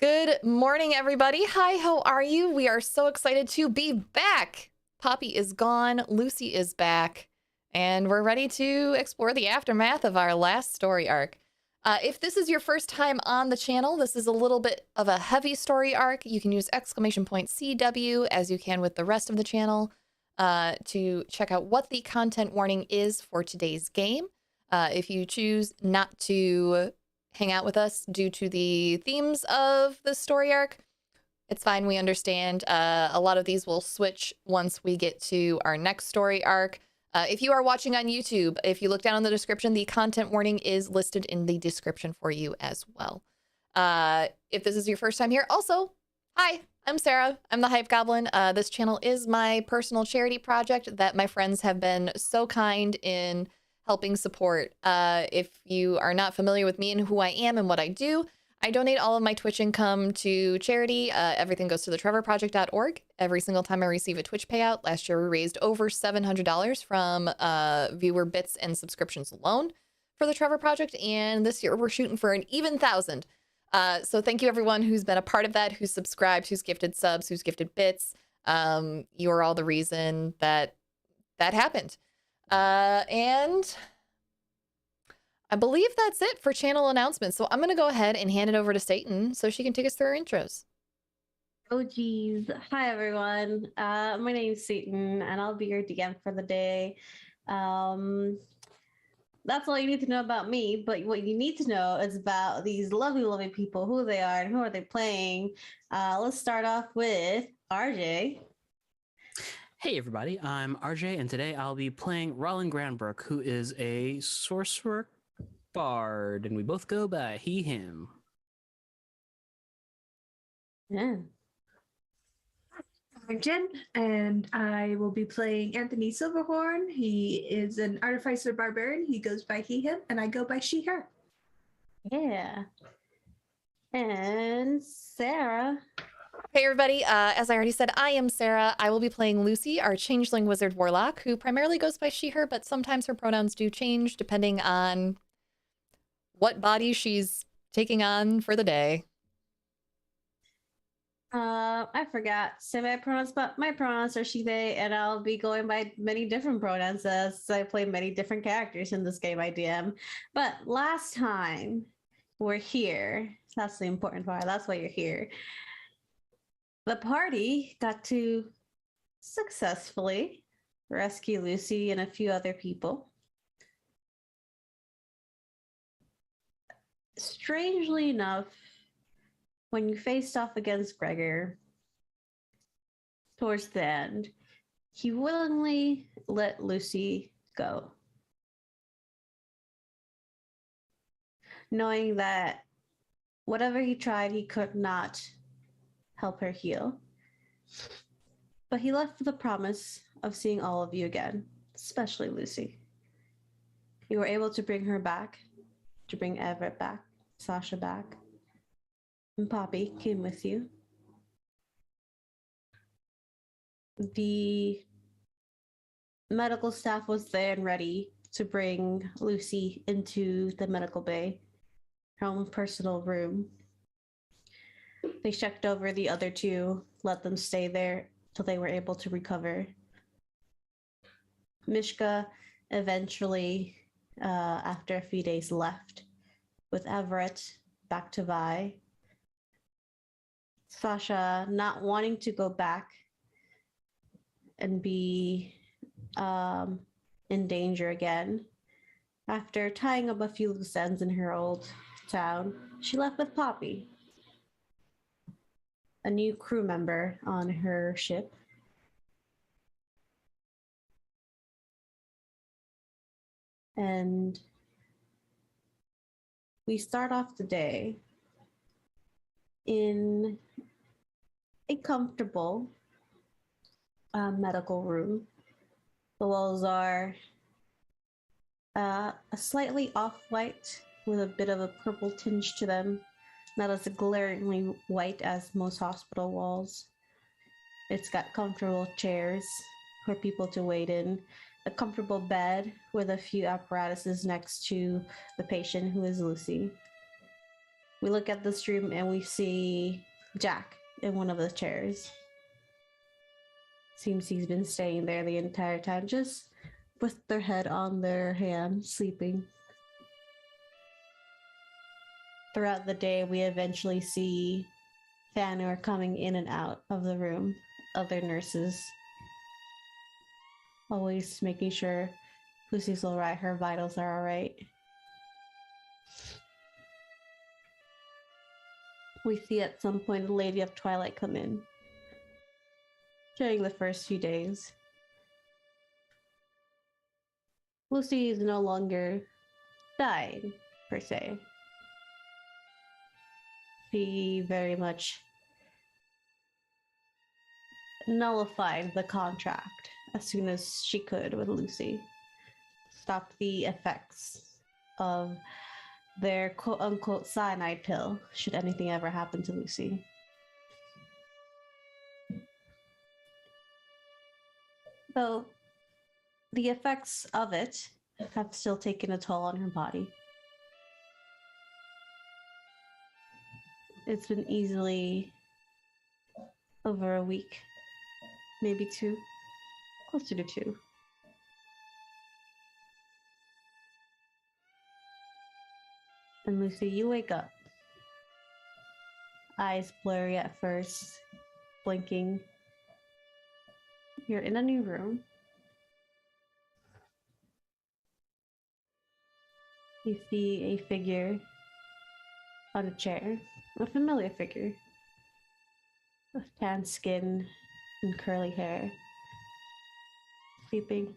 Good morning, everybody. Hi, how are you? We are so excited to be back. Poppy is gone, Lucy is back, and we're ready to explore the aftermath of our last story arc. If this is your first time on the channel, this is a little bit of a heavy story arc. You can use !CW as you can with the rest of the channel to check out what the content warning is for today's game. If you choose not to hang out with us due to the themes of the story arc, it's fine. We understand. A lot of these will switch once we get to our next story arc. If you are watching on YouTube, if you look down in the description, the content warning is listed in the description for you as well. If this is your first time here, also, hi, I'm Sarah. I'm the Hype Goblin. This channel is my personal charity project that my friends have been so kind in helping support. If you are not familiar with me and who I am and what I do, I donate all of my Twitch income to charity. Everything goes to the trevorproject.org. Every single time I receive a Twitch payout. Last year we raised over $700 from viewer bits and subscriptions alone for the Trevor Project, and this year we're shooting for an even 1,000. So thank you everyone who's been a part of that, who's subscribed, who's gifted subs, who's gifted bits. You're all the reason that happened. And I believe that's it for channel announcements. So I'm going to go ahead and hand it over to Satan so she can take us through our intros. Oh geez. Hi everyone. My name's Satan and I'll be your DM for the day. That's all you need to know about me, but what you need to know is about these lovely people, who they are and who are they playing. Let's start off with RJ. Hey everybody, I'm RJ, and today I'll be playing Roland Granbrook, who is a sorcerer bard, and we both go by he, him. Yeah. I'm Jen, and I will be playing Anthony Silverhorn. He is an artificer barbarian. He goes by he, him, and I go by she, her. Yeah. And Sarah. Hey everybody, as I already said, I am Sarah. I will be playing Lucy, our changeling wizard warlock, who primarily goes by she, her, but sometimes her pronouns do change depending on what body she's taking on for the day. I forgot to say my pronouns, but my pronouns are she, they, and I'll be going by many different pronouns as I play many different characters in this game I DM. But last time we're here, that's the important part, that's why you're here. The party got to successfully rescue Lucy and a few other people. Strangely enough, when you faced off against Gregor towards the end, he willingly let Lucy go, knowing that whatever he tried, he could not help her heal. But he left with a promise of seeing all of you again, especially Lucy. You were able to bring her back, to bring Everett back, Sasha back, and Poppy came with you. The medical staff was there and ready to bring Lucy into the medical bay, her own personal room. They checked over the other two, let them stay there till they were able to recover. Mishka eventually, after a few days, left with Everett back to Vi. Sasha not wanting to go back and be in danger again. After tying up a few loose ends in her old town, she left with Poppy, a new crew member on her ship. And we start off the day in a comfortable medical room. The walls are a slightly off-white with a bit of a purple tinge to them, not as glaringly white as most hospital walls. It's got comfortable chairs for people to wait in, a comfortable bed with a few apparatuses next to the patient, who is Lucy. We look at this room and we see Jack in one of the chairs. Seems he's been staying there the entire time, just with their head on their hand, sleeping. Throughout the day, we eventually see Fanor coming in and out of the room, other nurses. Always making sure Lucy's all right, her vitals are all right. We see at some point the Lady of Twilight come in during the first few days. Lucy is no longer dying, per se. She very much nullified the contract as soon as she could with Lucy. Stopped the effects of their quote-unquote cyanide pill, should anything ever happen to Lucy. Though the effects of it have still taken a toll on her body. It's been easily over a week, maybe 2, closer to 2. And Lucy, you wake up. Eyes blurry at first, blinking. You're in a new room. You see a figure on a chair, a familiar figure, with tan skin and curly hair, sleeping.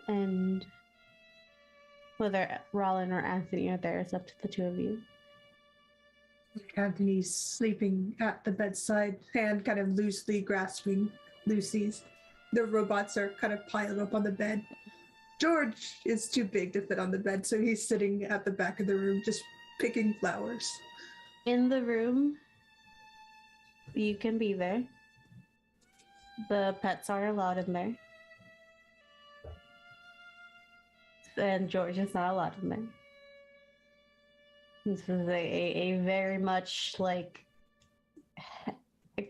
And whether Rollin or Anthony are there, it's up to the 2 of you. Anthony's sleeping at the bedside, hand kind of loosely grasping Lucy's. The robots are kind of piled up on the bed. George is too big to fit on the bed, so he's sitting at the back of the room just picking flowers. In the room, you can be there. The pets are allowed in there. And George is not allowed in there. This is a very much like a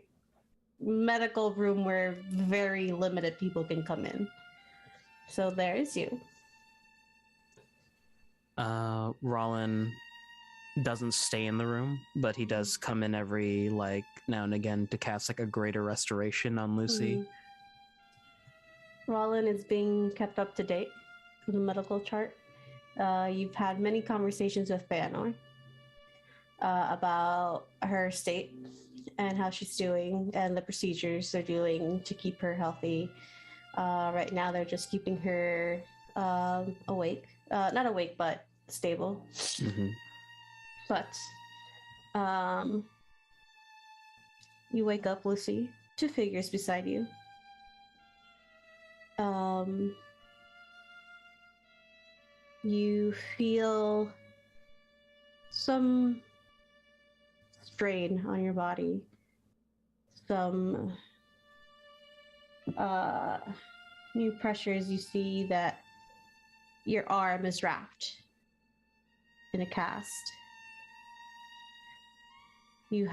medical room where very limited people can come in. So there is you. Rollin doesn't stay in the room, but he does come in every now and again to cast a greater restoration on Lucy. Mm-hmm. Rollin is being kept up to date with the medical chart. You've had many conversations with Fanor about her state and how she's doing and the procedures they're doing to keep her healthy. Right now, they're just keeping her awake. Not awake, but stable. Mm-hmm. But you wake up, Lucy, 2 figures beside you. You feel some strain on your body, some new pressures. You see that your arm is wrapped in a cast. You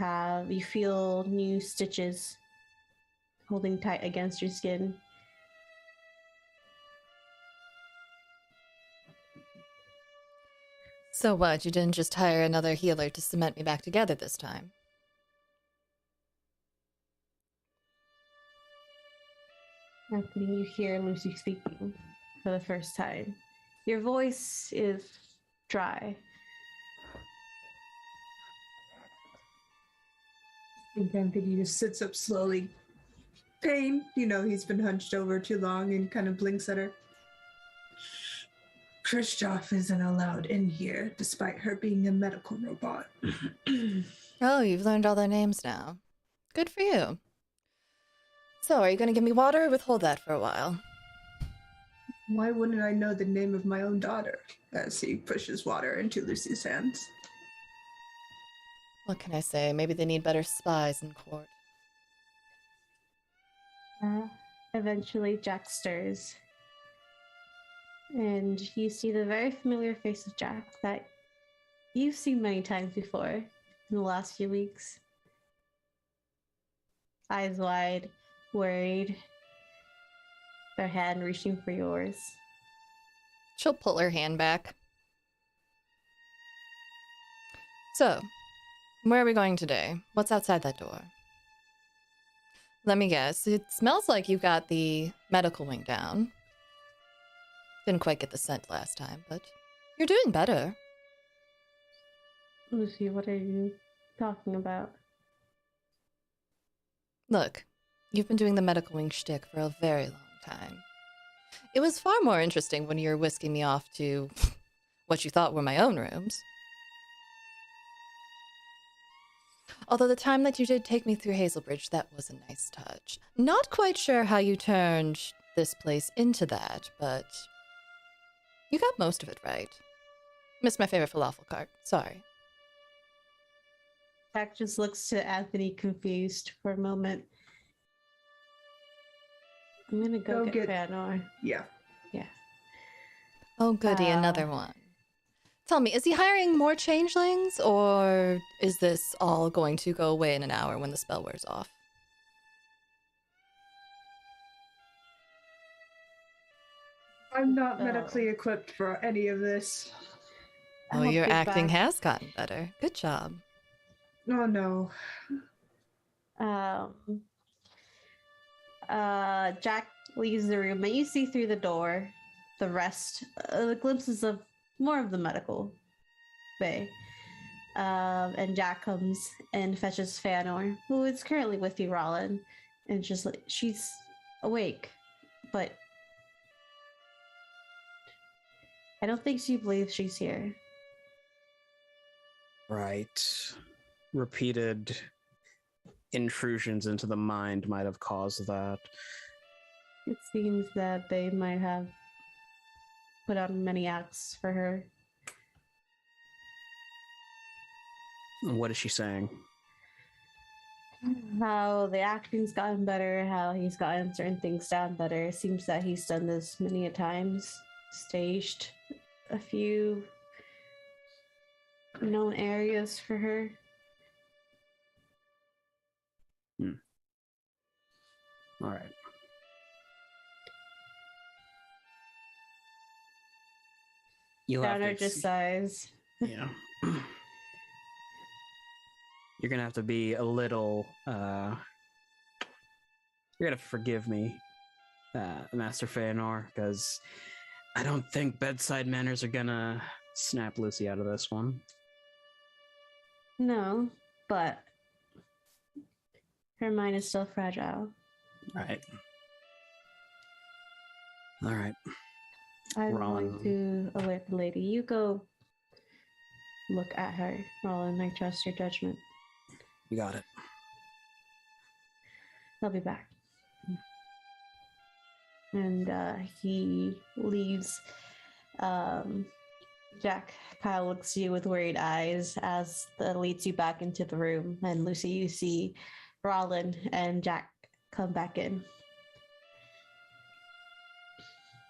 feel new stitches holding tight against your skin. So what, you didn't just hire another healer to cement me back together this time? Anthony, you hear Lucy speaking for the first time. Your voice is dry. And Anthony just sits up slowly. Pain, he's been hunched over too long and kind of blinks at her. Kristoff isn't allowed in here, despite her being a medical robot. Oh, you've learned all their names now. Good for you. So, are you going to give me water or withhold that for a while? Why wouldn't I know the name of my own daughter? As he pushes water into Lucy's hands. What can I say? Maybe they need better spies in court. Eventually, Jack stirs And you see the very familiar face of Jack that you've seen many times before in the last few weeks. Eyes wide, worried, their hand reaching for yours. She'll pull her hand back. So, where are we going today? What's outside that door? Let me guess. It smells like you got the medical wing down. Didn't quite get the scent last time, but you're doing better. Lucy, what are you talking about? Look, you've been doing the medical wing shtick for a very long time. It was far more interesting when you were whisking me off to what you thought were my own rooms. Although the time that you did take me through Hazelbridge, that was a nice touch. Not quite sure how you turned this place into that, but you got most of it right. Missed my favorite falafel cart. Sorry. Jack just looks to Anthony confused for a moment. I'm gonna go get Fanor. Yeah. Oh, goody, another one. Tell me, is he hiring more changelings, or is this all going to go away in an hour when the spell wears off? I'm not medically equipped for any of this. Oh, your acting has gotten better. Good job. Oh no. Jack leaves the room, and you see through the door the rest, the glimpses of more of the medical bay. And Jack comes and fetches Fanor, who is currently with you, Rollin, and just like she's awake, but I don't think she believes she's here. Right. Repeated intrusions into the mind might have caused that. It seems that they might have put on many acts for her. What is she saying? How the acting's gotten better, how he's gotten certain things down better. It seems that he's done this many a times, staged a few known areas for her. All right. You'll have Downer to just sighs. Yeah. You're gonna have to be a little you're gonna forgive me, Master Feanor, because I don't think bedside manners are gonna snap Lucy out of this one. No, but her mind is still fragile. Right. All right. I'm Rollin. going to alert the lady. You go look at her, Rollin. I trust your judgment. You got it. I'll be back. And he leaves. Jack kind of looks at you with worried eyes as that leads you back into the room. And Lucy, you see Rollin and Jack come back in.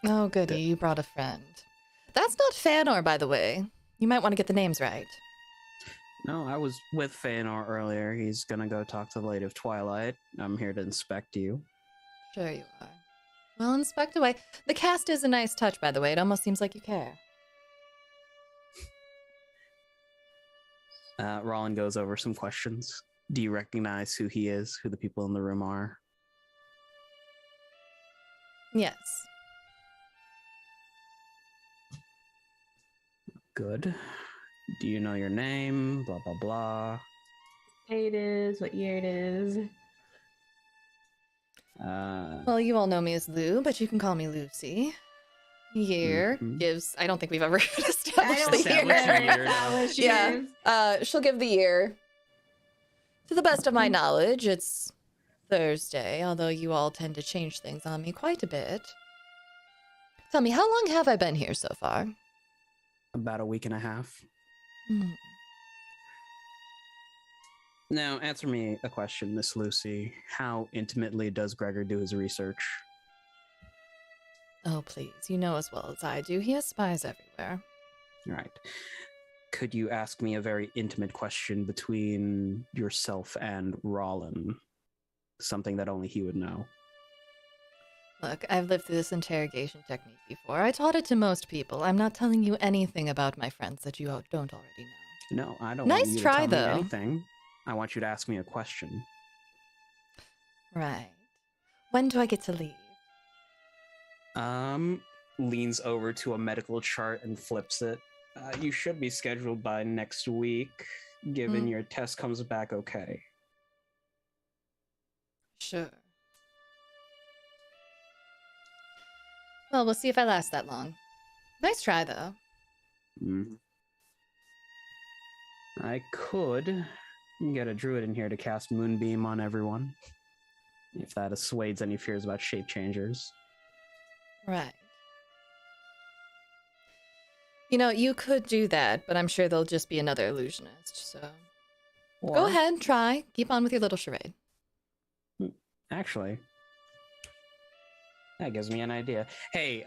Oh, goody, you brought a friend. That's not Fanor, by the way. You might want to get the names right. No, I was with Feanor earlier. He's gonna go talk to the Lady of Twilight. I'm here to inspect you. Sure you are. Well, inspect away. The cast is a nice touch, by the way. It almost seems like you care. Rollin goes over some questions. Do you recognize who he is, who the people in the room are? Yes. Good. Do you know your name? Blah, blah, blah. It is, what year it is. Well, you all know me as Lou, but you can call me Lucy. Year gives... I don't think we've ever established the year. Yeah. She'll give the year. To the best of my knowledge, it's Thursday, although you all tend to change things on me quite a bit. Tell me, how long have I been here so far? About a week and a half. Now, answer me a question, Miss Lucy. How intimately does Gregor do his research? Oh, please. You know as well as I do. He has spies everywhere. All right. Could you ask me a very intimate question between yourself and Rollin? Something that only he would know. Look, I've lived through this interrogation technique before. I taught it to most people. I'm not telling you anything about my friends that you don't already know. No, I don't Nice want you try, to tell though. me anything. I want you to ask me a question. Right. When do I get to leave? Leans over to a medical chart and flips it. You should be scheduled by next week, given your test comes back okay. Sure. Well, we'll see if I last that long. Nice try, though. I could get a druid in here to cast Moonbeam on everyone, if that assuades any fears about shape changers. Right. You know, you could do that, but I'm sure there'll just be another illusionist, so... Go Or- ahead, try. Keep on with your little charade. Actually, that gives me an idea. Hey,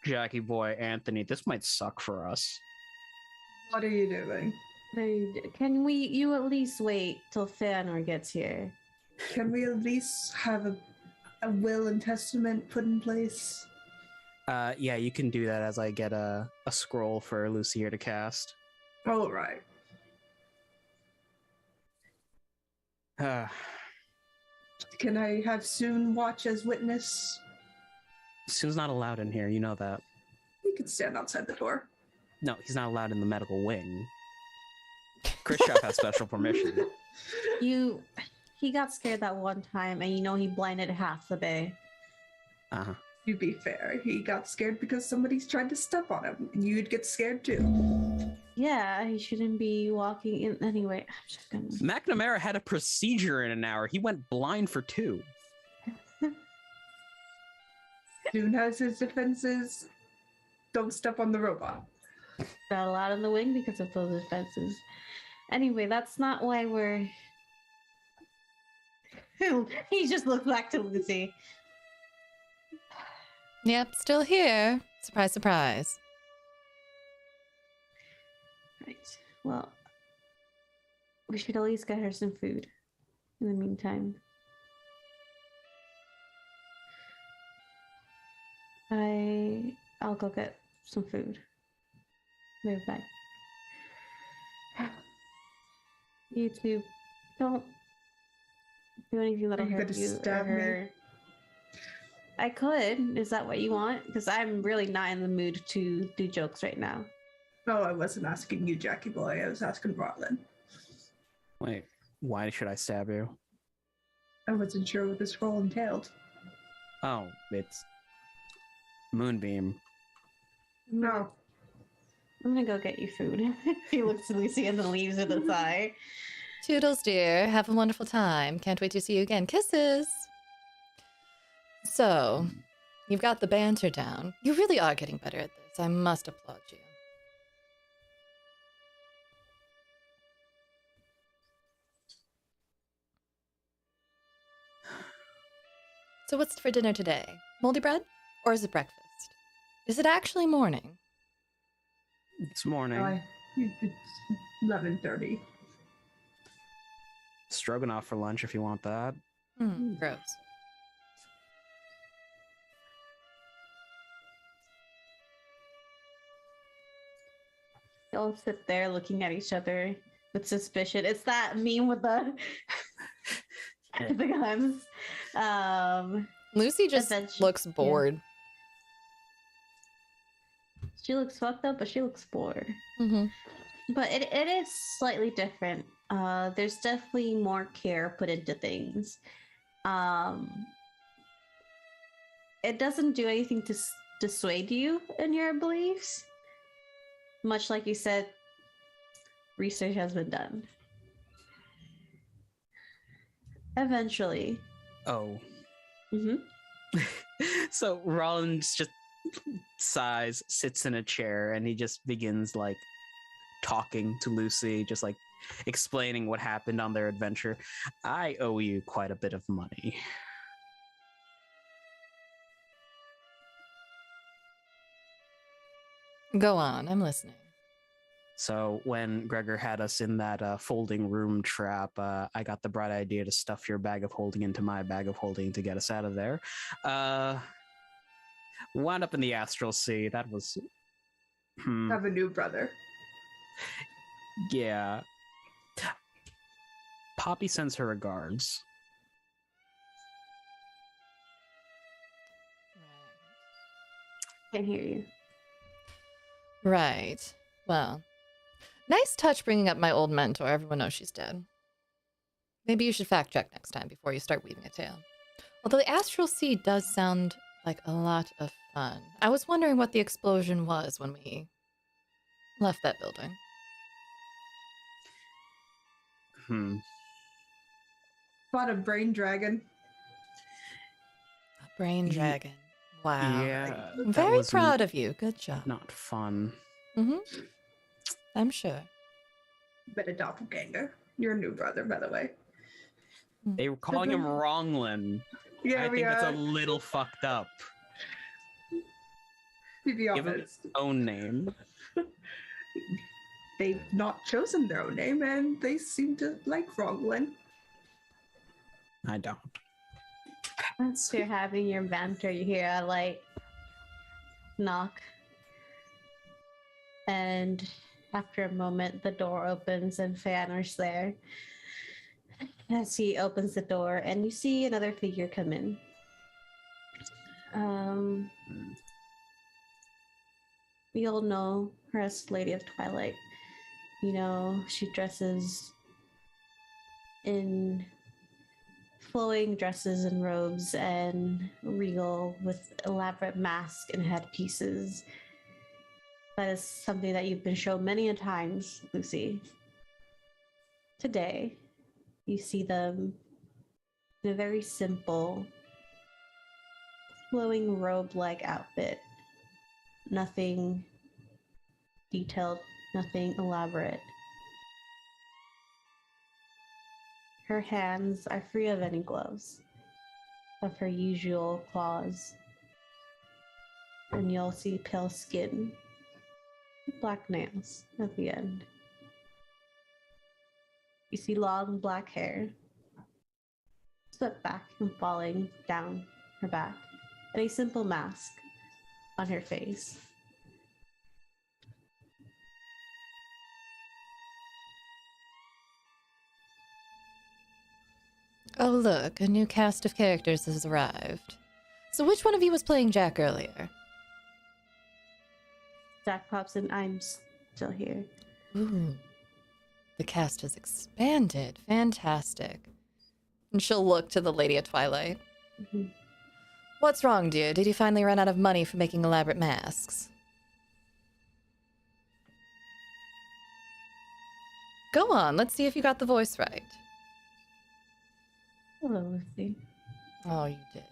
Jackie boy, Anthony, this might suck for us. What are you doing? Can you at least wait till Feanor gets here? Can we at least have a will and testament put in place? Yeah, you can do that as I get a scroll for Lucy here to cast. All right. Can I have Soon watch as witness? Soon's not allowed in here, you know that. He can stand outside the door. No, he's not allowed in the medical wing. Khrushchev has special permission. He got scared that one time, and he blinded half the bay. Uh-huh. To be fair, he got scared because somebody's tried to step on him, and you'd get scared too. Yeah, he shouldn't be walking in anyway. I'm just gonna... McNamara had a procedure in an hour. He went blind for 2. Soon has his defenses. Don't step on the robot. Not allowed in the wing because of those defenses. Anyway, that's not why we're... He just looked back to Lucy. Yep, still here. Surprise, surprise. Right. Well, we should at least get her some food in the meantime. I'll go get some food. Be right back. You two, don't do anything that'll Are you hurt gonna you stab or me? her. I could. Is that what you want? Because I'm really not in the mood to do jokes right now. No, I wasn't asking you, Jackie boy. I was asking Rotlin. Wait, why should I stab you? I wasn't sure what this role entailed. Oh, it's Moonbeam. No. I'm gonna go get you food. He looks at Lucy and then leaves with a sigh. Toodles, dear. Have a wonderful time. Can't wait to see you again. Kisses. So, you've got the banter down. You really are getting better at this. I must applaud you. So what's for dinner today? Moldy bread? Or is it breakfast? Is it actually morning? It's morning. It's 11:30. Stroganoff for lunch if you want that. Gross. They all sit there looking at each other with suspicion. It's that meme with the the guns. Lucy just Eventually- looks bored. She looks fucked up, but she looks bored. Mm-hmm. But it is slightly different. There's definitely more care put into things. It doesn't do anything to dissuade you in your beliefs. Much like you said, research has been done. Eventually. Oh. Mm-hmm. So Rollins just sighs, sits in a chair, and he just begins like talking to Lucy, just like explaining what happened on their adventure. I owe you quite a bit of money. Go on, I'm listening. So when Gregor had us in that folding room trap, I got the bright idea to stuff your bag of holding into my bag of holding to get us out of there. Wound up in the astral sea. That was... Have a new brother. Yeah. Poppy sends her regards. Can't hear you. Right. Well, nice touch bringing up my old mentor. Everyone knows she's dead. Maybe you should fact check next time before you start weaving a tale. Although the astral sea does sound like a lot of fun. I was wondering what the explosion was when we left that building. Fought a brain dragon. A brain dragon. Wow. Yeah. I'm very proud of you. Good job. Not fun. Mm-hmm. I'm sure. Been a doppelganger. Your new brother, by the way. They were calling him Wronglin. Yeah, I think that's a little fucked up. To be Give him honest, his own name. they've not chosen their own name, and they seem to like Ronglin. I don't. Once you're having your banter, you hear a light knock. And after a moment, the door opens and Fanner's there. As he opens the door, and you see another figure come in. We all know her as Lady of Twilight. You know, she dresses in flowing dresses and robes and regal with elaborate masks and headpieces. That is something that you've been shown many a times, Lucy. Today, you see them in a very simple, flowing robe-like outfit. Nothing detailed, nothing elaborate. Her hands are free of any gloves, of her usual claws. And you'll see pale skin, black nails at the end. You see long black hair, swept back and falling down her back, and a simple mask on her face. Oh, look, a new cast of characters has arrived. So which one of you was playing Jack earlier? Jack pops in, I'm still here. Ooh. The cast has expanded. Fantastic. And she'll look to the Lady of Twilight. Mm-hmm. What's wrong, dear? Did you finally run out of money for making elaborate masks? Go on, let's see if you got the voice right. Hello, Lucy. Oh, you did.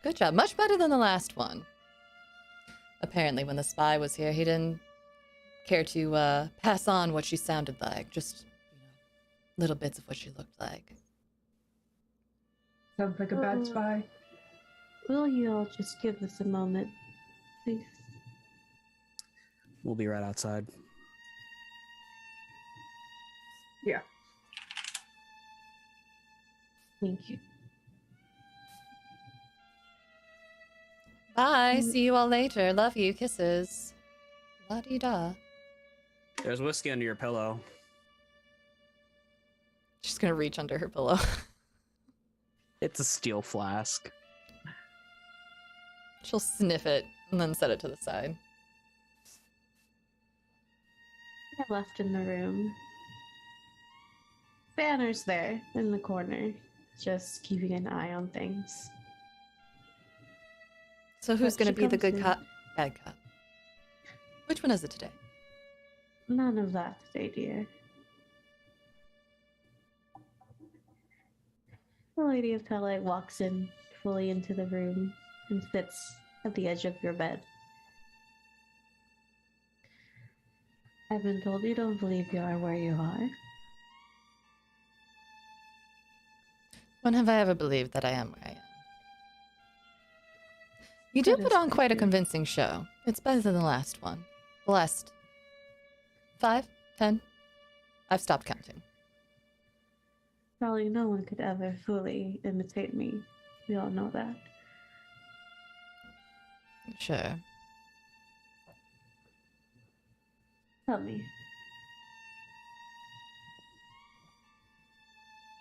Good job. Much better than the last one. Apparently, when the spy was here, he didn't care to pass on what she sounded like. Just, little bits of what she looked like. Sounds like a bad spy. Will you all just give us a moment, please? We'll be right outside. Yeah. Thank you. Bye. See you all later. Love you. Kisses. La-di-da. There's whiskey under your pillow. She's gonna reach under her pillow. It's a steel flask. She'll sniff it and then set it to the side. I left in the room. Banner's there in the corner, just keeping an eye on things. So who's But gonna she be the comes good in. cop? Bad cop. Which one is it today? None of that today, dear. The Lady of Twilight walks in fully into the room and sits at the edge of your bed. I've been told you don't believe you are where you are. When have I ever believed that I am where I am? You do That put is on quite a true. convincing show. It's better than the last one. The last 5, 10. I've stopped counting. Probably no one could ever fully imitate me. We all know that. Sure. Tell me.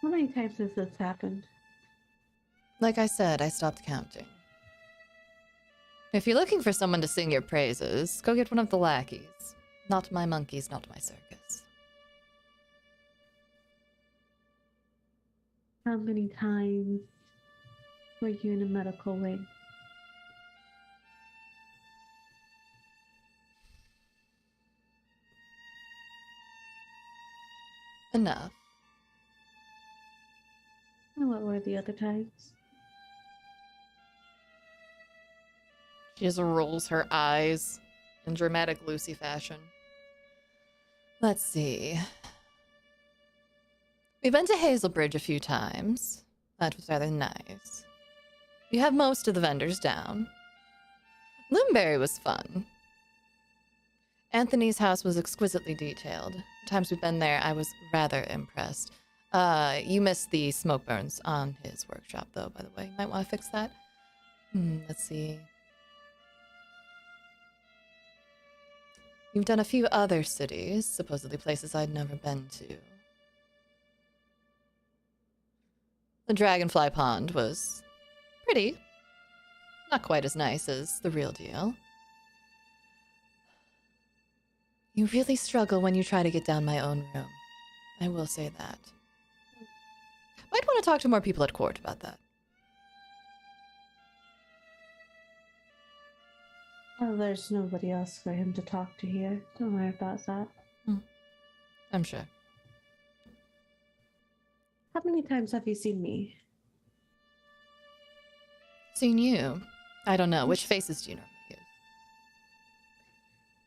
How many times has this happened? Like I said, I stopped counting. If you're looking for someone to sing your praises, go get one of the lackeys. Not my monkeys, not my circus. How many times were you in a medical wing? Enough. And what were the other times? She just rolls her eyes in dramatic Lucy fashion. Let's see. We've been to Hazelbridge a few times. That was rather nice. We have most of the vendors down. Loomberry was fun. Anthony's house was exquisitely detailed. The times we've been there, I was rather impressed. You missed the smoke burns on his workshop, though, by the way. You might want to fix that. Let's see. You've done a few other cities, supposedly places I'd never been to. The Dragonfly Pond was pretty. Not quite as nice as the real deal. You really struggle when you try to get down my own room. I will say that. Might want to talk to more people at court about that. Oh, there's nobody else for him to talk to here. Don't worry about that. I'm sure. How many times have you seen me? Seen you. I don't know. Which faces do you normally use?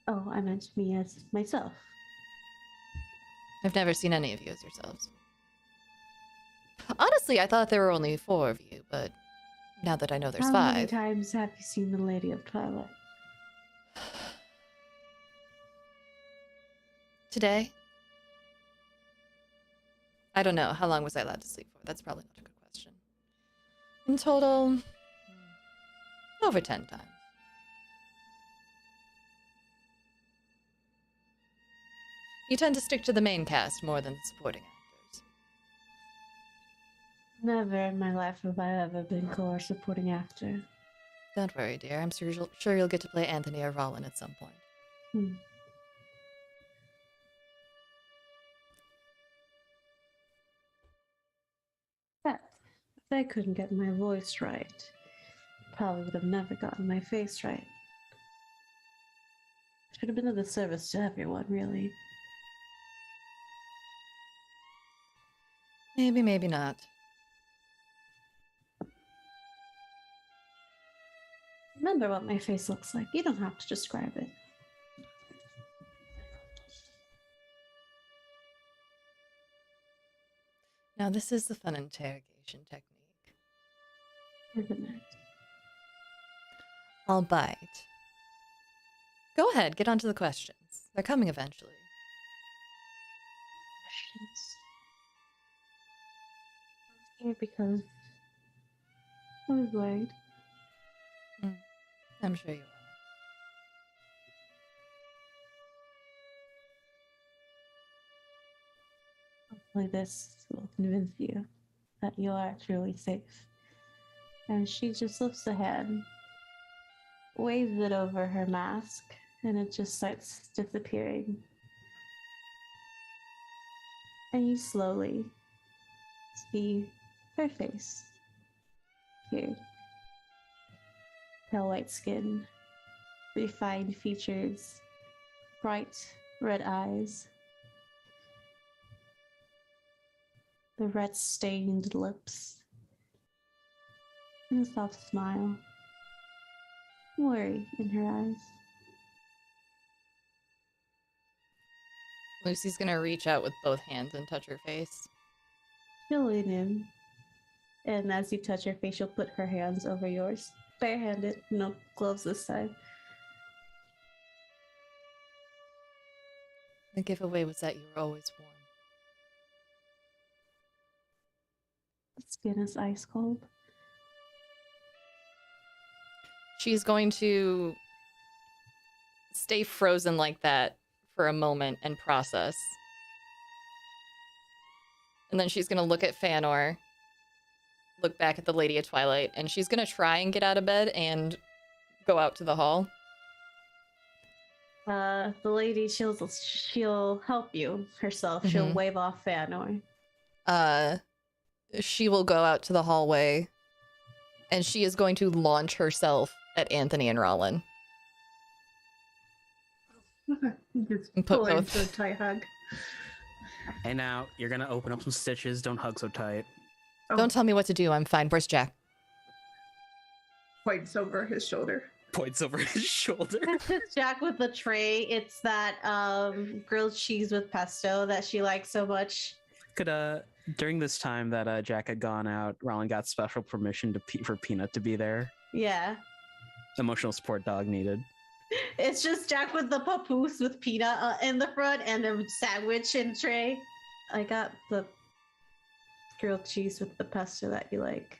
Oh, I meant me as myself. I've never seen any of you as yourselves. Honestly, I thought there were only 4 of you, but now that I know there's How 5. many times have you seen the Lady of Twilight? Today? I don't know. How long was I allowed to sleep for? That's probably not a good question. In total, over 10 times. You tend to stick to the main cast more than the supporting actors. Never in my life have I ever been core supporting actor. Don't worry, dear. I'm sure you'll get to play Anthony or Rollin at some point. But if I couldn't get my voice right, probably would have never gotten my face right. Should have been of the service to everyone, really. Maybe, maybe not. Remember what my face looks like. You don't have to describe it. Now, this is the fun interrogation technique. Isn't it? I'll bite. Go ahead, get on to the questions. They're coming eventually. Questions. I'm here because I was worried. I'm sure you Hopefully this will convince you that you are truly safe. And she just lifts a hand, waves it over her mask, and it just starts disappearing. And you slowly see her face here. Pale white skin, refined features, bright red eyes, the red stained lips, and a soft smile. Worry in her eyes. Lucy's gonna reach out with both hands and touch her face. She'll lean in, and as you touch her face, she'll put her hands over yours. Barehanded, no gloves this time. The giveaway was that you were always warm. The skin is ice cold. She's going to stay frozen like that for a moment and process. And then she's going to look at Fëanor, look back at the Lady of Twilight, and she's going to try and get out of bed and go out to the hall. The lady, she'll help you herself. She'll Mhm. wave off Fëanor. She will go out to the hallway, and she is going to launch herself at Anthony and Rollin. Just And put pull her both- into a tight hug. And now you're gonna open up some stitches. Don't hug so tight. Oh, Don't tell me what to do. I'm fine. Where's Jack? points over his shoulder. Points over his shoulder. It's Jack with the tray. It's that grilled cheese with pesto that she likes so much. Could during this time that Jack had gone out, Roland got special permission for Peanut to be there. Yeah. Emotional support dog needed. It's just Jack with the papoose with peanut in the front and a sandwich and tray. I got the grilled cheese with the pesto that you like.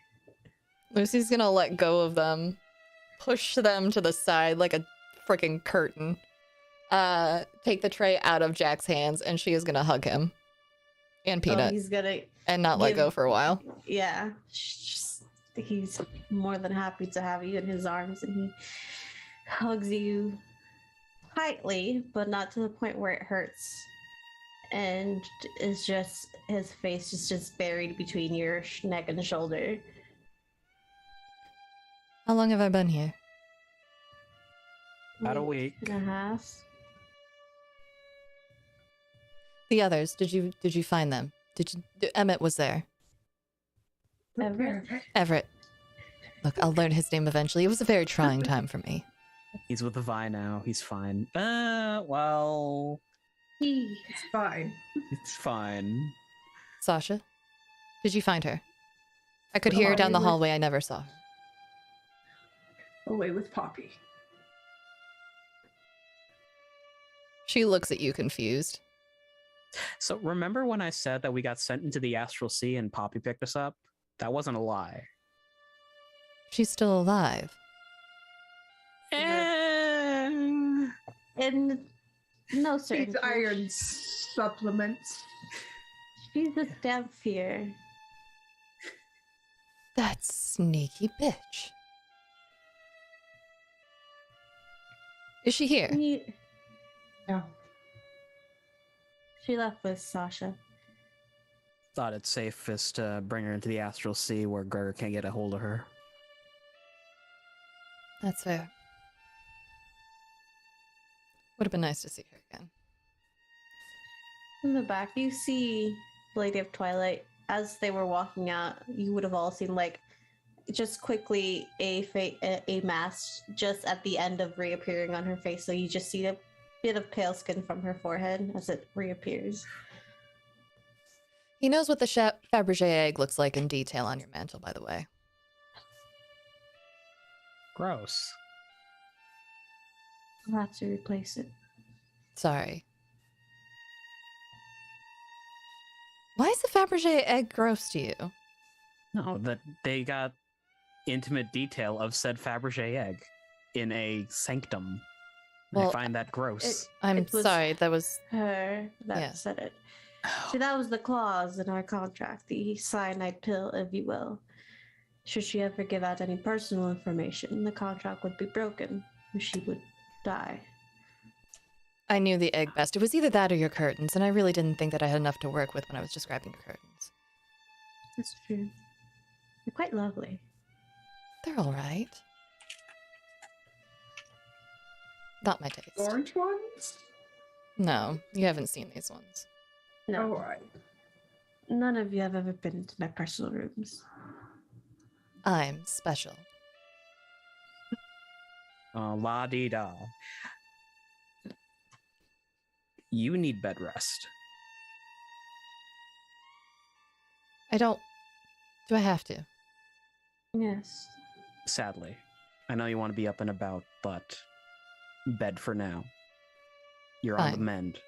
Lucy's gonna let go of them, push them to the side like a freaking curtain, take the tray out of Jack's hands, and she is gonna hug him and Oh, Peanut he's gonna, and not let give- go for a while. yeah. He's more than happy to have you in his arms, and he hugs you tightly, but not to the point where it hurts. And is just his face is just buried between your neck and shoulder. How long have I been here? About a week. And a half. The others, did you find them? Emmett was there. Everett? Everett. Look, I'll learn his name eventually. It was a very trying time for me. He's with the Vi now. He's fine. Well, It's fine. it's fine. Sasha, did you find her? I could hear her down the hallway. I never saw her. Away with Poppy. She looks at you confused. So remember when I said that we got sent into the astral sea and Poppy picked us up? That wasn't a lie. She's still alive. In no certain Needs iron supplements. She's a Stamphere. That sneaky bitch. Is she here? No. She left with Sasha. Thought it safest to bring her into the astral sea where Gregor can't get a hold of her. That's fair. Would have been nice to see her again. In the back, you see Lady of Twilight. As they were walking out, you would have all seen like just quickly a mask just at the end of reappearing on her face. So you just see a bit of pale skin from her forehead as it reappears. He knows what the Fabergé egg looks like in detail on your mantle, by the way. Gross. I'll have to replace it. Sorry. Why is the Fabergé egg gross to you? No, that they got intimate detail of said Fabergé egg in a sanctum. Well, I find that gross. I'm It was- sorry, that was... Her that Yeah. said it. See, that was the clause in our contract, the cyanide pill, if you will. Should she ever give out any personal information, the contract would be broken, and she would die. I knew the egg best. It was either that or your curtains, and I really didn't think that I had enough to work with when I was describing your curtains. That's true. They're quite lovely. They're all right. Not my taste. Orange ones? No, you haven't seen these ones. No, Alright. none of you have ever been to my personal rooms. I'm special. La di da. You need bed rest. I don't... Do I have to? Yes. Sadly. I know you want to be up and about, but bed for now. You're on the Fine. mend.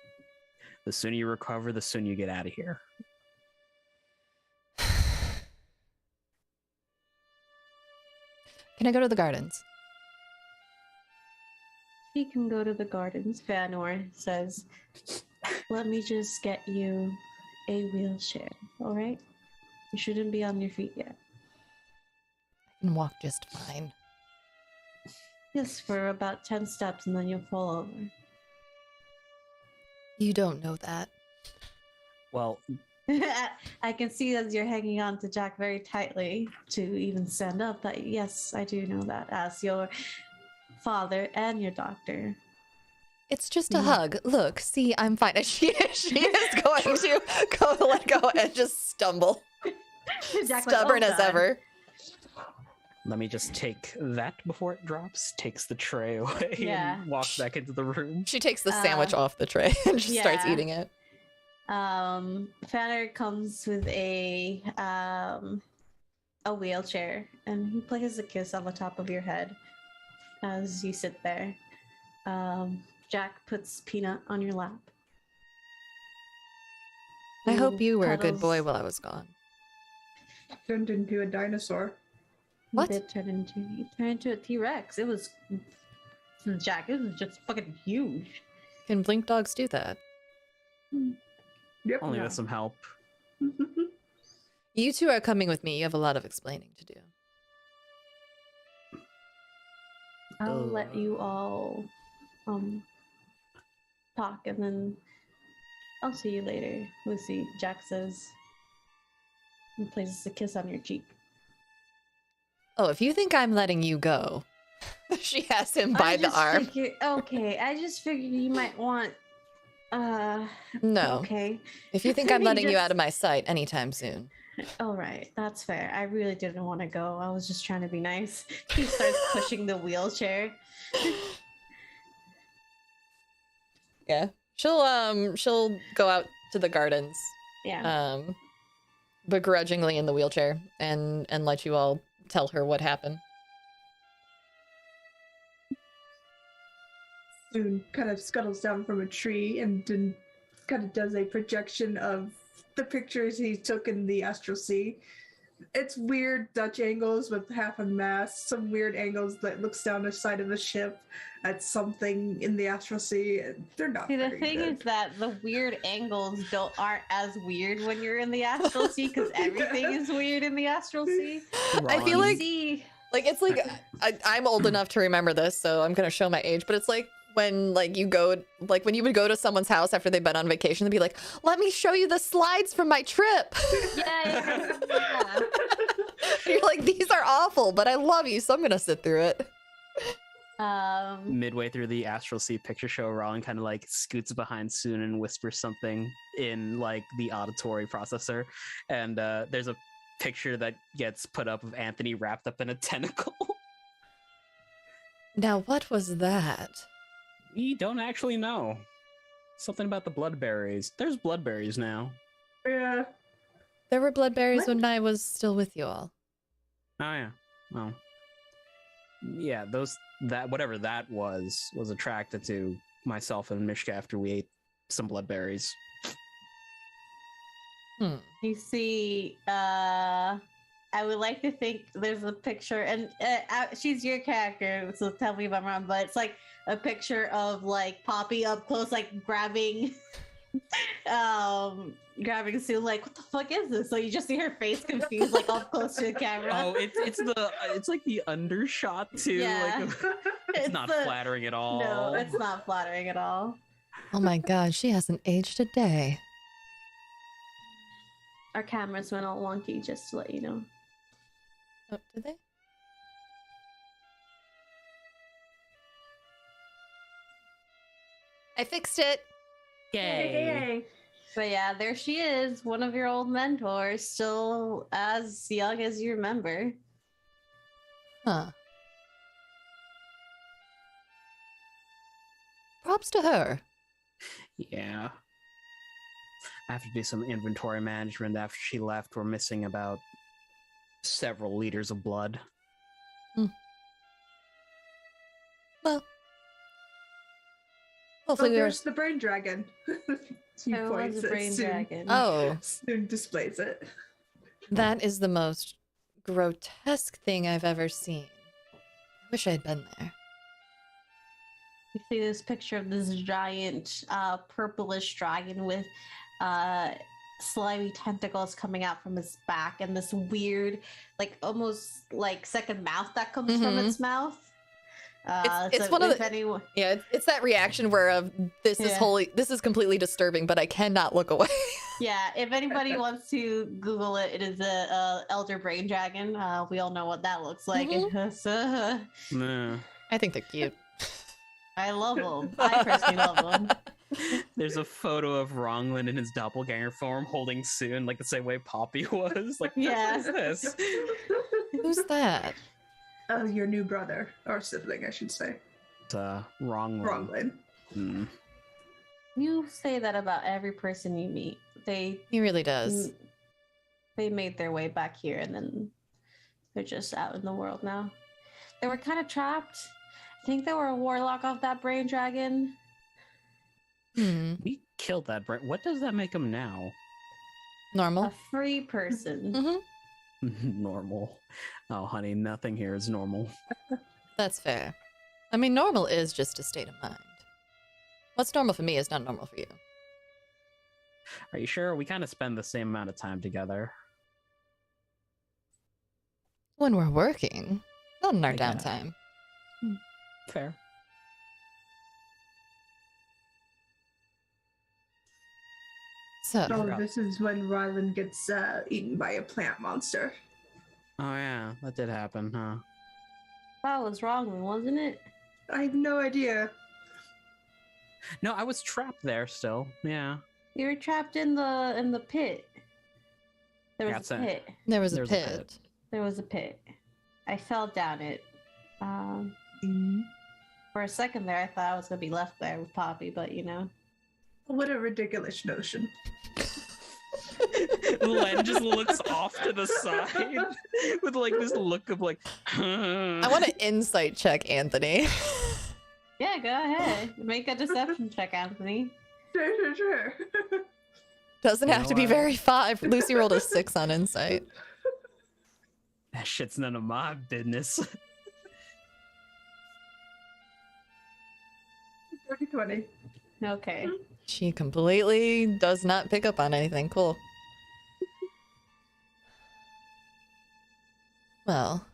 The sooner you recover, the sooner you get out of here. Can I go to the gardens? She can go to the gardens. Fanor says, let me just get you a wheelchair, all right? You shouldn't be on your feet yet. I can walk just fine. Yes, for about 10 steps and then you'll fall over. You don't know that. Well, I can see as you're hanging on to Jack very tightly to even stand up that yes, I do know that as your father and your doctor. It's just a hug. Look, see, I'm fine. She is going to go let go and just stumble. Jack Stubborn like, as God. ever. let me just take that before it drops. Takes the tray away Yeah. and walks back into the room. She takes the sandwich off the tray and just starts yeah. eating it. Fanner comes with a wheelchair and he places a kiss on the top of your head as you sit there. Jack puts Peanut on your lap. I hope He you were a good cuddles- boy while I was gone. Turned into a dinosaur. He What? did turn into a T-Rex. It was Jack. It was just fucking huge. Can blink dogs do that? Yep. Only no. with some help. You two are coming with me. You have a lot of explaining to do. I'll let you all talk and then I'll see you later, Lucy. Jack says and places a kiss on your cheek. Oh, if you think I'm letting you go, she has him by the arm. Okay, I just figured you might want No. Okay. If you think I'm He letting you just- out of my sight anytime soon. All right, that's fair. I really didn't want to go. I was just trying to be nice. He starts pushing the wheelchair. Yeah. She'll go out to the gardens, Yeah. begrudgingly in the wheelchair and let you all tell her what happened. Soon kind of scuttles down from a tree and then kind of does a projection of the pictures he took in the astral sea. It's weird Dutch angles with half a mast, some weird angles that looks down the side of the ship at something in the astral sea. They're not See, the very thing good. is that the weird angles aren't as weird when you're in the astral sea because everything is weird in the astral sea. I feel Ron. like See, it's like I'm old enough to remember this, so I'm gonna show my age. But it's like when when you would go to someone's house after they've been on vacation, they'd be like, "Let me show you the slides from my trip." yeah. You're like, "These are awful, but I love you, so I'm gonna sit through it." Midway through the astral sea picture show, Rollin kind of like scoots behind Soon and whispers something in like the auditory processor, and there's a picture that gets put up of Anthony wrapped up in a tentacle. Now, what was that? We don't actually know. Something about the bloodberries. There's bloodberries now. Yeah. There were bloodberries What? when I was still with you all. Oh yeah. Well, yeah. Whatever that was attracted to myself and Mishka after we ate some bloodberries. You see, I would like to think there's a picture, and she's your character, so tell me if I'm wrong, but it's like a picture of like Poppy up close, like grabbing Sue, like, what the fuck is this? So you just see her face confused, like up close to the camera. Oh, it's like the undershot too. Yeah. Like it's not flattering at all. No, it's not flattering at all. Oh my god, she hasn't aged a day. Our cameras went all wonky, just to let you know. Oh, did they? I fixed it. Yay! But yeah, there she is, one of your old mentors, still as young as you remember. Huh. Props to her. Yeah. I have to do some inventory management after she left. We're missing about several liters of blood. Well, Hopefully we were. there's the brain dragon. He There points was a it brain soon. dragon. Oh, Soon displays it. that is the most grotesque thing I've ever seen. I wish I had been there. You see this picture of this giant purplish dragon with slimy tentacles coming out from its back and this weird, like almost like second mouth that comes from its mouth. It's so one of if the- anyone, Yeah, it's that reaction where this is Yeah. this is completely disturbing, but I cannot look away. yeah, if anybody wants to Google it, it is a elder brain dragon. We all know what that looks like. Nah. I think they're cute. I love them. I personally love them. There's a photo of Ronglin in his doppelganger form holding Soon, like the same way Poppy was. Like, Yeah. what is this? Who's that? Your new brother, or sibling, I should say. It's, Ronglin. Wronglin. Hmm. You say that about every person you meet. They He really does. they made their way back here and then they're just out in the world now. They were kind of trapped. I think they were a warlock off that brain dragon. Hmm. We killed that brain. What does that make him now? Normal. A free person. Mm-hmm. Normal. Oh, honey, nothing here is normal. That's fair. I mean, normal is just a state of mind. What's normal for me is not normal for you. Are you sure? We kind of spend the same amount of time together. When we're working, not in our I get it. downtime. Fair. So, Oh, forgot. this is when Rylan gets eaten by a plant monster. Oh, yeah, that did happen, huh? That was wrong, wasn't it? I have no idea. No, I was trapped there still. Yeah. You were trapped in the pit. There was That's a it. pit. there was a There's pit. There was a pit. I fell down it. Mm. For a second there, I thought I was gonna be left there with Poppy, but you know. What a ridiculous notion. Len just looks off to the side with like this look of like. I want to insight check Anthony. Yeah, go ahead. Make a deception check, Anthony. Sure. Doesn't You have know to be what? very 5. Lucy rolled a 6 on insight. That shit's none of my business. 20. Okay. She completely does not pick up on anything. Cool. Well,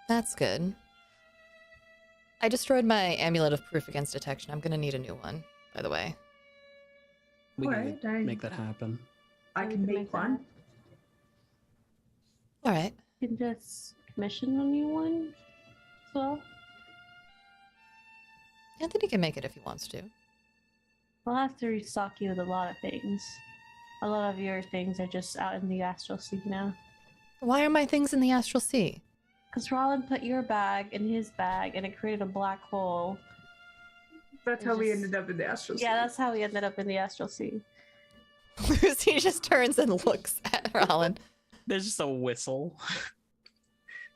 that's good. I destroyed my amulet of proof against detection. I'm gonna need a new one, by the way. We can Alright, I- make that happen. I can make one. All right. You can just commission a new one as well. Anthony can make it if he wants to. I'll have to restock you with a lot of things. A lot of your things are just out in the astral sea now. Why are my things in the astral sea? Because Rollin put your bag in his bag and it created a black hole. That's It's how we just- ended up in the astral sea. Yeah, that's how we ended up in the astral sea. Lucy just turns and looks at Rollin. There's just a whistle.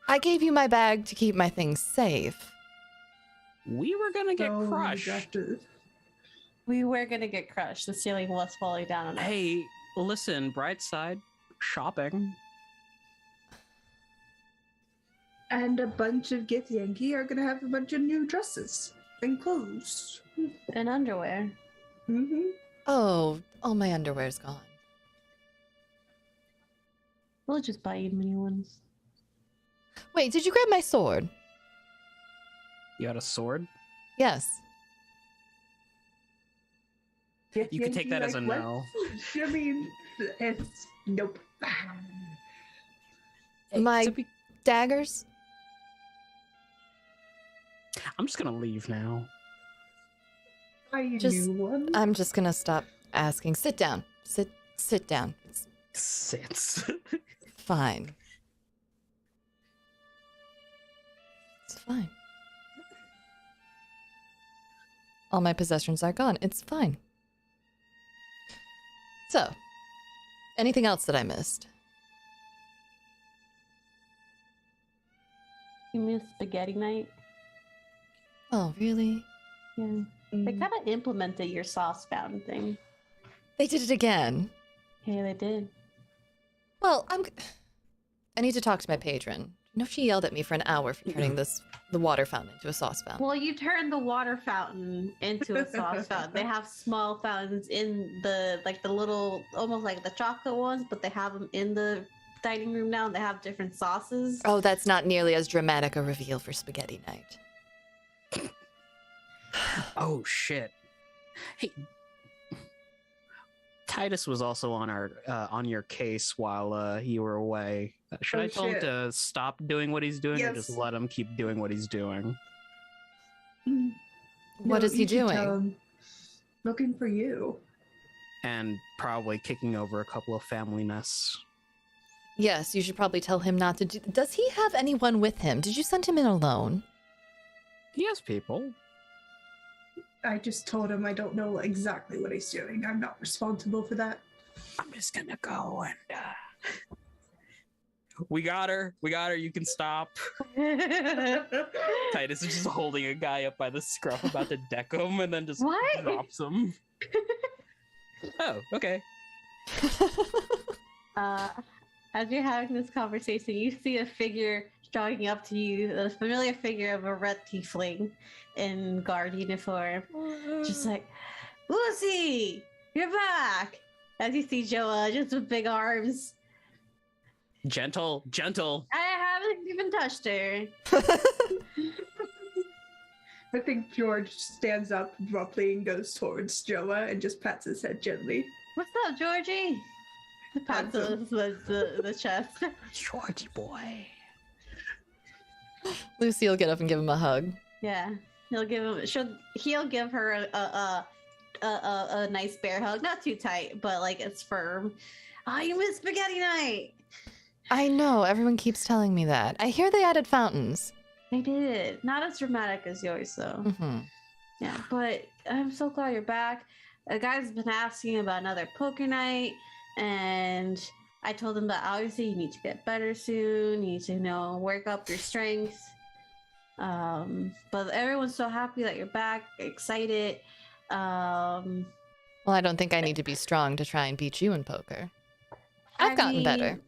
I gave you my bag to keep my things safe. We were gonna get So we crushed. got to- We were gonna get crushed. The ceiling was falling down on us. Hey, listen, bright side, shopping. And a bunch of Gith Yankee are gonna have a bunch of new dresses and clothes. And underwear. Mm-hmm. Oh, all my underwear's gone. We'll just buy you new ones. Wait, did you grab my sword? You got a sword? Yes. You could take that as a no. I mean, it's nope. My To be- daggers? I'm just gonna leave now. I Just- knew one. I'm just gonna stop asking. Sit down. Sit down. It's Sits. fine. It's fine. All my possessions are gone. It's fine. So, anything else that I missed? You missed spaghetti night? Oh, really? Yeah. They kind of implemented your sauce fountain thing. They did it again. Yeah, they did. Well, I need to talk to my patron. You know, she yelled at me for an hour for turning the water fountain into a sauce fountain. Well, you turned the water fountain into a sauce fountain. They have small fountains in the little, almost like the chocolate ones, but they have them in the dining room now. And they have different sauces. Oh, that's not nearly as dramatic a reveal for spaghetti night. Oh shit! Hey, Titus was also on your case while you were away. Should Oh, I tell him shit. to stop doing what he's doing, or just Yes. let him keep doing what he's doing? What is he you should doing? tell him, looking for you. And probably kicking over a couple of family nests. Yes, you should probably tell him not to do. Does he have anyone with him? Did you send him in alone? He has people. I just told him I don't know exactly what he's doing. I'm not responsible for that. I'm just gonna go and. We got her. You can stop. Titus is just holding a guy up by the scruff, about to deck him, and then just What? drops him. Oh, okay. As you're having this conversation, you see a figure jogging up to you, a familiar figure of a red tiefling in guard uniform. Just like, Lucy, you're back! As you see Joa, just with big arms. Gentle. I haven't even touched her. I think George stands up abruptly and goes towards Joa and just pats his head gently. What's up, Georgie? Pats the chest. Georgie boy. Lucy will get up and give him a hug. Yeah, he'll give her a nice bear hug, not too tight, but like it's firm. Oh, you missed spaghetti night. I know, everyone keeps telling me that. I hear they added fountains. They did, not as dramatic as yours though. Mm-hmm. Yeah, but I'm so glad you're back. A guy's been asking about another poker night, and I told him that obviously you need to get better soon. You need to, work up your strength. But everyone's so happy that you're back, excited. Well, I don't think I need to be strong to try and beat you in poker. I've gotten better.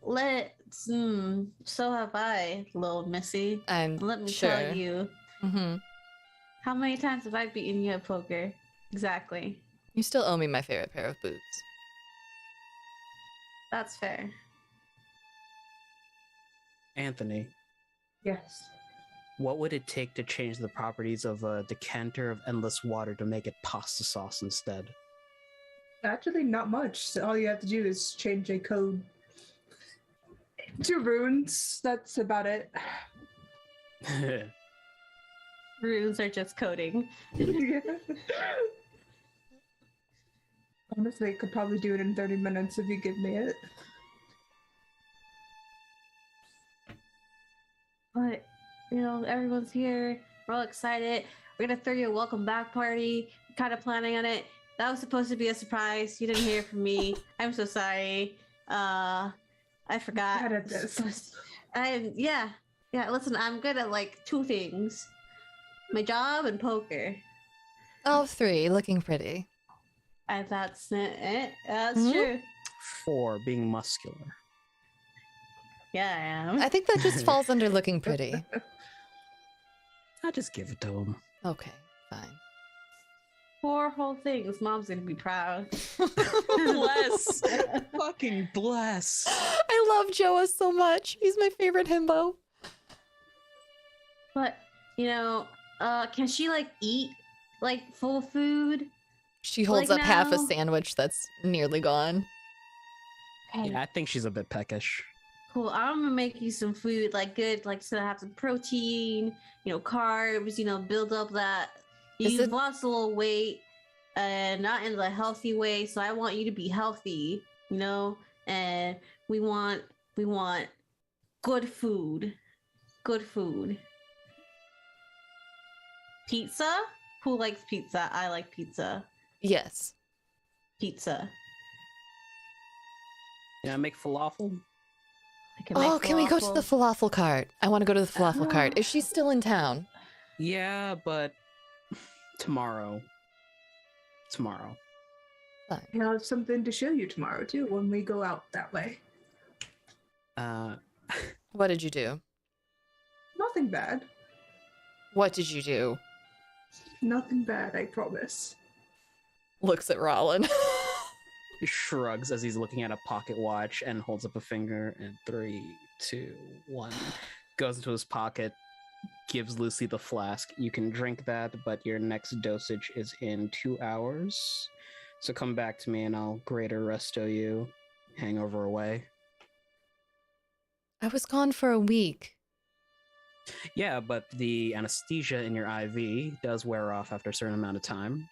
So have I, little missy. I'm Let me sure. tell you. Mm-hmm. How many times have I beaten you at poker? Exactly. You still owe me my favorite pair of boots. That's fair. Anthony, Yes. what would it take to change the properties of a decanter of endless water to make it pasta sauce instead? Actually, not much. So all you have to do is change a code. 2 runes. That's about it. Runes are just coding. Yeah. Honestly, I could probably do it in 30 minutes if you give me it. But, everyone's here. We're all excited. We're going to throw you a welcome back party. Kind of planning on it. That was supposed to be a surprise. You didn't hear from me. I'm so sorry. I forgot. Bad at this. Yeah. Listen, I'm good at 2 things: my job and poker. Oh, 3, looking pretty. And that's it. That's Mhm. true. 4, being muscular. Yeah, I am. I think that just falls under looking pretty. I'll just give it to him. Okay, fine. 4 whole things. Mom's gonna be proud. Bless. Fucking bless. I love Joa so much. He's my favorite himbo. But can she eat full food? She holds Like up half a now? sandwich that's nearly gone. Okay, Yeah, I think she's a bit peckish. cool. I'm gonna make you some food good, so I have some protein, carbs, build up that. Is You've it- lost a little weight, and not in the healthy way. So I want you to be healthy, and we want good food. Good food. Pizza? Who likes pizza? I like pizza. Yes. Pizza. Yeah, make falafel. I can make Oh, can we go to the falafel cart? I want to go to the falafel cart. Is she still in town? Yeah, but tomorrow. tomorrow. Fine. I have something to show you tomorrow too when we go out that way. What did you do? Nothing bad. What did you do? Nothing bad, I promise. Looks at Rollin. He shrugs as he's looking at a pocket watch and holds up a finger. And 3, 2, 1. Goes into his pocket, gives Lucy the flask. You can drink that, but your next dosage is in 2 hours. So come back to me and I'll greater resto you. Hangover away. I was gone for a week. Yeah, but the anesthesia in your IV does wear off after a certain amount of time.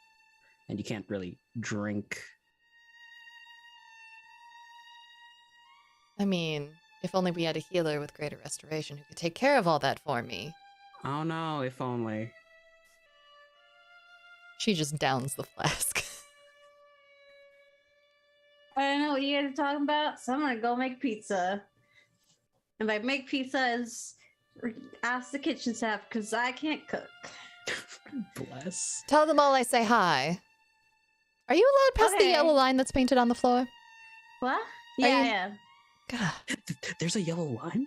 And you can't really drink. I mean, if only we had a healer with greater restoration who could take care of all that for me. Oh no, if only. She just downs the flask. I don't know what you guys are talking about, so I'm gonna go make pizza. And by make pizza is ask the kitchen staff because I can't cook. Bless. Tell them all I say hi. Are you allowed past the Okay. yellow line that's painted on the floor? What? Are Yeah, you- yeah. God. There's a yellow line?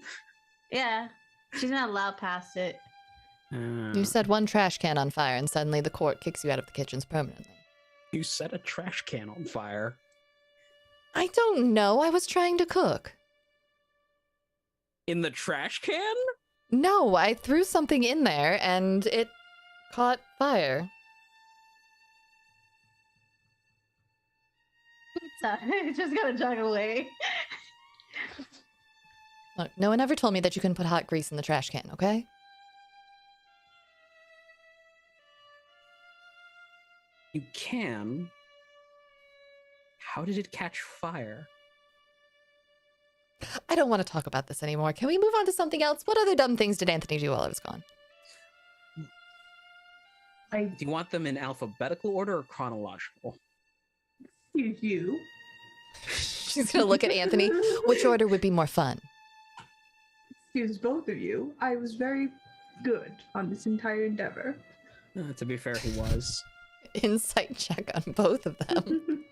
Yeah. She's not allowed past it. You set one trash can on fire and suddenly the court kicks you out of the kitchens permanently. You set a trash can on fire. I don't know. I was trying to cook. In the trash can? No, I threw something in there and it caught fire. Pizza. It's just gonna jog away. Look, no one ever told me that you couldn't put hot grease in the trash can, okay? You can. How did it catch fire? I don't want to talk about this anymore. Can we move on to something else? What other dumb things did Anthony do while I was gone? I Do you want them in alphabetical order or chronological? excuse you. She's going to look at Anthony. Which order would be more fun? Excuse both of you. I was very good on this entire endeavor. To be fair, he was. Insight check on both of them.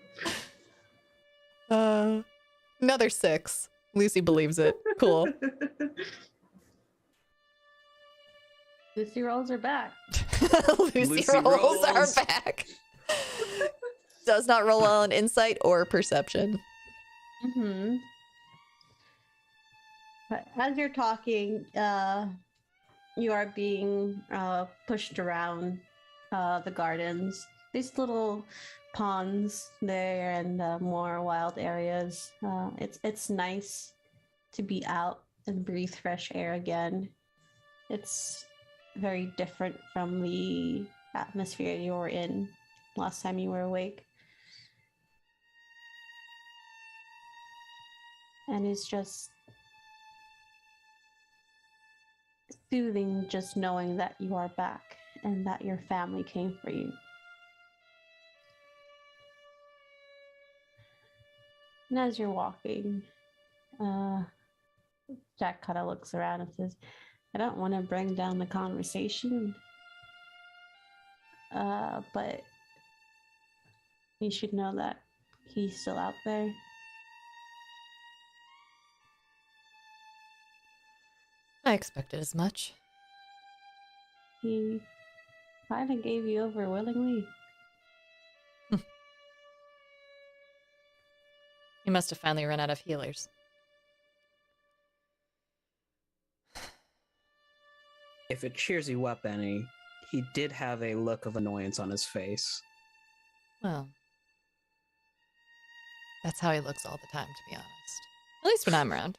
Another 6. Lucy believes it. Cool. Lucy rolls her back. Lucy, Lucy rolls are rolls. back. Does not roll well on insight or perception. Mm-hmm. But as you're talking, you are being pushed around the gardens. These little ponds there and more wild areas. It's nice to be out and breathe fresh air again. It's very different from the atmosphere you were in last time you were awake. And it's just soothing just knowing that you are back and that your family came for you. And as you're walking, Jack kind of looks around and says, I don't want to bring down the conversation, but you should know that he's still out there. I expected as much. He kind of gave you over willingly. He must have finally run out of healers. If it cheers you up any, he did have a look of annoyance on his face. Well, that's how he looks all the time, to be honest. At least when I'm around.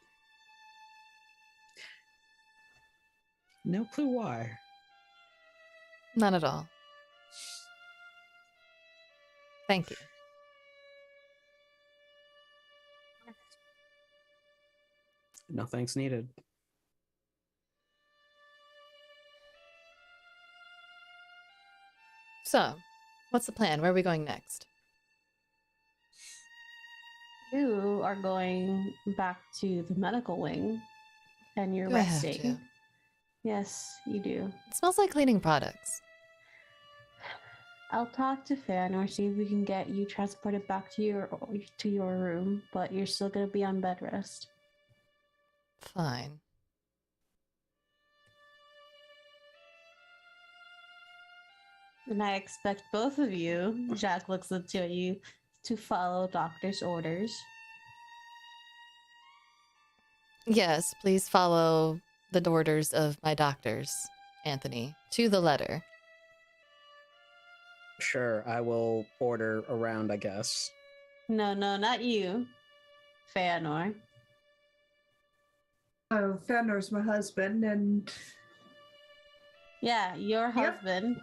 No clue why. None at all. Thank you. No thanks needed. So, what's the plan? Where are we going next? You are going back to the medical wing and you're Do I have resting. to? Yes, you do. It smells like cleaning products. I'll talk to Fan or see if we can get you transported back to your room, but you're still gonna be on bed rest. Fine. And I expect both of you, Jack looks up to you, to follow doctor's orders. Yes, please follow the orders of my doctors, Anthony, to the letter. Sure, I will order around, I guess. No, not you. Feanor. Oh, Feanor's my husband, and Yeah, your Yep. husband.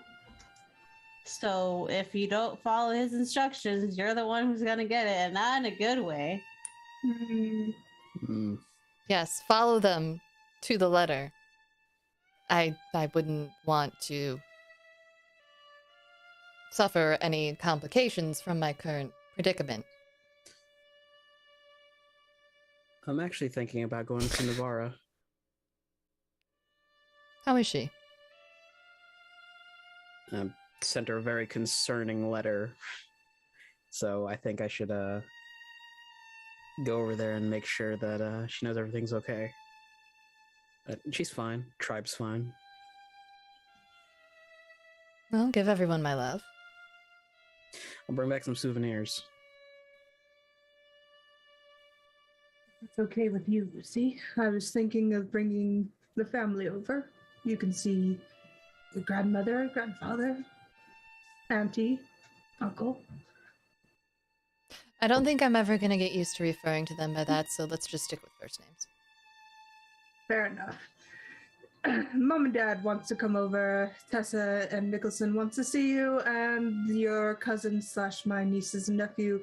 So if you don't follow his instructions, you're the one who's gonna get it, and not in a good way. Hmm. Yes, follow them to the letter. I wouldn't want to suffer any complications from my current predicament. I'm actually thinking about going to Navarra. How is she? Sent her a very concerning letter. So I think I should go over there and make sure that she knows everything's okay. But she's fine. Tribe's fine. Well, give everyone my love. I'll bring back some souvenirs. it's okay with you, Lucy. I was thinking of bringing the family over. You can see your grandmother, grandfather, auntie, uncle. I don't think I'm ever going to get used to referring to them by that, so let's just stick with first names. Fair enough. Mom and Dad wants to come over. Tessa and Nicholson wants to see you, and your cousin / my nieces and nephew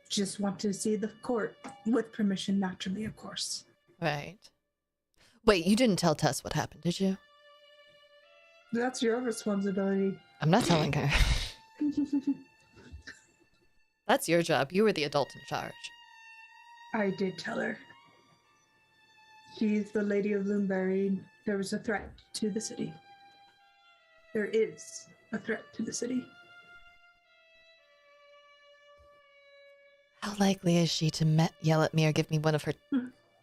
just want to see the court with permission, naturally, of course. Right. Wait, you didn't tell Tess what happened, did you? That's your responsibility. I'm not telling her. That's your job. You were the adult in charge. I did tell her. She's the Lady of Loomberry. There was a threat to the city. There is a threat to the city. How likely is she to yell at me or give me one of her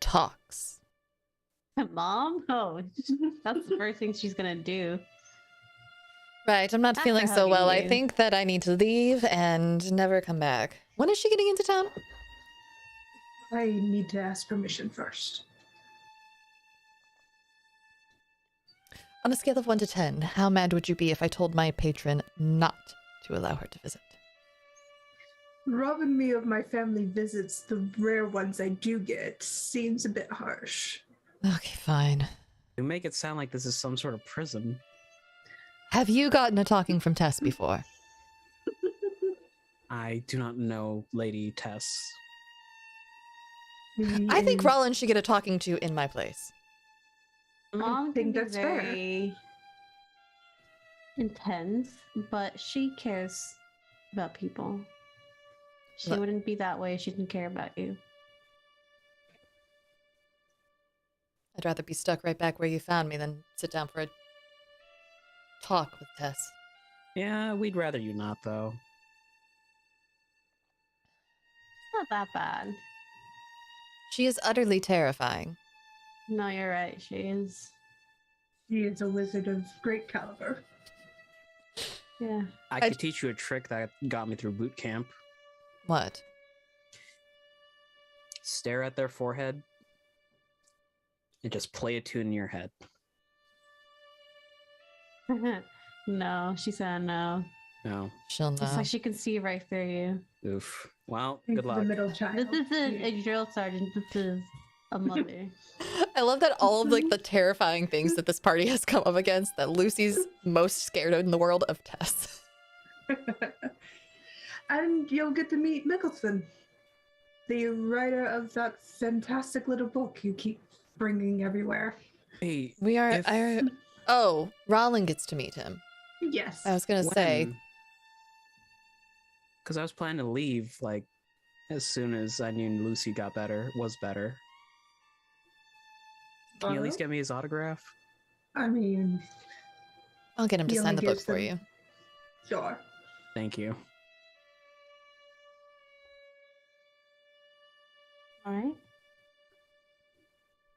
talks? Mom? Oh, that's the first thing she's gonna do. Right, I'm not After feeling so hugging well. I you. think that I need to leave and never come back. When is she getting into town? I need to ask permission first. On a scale of 1 to 10, how mad would you be if I told my patron not to allow her to visit? Robbing me of my family visits, the rare ones I do get, seems a bit harsh. Okay, fine. You make it sound like this is some sort of prison. Have you gotten a talking from Tess before? I do not know Lady Tess. I think Rollin should get a talking to in my place. Mom think can be that's fair. very intense, but she cares about people. She Look. wouldn't be that way if she didn't care about you. I'd rather be stuck right back where you found me than sit down for a talk with Tess. Yeah, we'd rather you not, though. It's not that bad. She is utterly terrifying. No, you're right. She is. He is a wizard of great caliber. Yeah. I could teach you a trick that got me through boot camp. What? Stare at their forehead and just play a tune in your head. No, she said no. No. She'll know. It's like she can see right through you. Oof. Well, He's good the luck. middle child. This isn't a drill sergeant. This is a mother. I love that all of like the terrifying things that this party has come up against, that Lucy's most scared of in the world of Tess. And you'll get to meet Nicholson, the writer of that fantastic little book you keep bringing everywhere. Hey, We are. if- Oh, Rollin gets to meet him. Yes. I was gonna say. Because I was planning to leave, like, as soon as I knew Lucy was better. Can you at least get me his autograph? I mean, I'll get him to He sign only the book gives for them- you. sure. Thank you. All right.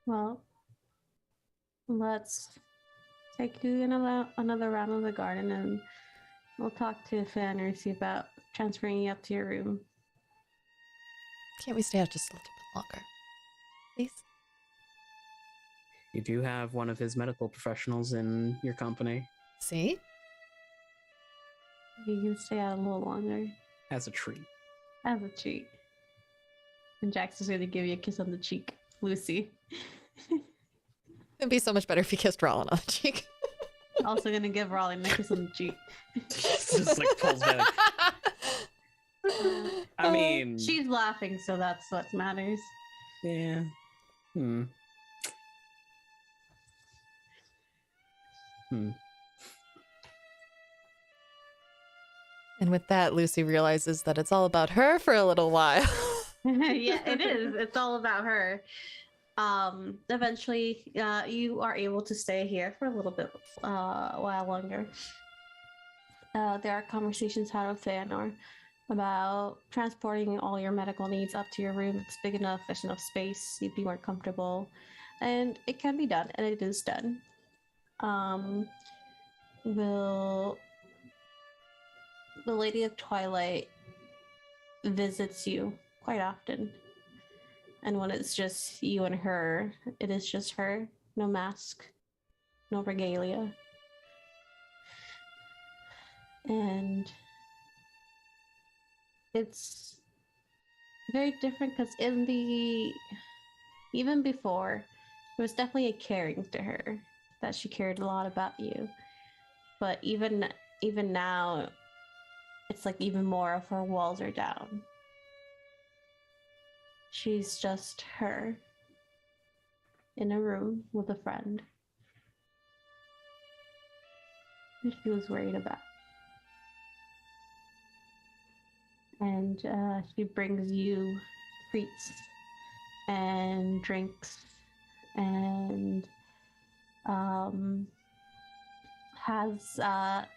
Well, let's take you another round of the garden, and we'll talk to Fantasy about transferring you up to your room. Can't we stay out just a little bit longer? Please? You do have one of his medical professionals in your company See? You can stay out a little longer as a treat. as a treat. And Jax is going to give you a kiss on the cheek, Lucy. It'd be so much better if he kissed Rollin on the cheek. Also going to give Raleigh a kiss on the cheek. Just like pulls back. I mean, She's laughing, so that's what matters. yeah. And with that, Lucy realizes that it's all about her for a little while. Yeah, it is. It's all about her. Eventually, you are able to stay here for a little bit, while longer. There are conversations had with Theanor about transporting all your medical needs up to your room. It's big enough, there's enough space, you'd be more comfortable, and it can be done, and it is done. The Lady of Twilight visits you quite often. And when it's just you and her, it is just her. No mask, no regalia. And it's very different because even before, there was definitely a caring to her, that she cared a lot about you. But even now, it's like even more of her walls are down. She's just her in a room with a friend who she was worried about. And she brings you treats and drinks and has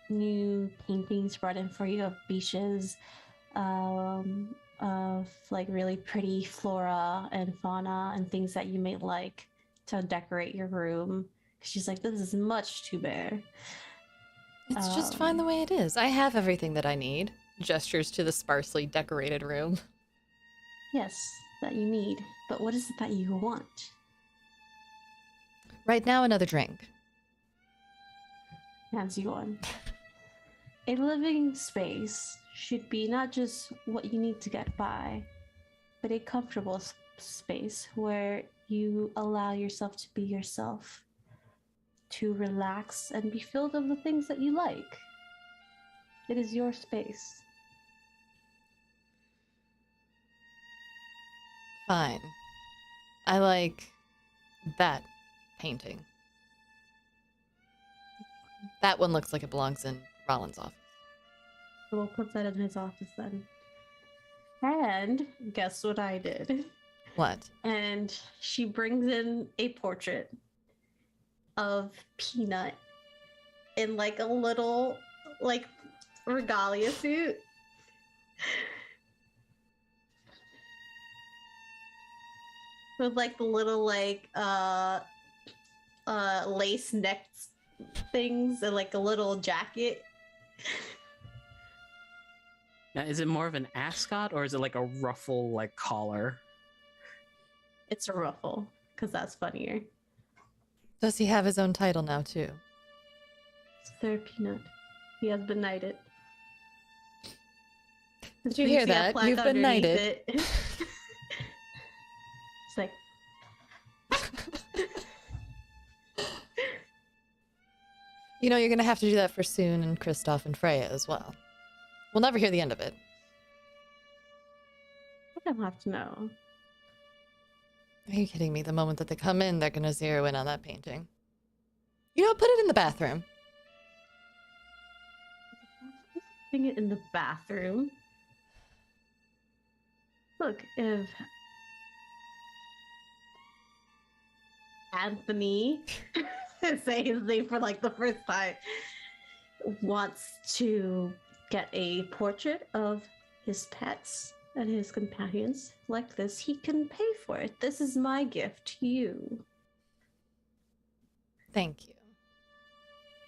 new paintings brought in for you of beaches, of like really pretty flora and fauna and things that you may like to decorate your room. She's like, this is much too bare. It's just fine the way it is. I have everything that I need. Gestures to the sparsely decorated room. Yes, that you need. But what is it that you want? Right now, another drink. Hands you one. A living space should be not just what you need to get by, but a comfortable space where you allow yourself to be yourself, to relax and be filled with the things that you like. It is your space. Fine. I like that painting. That one looks like it belongs in Rollin's office. We'll put that in his office then. And guess what I did? What? And she brings in a portrait of Peanut in like a little like regalia suit. With like the little like lace neck things and like a little jacket. Now, is it more of an ascot or is it like a ruffle like collar? It's a ruffle, because that's funnier. Does he have his own title now, too? Sir Peanut. He has been knighted. Did you hear that? You've been knighted. It's like, You know, you're going to have to do that for Soon and Kristoff and Freya as well. We'll never hear the end of it. I don't have to know. Are you kidding me? The moment that they come in, they're going to zero in on that painting. You know, put it in the bathroom. Putting it in the bathroom. Look, if Anthony, say his name for like the first time, wants to get a portrait of his pets and his companions like this, he can pay for it. This is my gift to you. Thank you.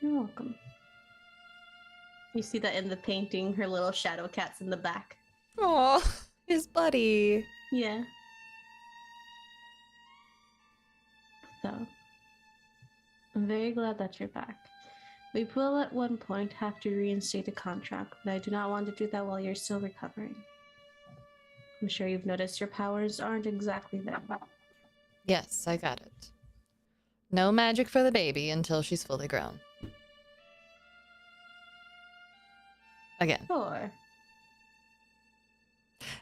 You're welcome. You see that in the painting, her little shadow cat's in the back. Oh, his buddy. Yeah. So, I'm very glad that you're back. We will at one point have to reinstate a contract, but I do not want to do that while you're still recovering. I'm sure you've noticed your powers aren't exactly there. Yes, I got it. No magic for the baby until she's fully grown. Again. Sure.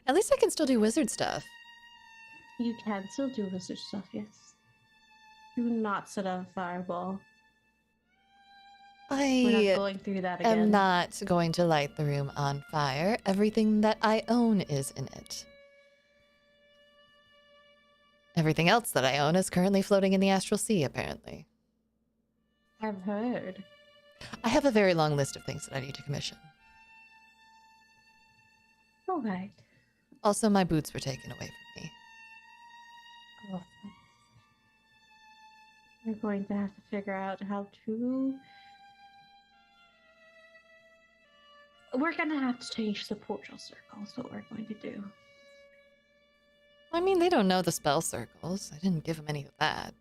At least I can still do wizard stuff. You can still do wizard stuff, yes. Do not set off a fireball. We're not I going through that again. am not going to light the room on fire. Everything that I own is in it. Everything else that I own is currently floating in the astral sea, apparently. I've heard. I have a very long list of things that I need to commission. All right. Also, my boots were taken away from me. Oh. We're going to have to figure out how to... We're going to have to change the portal circle. That's what we're going to do. I mean, they don't know the spell circles. I didn't give them any of that.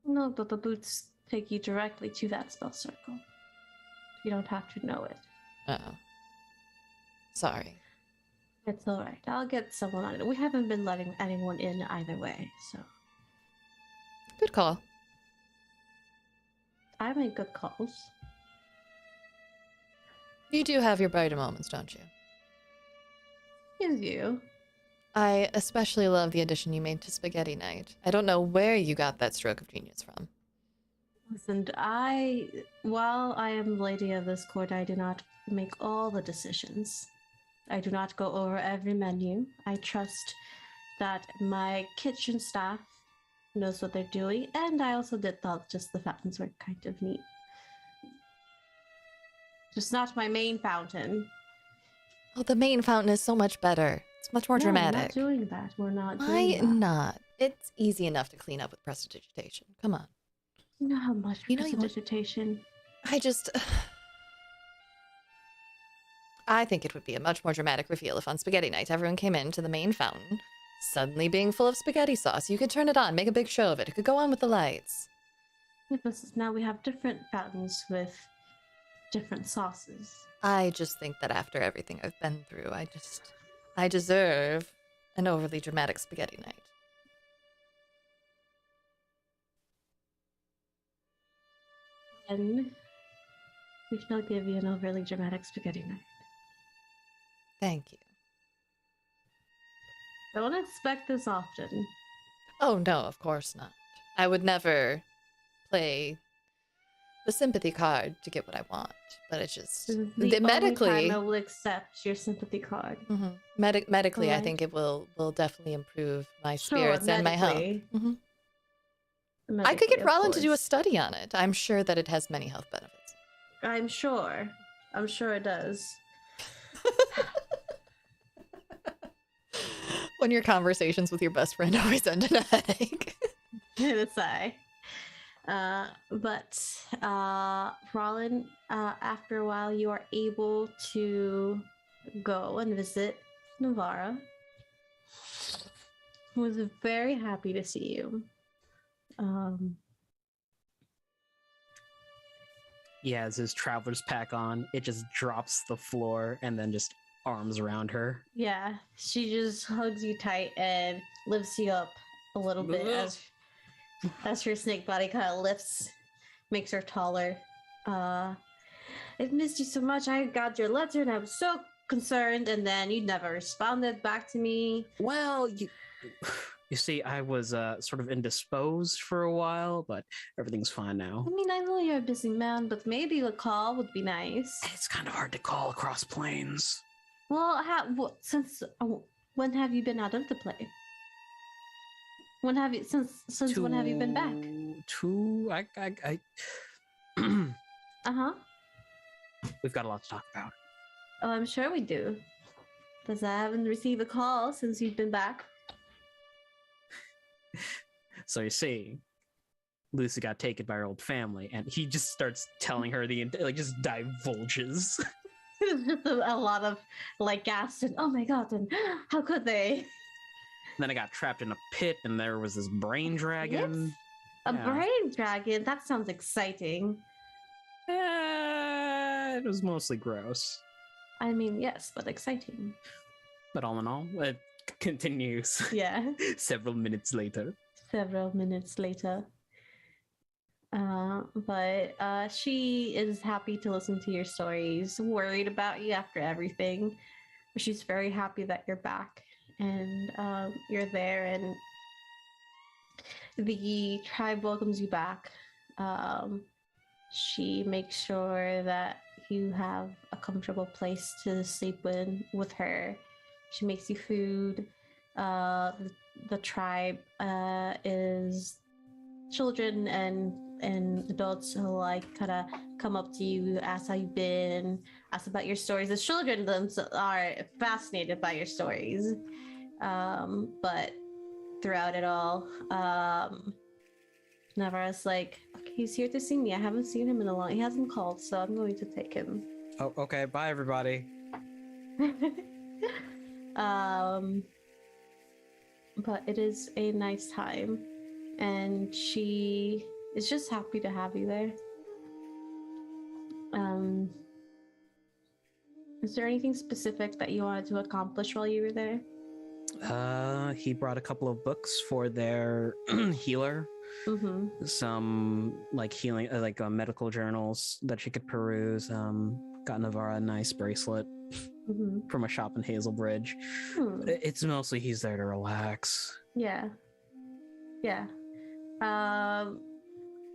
No, but the boots take you directly to that spell circle. You don't have to know it. Oh. Sorry. It's all right. I'll get someone on it. We haven't been letting anyone in either way, so... Good call. I make good calls. You do have your brighter moments, don't you? Is you? I especially love the addition you made to Spaghetti Night. I don't know where you got that stroke of genius from. Listen, while I am lady of this court, I do not make all the decisions. I do not go over every menu. I trust that my kitchen staff knows what they're doing, and I also did thought just the fountains were kind of neat. Just not my main fountain. Oh, the main fountain is so much better. It's much more dramatic. We're not doing that. We're not doing Why that. not? It's easy enough to clean up with prestidigitation. Come on. You know how much You know you want- prestidigitation. I think it would be a much more dramatic reveal if on Spaghetti Night everyone came into the main fountain, suddenly being full of spaghetti sauce. You could turn it on, make a big show of it. It could go on with the lights. Now we have different fountains with different sauces. I just think that after everything I've been through, I deserve an overly dramatic Spaghetti Night. And we shall give you an overly dramatic spaghetti night. Thank you. Don't expect this often. Oh, no, of course not. I would never play the sympathy card to get what I want, but it's just... This is the medically... only time I will accept your sympathy card. Mhm. Medically, I Alright. think it will definitely improve my spirits and my health. medically. Mhm. I could Medically, get of Rollin to do a course. study on it. I'm sure that it has many health benefits. I'm sure it does. When your conversations with your best friend always end in a headache. That's I. Rollin, after a while, you are able to go and visit Navara, who was very happy to see you. He has his traveler's pack on. It just drops to the floor and then just arms around her. Yeah, she just hugs you tight and lifts you up a little bit as her snake body kind of lifts, makes her taller. I've missed you so much. I got your letter and I was so concerned, and then you never responded back to me. Well, you see, I was sort of indisposed for a while, but everything's fine now. I mean, I know you're a busy man, but maybe a call would be nice. It's kind of hard to call across planes. Well, when have you been out of the play? When have you when have you been back? I Uh-huh. We've got a lot to talk about. Oh, I'm sure we do. Because I haven't received a call since you've been back. So you see, Lucy got taken by her old family, and he just starts telling her just divulges. It's just a lot of like gasp and oh my god, and how could they? Then I got trapped in a pit, and there was this brain dragon. A Yeah. brain dragon? That sounds exciting. It was mostly gross. I mean, yes, but exciting. But all in all, it continues Yeah. several minutes later. Several minutes later. But she is happy to listen to your stories, worried about you after everything. But she's very happy that you're back and you're there, and the tribe welcomes you back. She makes sure that you have a comfortable place to sleep with her. She makes you food. The tribe is children and adults who like kind of come up to you, ask how you've been, ask about your stories. The children themselves are fascinated by your stories, but throughout it all, Navarra's like, okay, he's here to see me. I haven't seen him in a long. He hasn't called, so I'm going to take him. Oh, okay. Bye, everybody. But it is a nice time, and she is just happy to have you there. Is there anything specific that you wanted to accomplish while you were there? He brought a couple of books for their healer. Mm-hmm. Some like healing, medical journals that she could peruse. Got Navarra a nice bracelet Mm-hmm. from a shop in Hazelbridge. It's mostly he's there to relax. Yeah.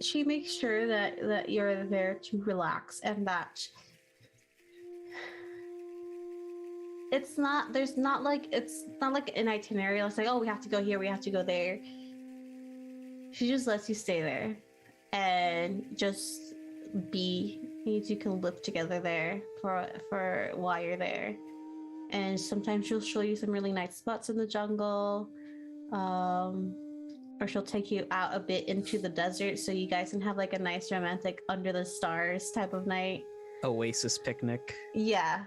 She makes sure that you're there to relax, and that it's not like an itinerary. It's like, oh, we have to go here, we have to go there. She just lets you stay there and just be. You two can live together there for while you're there. And sometimes she'll show you some really nice spots in the jungle, or she'll take you out a bit into the desert so you guys can have like a nice romantic under the stars type of night. Oasis picnic. Yeah.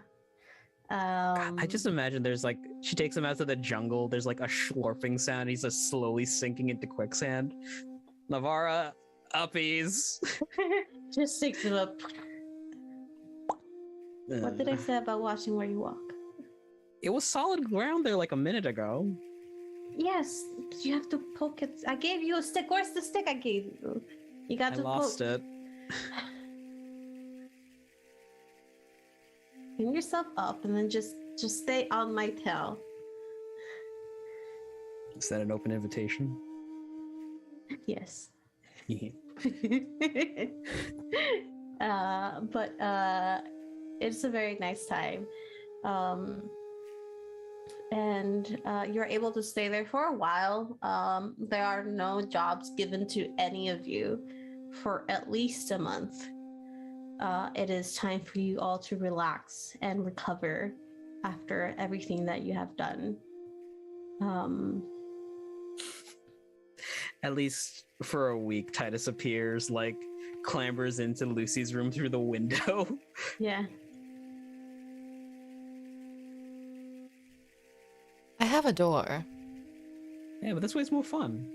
God, I just imagine there's like she takes him out to the jungle. There's like a slurping sound. He's just slowly sinking into quicksand. Navarra, uppies. Just takes him up. What did I say about watching where you walk? It was solid ground there like a minute ago. Yes, you have to poke it. I gave you a stick. Where's the stick I gave you? You got I to lost poke. it. Clean yourself up and then just stay on my tail. Is that an open invitation? Yes. Yeah. But it's a very nice time. And you're able to stay there for a while. There are no jobs given to any of you for at least a month. It is time for you all to relax and recover after everything that you have done. At least for a week, Titus appears, like, clambers into Lucy's room through the window. Yeah. I have a door. Yeah, but this way's more fun.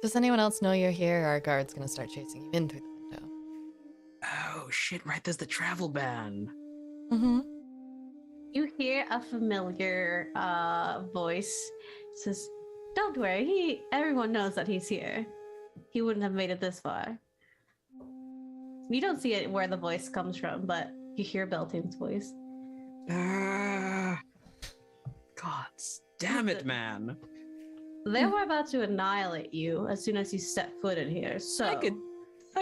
Does anyone else know you're here? Our guard's gonna start chasing you in through the window. Oh, shit, right, there's the travel ban. Mm-hmm. You hear a familiar voice. It says, "Don't worry, everyone knows that he's here. He wouldn't have made it this far." You don't see it where the voice comes from, but you hear Beltane's voice. Ah, God damn it, man. They were about to annihilate you as soon as you set foot in here, so... I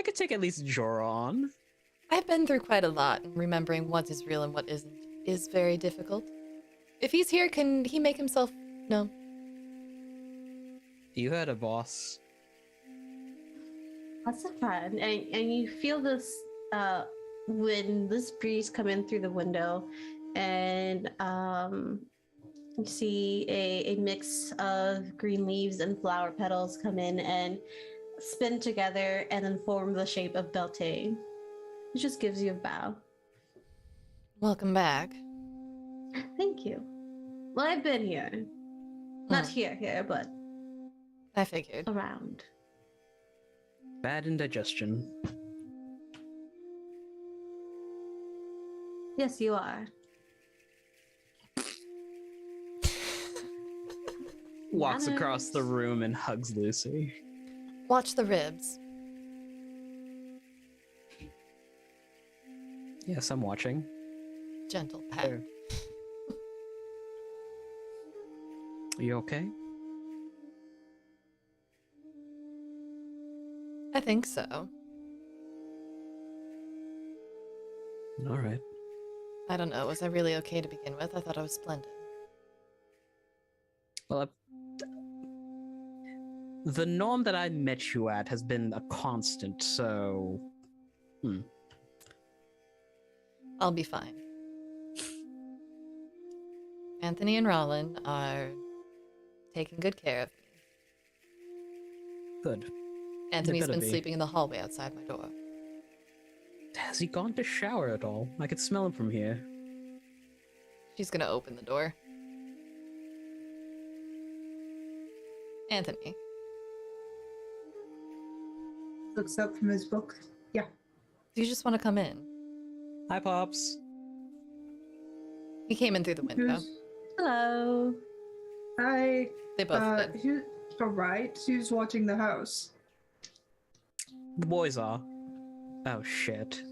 could take at least Jorah on. I've been through quite a lot, and remembering what is real and what isn't is very difficult. If he's here, can he make himself known? You had a boss. That's a friend, and you feel this when this breeze come in through the window, and you see a mix of green leaves and flower petals come in and spin together and then form the shape of Beltane. It just gives you a bow. Welcome back. Thank you. Well, I've been here. Not here, but I figured. around. Bad indigestion. Yes, you are. Walks across the Manners. room and hugs Lucy. Watch the ribs. Yes, I'm watching. Gentle pat. There. You okay? I think so. All right. I don't know. Was I really okay to begin with? I thought I was splendid. Well, the norm that I met you at has been a constant, so... I'll be fine. Anthony and Rollin are taking good care of me. Good. Anthony's better been be. sleeping in the hallway outside my door. Has he gone to shower at all? I could smell him from here. She's gonna open the door. Anthony. Looks up from his book. Yeah. Do you just want to come in? Hi, Pops. He came in through the window. Who's, Hello. hi. They both did. Who, all right. Who's watching the house? The boys are. Oh, shit.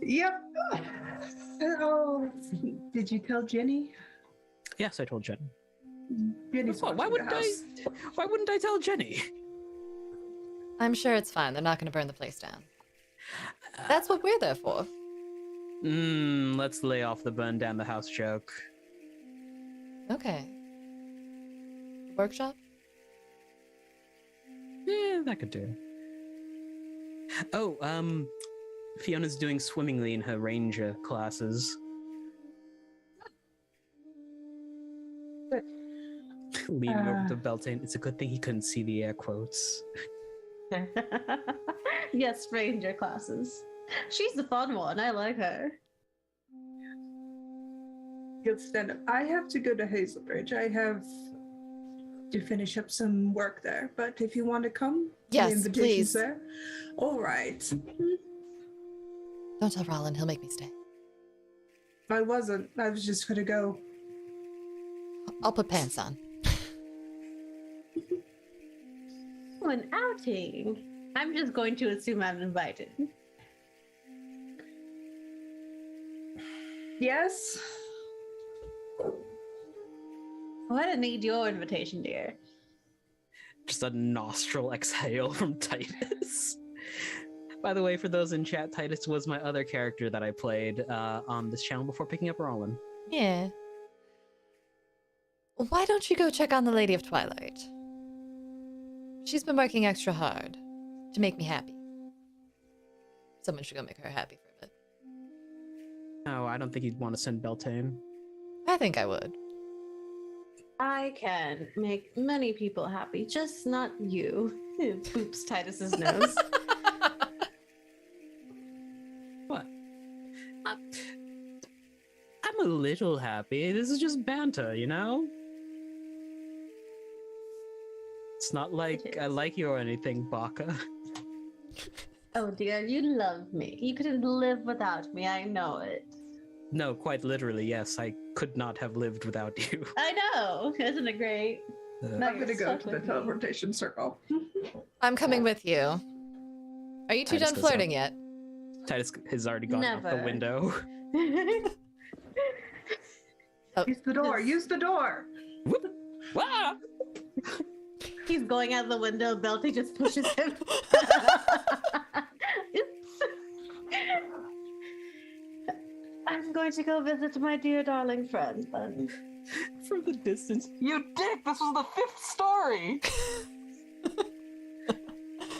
Yep. Oh, did you tell Jenny? Yes, I told Jen. Jenny's What? Why watching the wouldn't house. Why wouldn't I tell Jenny? I'm sure it's fine. They're not gonna burn the place down. That's what we're there for. Let's lay off the burn down the house joke. Okay. Workshop? Yeah, that could do. Oh, Fiona's doing swimmingly in her ranger classes. Good. Leaning over to Beltane. It's a good thing he couldn't see the air quotes. Yes, ranger classes. She's the fun one. I like her. Good stand up. I have to go to Hazelbridge. I have to finish up some work there. But if you want to come, Yes, the invitation's please. there. All right. Don't tell Rollin. He'll make me stay. I wasn't. I was just gonna go. I'll put pants on. Oh, an outing. I'm just going to assume I'm invited. Yes. Oh, I didn't need your invitation, dear. Just a nostril exhale from Titus. By the way, for those in chat, Titus was my other character that I played on this channel before picking up Rollin. Yeah. Why don't you go check on the Lady of Twilight? She's been working extra hard to make me happy. Someone should go make her happy for a bit. No, I don't think he'd want to send Beltane. I think I would. I can make many people happy, just not you. Boops Titus's nose. What? I'm a little happy. This is just banter, you know? It's not like It I is. like you or anything, Baka. Oh dear, you love me. You couldn't live without me, I know it. No, quite literally, yes. I could not have lived without you. I know, isn't it great? No, I'm you're gonna go stuck to the with me. teleportation circle. I'm coming with you. Are you two Titus done goes flirting up. yet? Titus has already gone out the Never. window. Use the door. Use the door. Ah! He's going out the window, Belty just pushes him. I'm going to go visit my dear darling friend then. From the distance. You dick! This was the 5th story!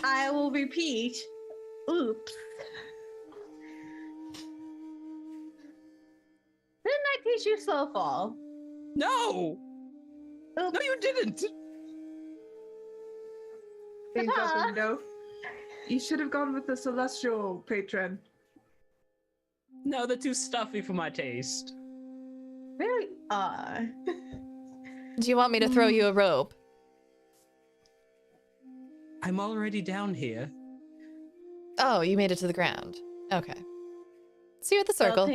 I will repeat. Oops. teach you slow fall. No! Oops. No, you didn't! Things out the window. You should have gone with the celestial patron. No, they're too stuffy for my taste. Really? Do you want me to throw you a rope? I'm already down here. Oh, you made it to the ground. Okay. See you at the circle.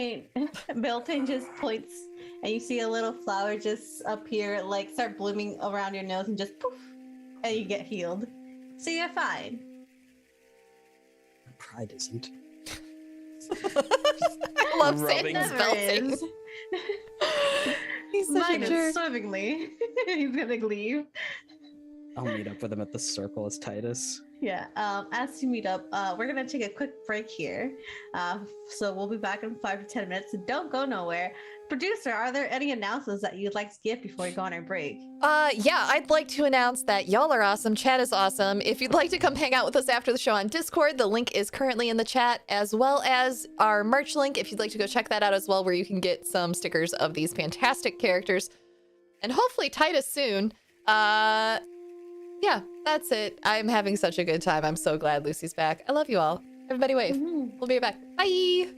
Beltane just points, and you see a little flower just appear, like start blooming around your nose, and just poof, and you get healed. So you're fine. My pride isn't. I love Rubbing Satan's his belting. He's such Mine a is jerk. swimmingly. He's gonna leave. I'll meet up with him at the circle as Titus. Yeah. As you meet up, we're gonna take a quick break here. So we'll be back in 5 to 10 minutes. So don't go nowhere. Producer, are there any announcements that you'd like to give before we go on our break? Yeah, I'd like to announce that y'all are awesome. Chat is awesome. If you'd like to come hang out with us after the show on Discord, the link is currently in the chat, as well as our merch link if you'd like to go check that out as well, where you can get some stickers of these fantastic characters. And hopefully Titus soon. Yeah, that's it. I'm having such a good time. I'm so glad Lucy's back. I love you all. Everybody wave. We'll be back. Bye!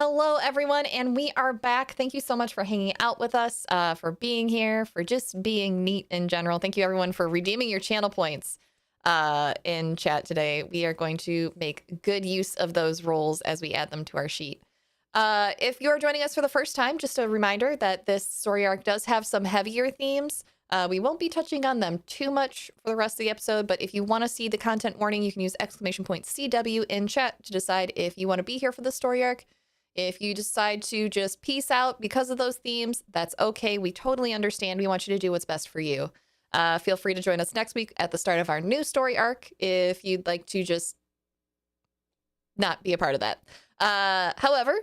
Hello, everyone, and we are back. Thank you so much for hanging out with us, for being here, for just being neat in general. Thank you, everyone, for redeeming your channel points in chat today. We are going to make good use of those rolls as we add them to our sheet. If you're joining us for the first time, just a reminder that this story arc does have some heavier themes. We won't be touching on them too much for the rest of the episode, but if you want to see the content warning, you can use !CW in chat to decide if you want to be here for the story arc. If you decide to just peace out because of those themes, that's okay. We totally understand. We want you to do what's best for you. Feel free to join us next week at the start of our new story arc if you'd like to just not be a part of that. However,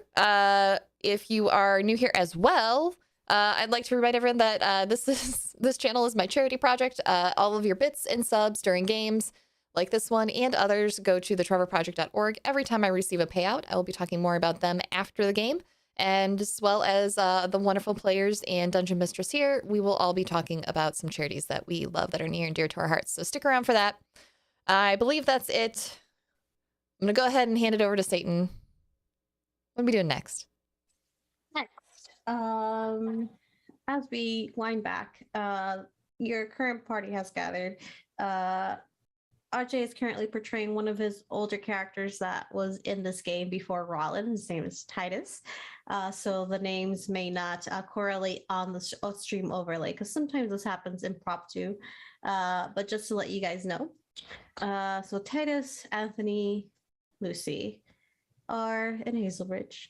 if you are new here as well, I'd like to remind everyone that this channel is my charity project. All of your bits and subs during games like this one and others go to thetrevorproject.org. Every time I receive a payout, I will be talking more about them after the game, and as well as the wonderful players and Dungeon Mistress here, we will all be talking about some charities that we love that are near and dear to our hearts. So stick around for that. I believe that's it. I'm gonna go ahead and hand it over to Satan. What are we doing next? Next, as we wind back, your current party has gathered. RJ is currently portraying one of his older characters that was in this game before Rollin. His name is Titus. So the names may not correlate on the stream overlay because sometimes this happens impromptu. But just to let you guys know. So Titus, Anthony, Lucy are in Hazelbridge.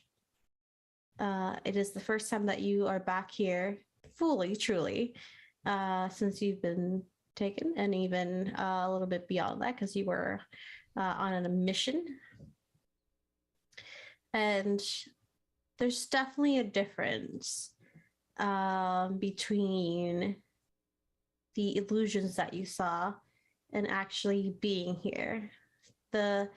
It is the first time that you are back here fully, truly, since you've been taken, and even a little bit beyond that because you were on a mission. And there's definitely a difference between the illusions that you saw and actually being here. The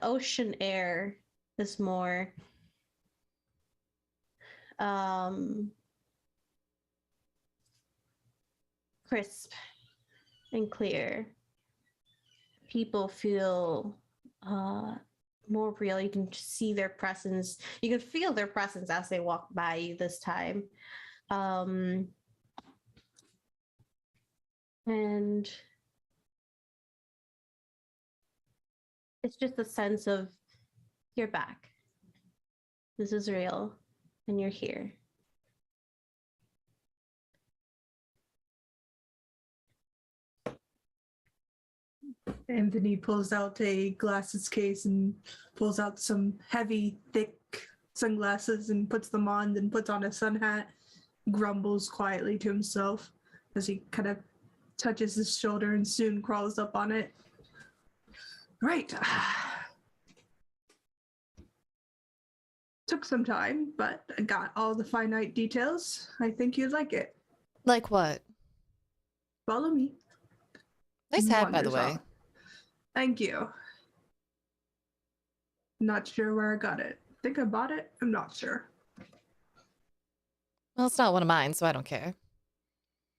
ocean air is more crisp and clear. People feel more real. You can see their presence. You can feel their presence as they walk by you this time. And it's just a sense of you're back. This is real and you're here. Anthony pulls out a glasses case and pulls out some heavy, thick sunglasses and puts them on, then puts on a sun hat, grumbles quietly to himself as he kind of touches his shoulder and soon crawls up on it. Right. Took some time, but I got all the finite details. I think you'd like it. Like what? Follow me. Nice hat, by the Wanders way. off. Thank you. Not sure where I got it. Think I bought it? I'm not sure. Well, it's not one of mine, so I don't care.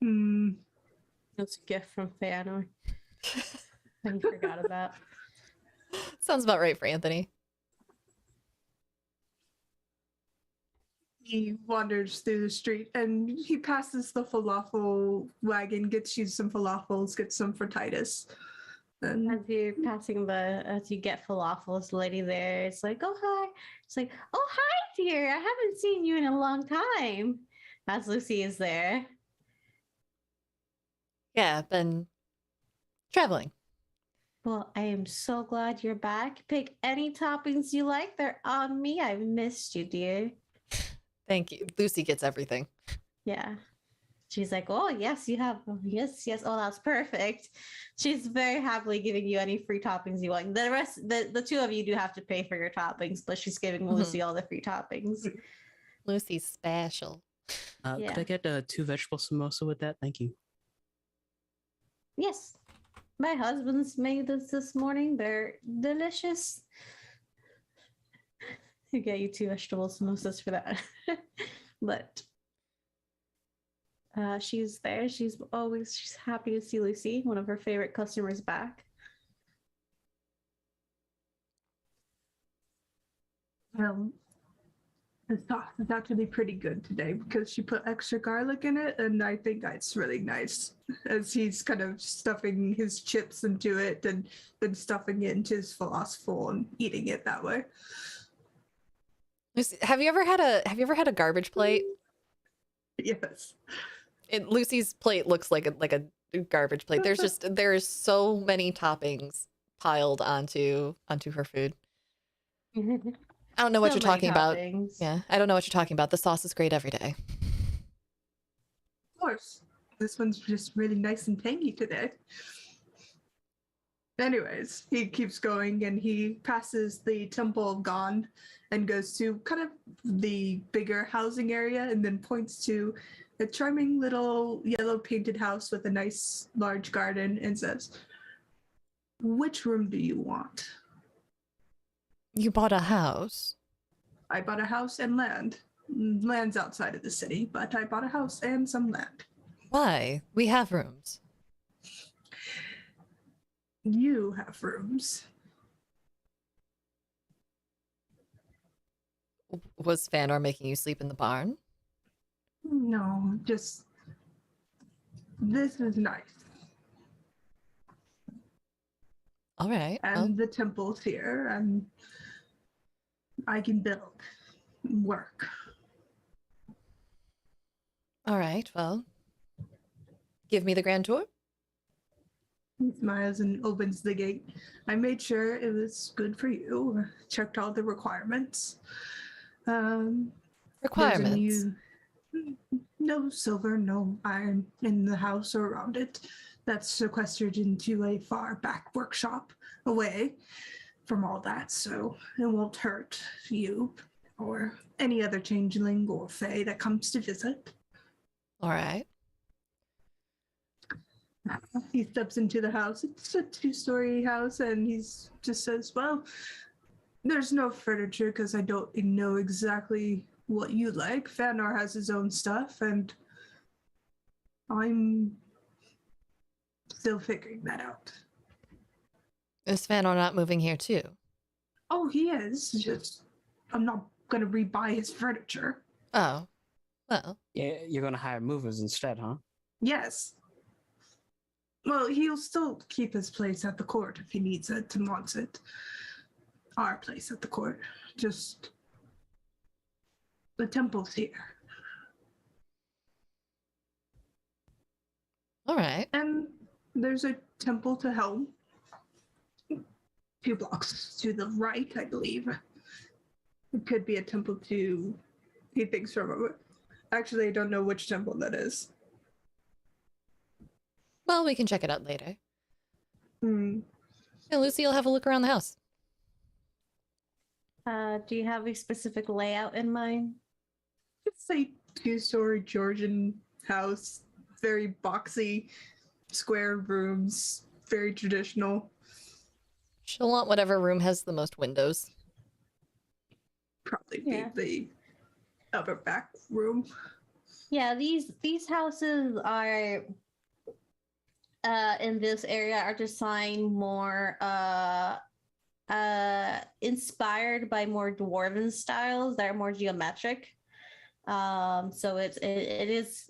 It's a gift from Feanor. I forgot about. Sounds about right for Anthony. He wanders through the street and he passes the falafel wagon, gets you some falafels, gets some for Titus. And As you're passing as you get falafels, the lady there, it's like, oh, hi. It's like, oh, hi, dear. I haven't seen you in a long time. As Lucy is there. Yeah, been traveling. Well, I am so glad you're back. Pick any toppings you like. They're on me. I've missed you, dear. Thank you. Lucy gets everything. Yeah. She's like, oh, yes, you have. Yes, yes. Oh, that's perfect. She's very happily giving you any free toppings you want. The rest, the two of you do have to pay for your toppings, but she's giving Lucy all the free toppings. Lucy's special. Yeah. Could I get 2 vegetable samosa with that? Thank you. Yes. My husband's made this morning. They're delicious. I get you 2 vegetable samosas for that. But she's there. She's happy to see Lucy, one of her favorite customers, back. the sauce is actually pretty good today because she put extra garlic in it, and I think that's really nice. As he's kind of stuffing his chips into it and then stuffing it into his falafel and eating it that way. Lucy, have you ever had a garbage plate? Yes. Lucy's plate looks like a garbage plate. There's so many toppings piled onto her food. I don't know what So you're many talking about. toppings. Yeah, I don't know what you're talking about. The sauce is great every day. Of course. This one's just really nice and tangy today. Anyways, he keeps going and he passes the Temple of Gond and goes to kind of the bigger housing area and then points to a charming little yellow painted house with a nice large garden and says, "Which room do you want?" You bought a house? I bought a house and land. Land's outside of the city, but I bought a house and some land. Why? We have rooms. You have rooms. Was Fanor making you sleep in the barn? No, just this is nice. All right. And Well, the temple's here, and I can build, work. all right. Well, give me the grand tour. He smiles and opens the gate. I made sure it was good for you. Checked all the requirements. There's a Requirements. no silver, no iron in the house or around it. That's sequestered into a far back workshop away from all that, so it won't hurt you or any other changeling or fae that comes to visit. All right. He steps into the house. It's a 2-story house, and he just says, "Well, there's no furniture because I don't know exactly what you like. Fanor has his own stuff, and I'm still figuring that out." Is Fanor not moving here too? Oh, he is. Just I'm not gonna rebuy his furniture. Oh, well. Yeah, you're gonna hire movers instead, huh? Yes. Well, he'll still keep his place at the court if he needs it and wants it. Our place at the court. Just the temple's here. All right. And there's a temple to Helm. 2 blocks to the right, I believe. It could be a temple to, he thinks for a moment. Actually, I don't know which temple that is. Well, we can check it out later. Hmm. Yeah, Lucy will have a look around the house. Do you have a specific layout in mind? It's a two-story Georgian house, very boxy, square rooms, very traditional. She'll want whatever room has the most windows. Probably Yeah. be the upper back room. Yeah, these houses are in this area are designed more inspired by more dwarven styles that are more geometric. So it is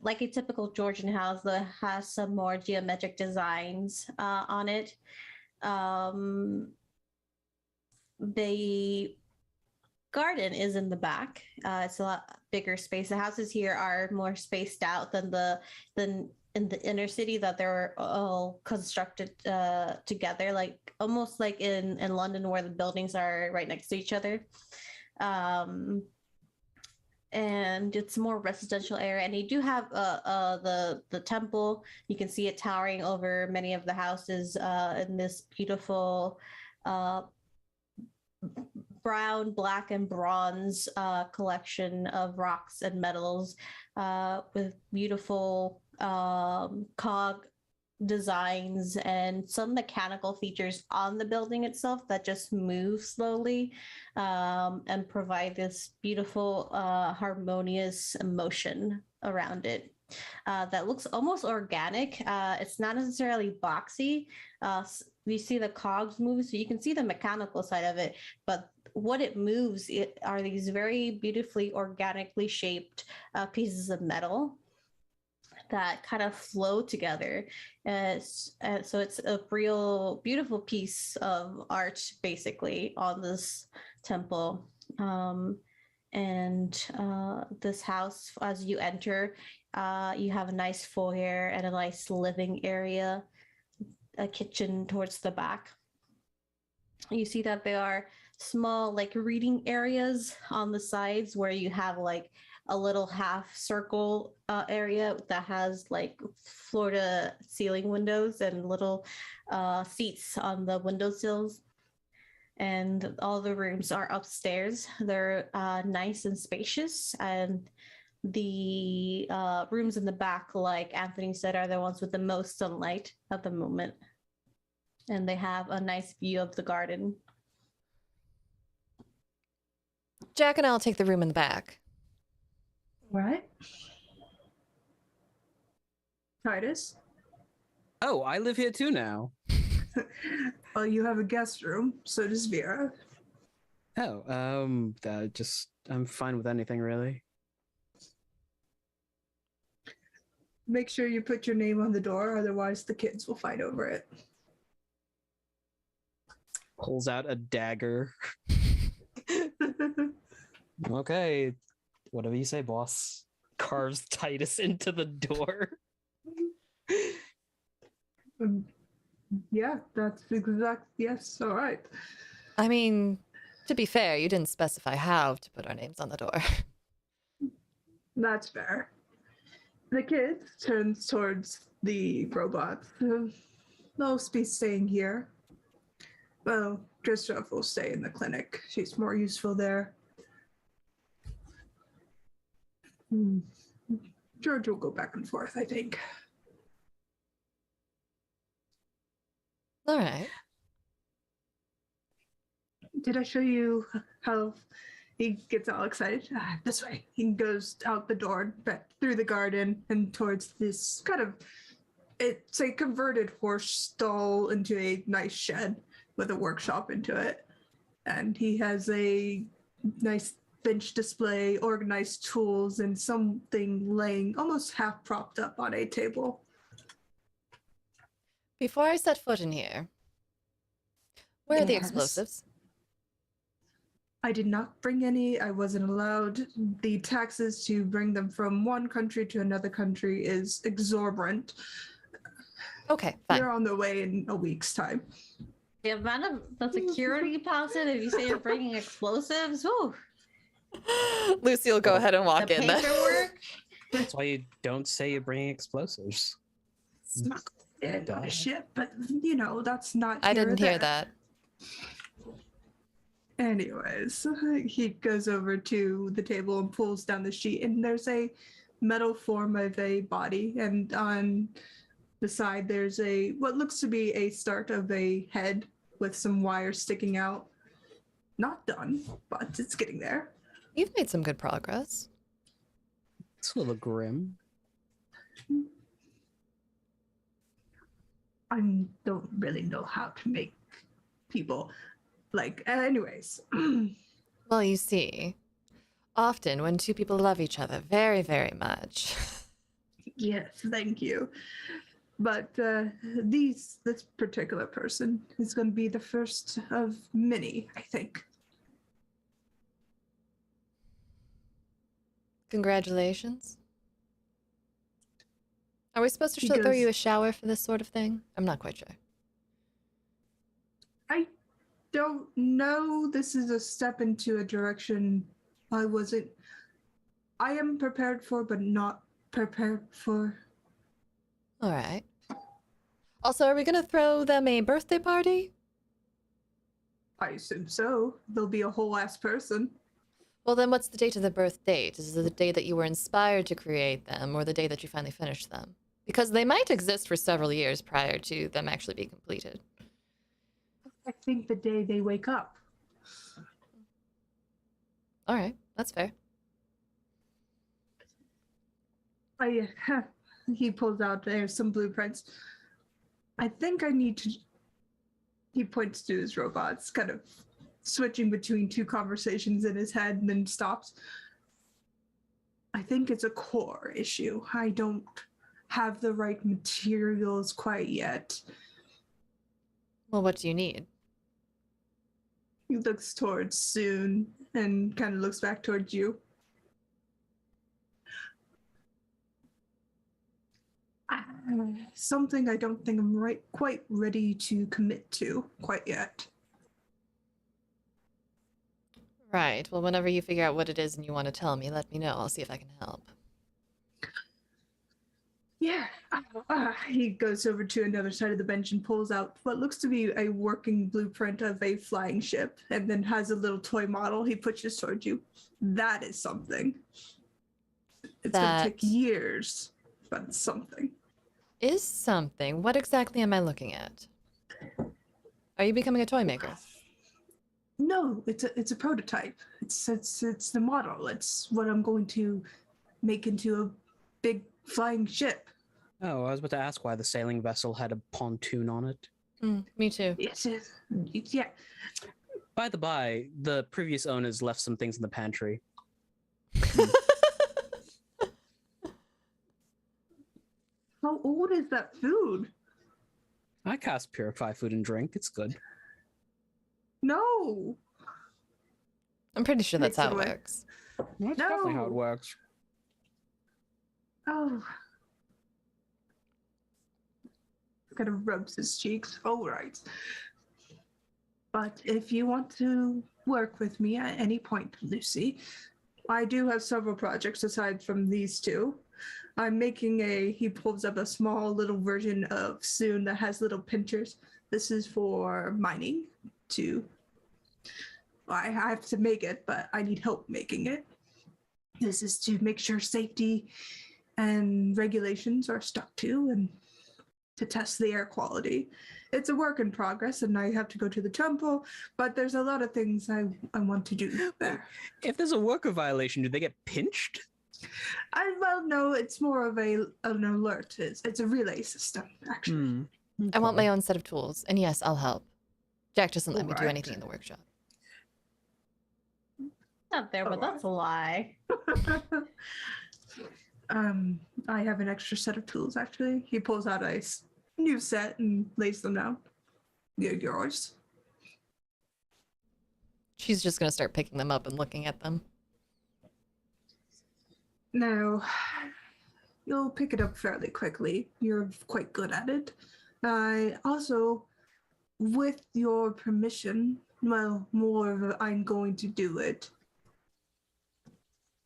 like a typical Georgian house that has some more geometric designs on it. The garden is in the back. It's a lot bigger space. The houses here are more spaced out than in the inner city, that they're all constructed together, like almost like in London, where the buildings are right next to each other. And it's a more residential area, and you do have the temple. You can see it towering over many of the houses in this beautiful brown, black, and bronze collection of rocks and metals with beautiful cog designs and some mechanical features on the building itself that just move slowly and provide this beautiful harmonious motion around it that looks almost organic. It's not necessarily boxy. You see the cogs move, so you can see the mechanical side of it, but what it moves are these very beautifully organically shaped pieces of metal that kind of flow together. So it's a real beautiful piece of art, basically, on this temple. And this house, as you enter, you have a nice foyer and a nice living area, a kitchen towards the back. You see that there are small, like, reading areas on the sides where you have like a little half circle area that has like floor to ceiling windows and little seats on the windowsills. And all the rooms are upstairs. They're nice and spacious. And the rooms in the back, like Anthony said, are the ones with the most sunlight at the moment. And they have a nice view of the garden. Jack and I'll take the room in the back. What? Titus? Oh, I live here too now. Well, you have a guest room, so does Vera. Oh, I'm fine with anything really. Make sure you put your name on the door, otherwise the kids will fight over it. Pulls out a dagger. Okay, whatever you say, boss. Carves Titus into the door. Yeah, that's exact. Yes, all right. I mean, to be fair, you didn't specify how to put our names on the door. That's fair. The kid turns towards the robot. They'll be staying here. Well, Dristrov will stay in the clinic. She's more useful there. George will go back and forth, I think. All right. Did I show you how he gets all excited? This way. He goes out the door, back through the garden, and towards this kind of, it's a converted horse stall into a nice shed with a workshop into it. And he has a nice bench display, organized tools, and something laying almost half propped up on a table. Before I set foot in here, where are the Yes. explosives? I did not bring any. I wasn't allowed. The taxes to bring them from one country to another country is exorbitant. Okay, fine. They're on their way in a week's time. The amount of the security deposit, if you say you're bringing explosives, whew, Lucy will go ahead and walk the in then. paperwork. That's why you don't say you're bringing explosives. It's not dead on a ship, but you know, that's not. I here or didn't hear there. that. Anyways, he goes over to the table and pulls down the sheet, and there's a metal form of a body, and on the side there's a what looks to be a start of a head with some wires sticking out. Not done, but it's getting there. You've made some good progress. It's a little grim. I don't really know how to make people like. Anyways, Well, you see, often when two people love each other very, very much. yes, thank you. But this particular person is going to be the first of many, I think. Congratulations. Are we supposed to He throw you a goes- shower for this sort of thing? I'm not quite sure. I don't know. This is a step into a direction I am prepared for, but not prepared for. All right. Also, are we going to throw them a birthday party? I assume so. They'll be a whole ass person. Well, then what's the date of the birth date? Is it the day that you were inspired to create them or the day that you finally finished them? Because they might exist for several years prior to them actually being completed. I think the day they wake up. All right, that's fair. He pulls out some blueprints. I think I need to. He points to his robots, kind of switching between two conversations in his head, and then stops. I think it's a core issue. I don't have the right materials quite yet. Well, what do you need? He looks towards Soon and kind of looks back towards you. Something I don't think I'm quite ready to commit to quite yet. Right. Well, whenever you figure out what it is and you want to tell me, let me know. I'll see if I can help. Yeah. He goes over to another side of the bench and pulls out what looks to be a working blueprint of a flying ship, and then has a little toy model he pushes towards you. That is something. It's going to take years, but it's something. Is something. What exactly am I looking at? Are you becoming a toy maker? No, it's a prototype. It's the model. It's what I'm going to make into a big flying ship. Oh, I was about to ask why the sailing vessel had a pontoon on it. Me too. Yes, yeah. By the by, the previous owners left some things in the pantry. How old is that food? I cast purify food and drink. It's good. No. I'm pretty sure that's Takes how it away. works. That's definitely how it No. works. Oh. Kind of rubs his cheeks. All right. But if you want to work with me at any point, Lucy, I do have several projects aside from these two. I'm making he pulls up a small little version of Soon that has little pinchers. This is for mining I have to make it, but I need help making it. This is to make sure safety and regulations are stuck to, and to test the air quality. It's a work in progress, and I have to go to the temple, but there's a lot of things I want to do there. If there's a worker violation, do they get pinched? Well, no, it's more of an alert. It's a relay system, actually. I want my own set of tools, and yes, I'll help. Jack doesn't let me do Alright. anything in the workshop. Not there, but that's a lie. I have an extra set of tools, actually. He pulls out a new set and lays them down. They're yours. She's just going to start picking them up and looking at them. No, you'll pick it up fairly quickly. You're quite good at it. I also, with your permission, well, more of a, I'm going to do it.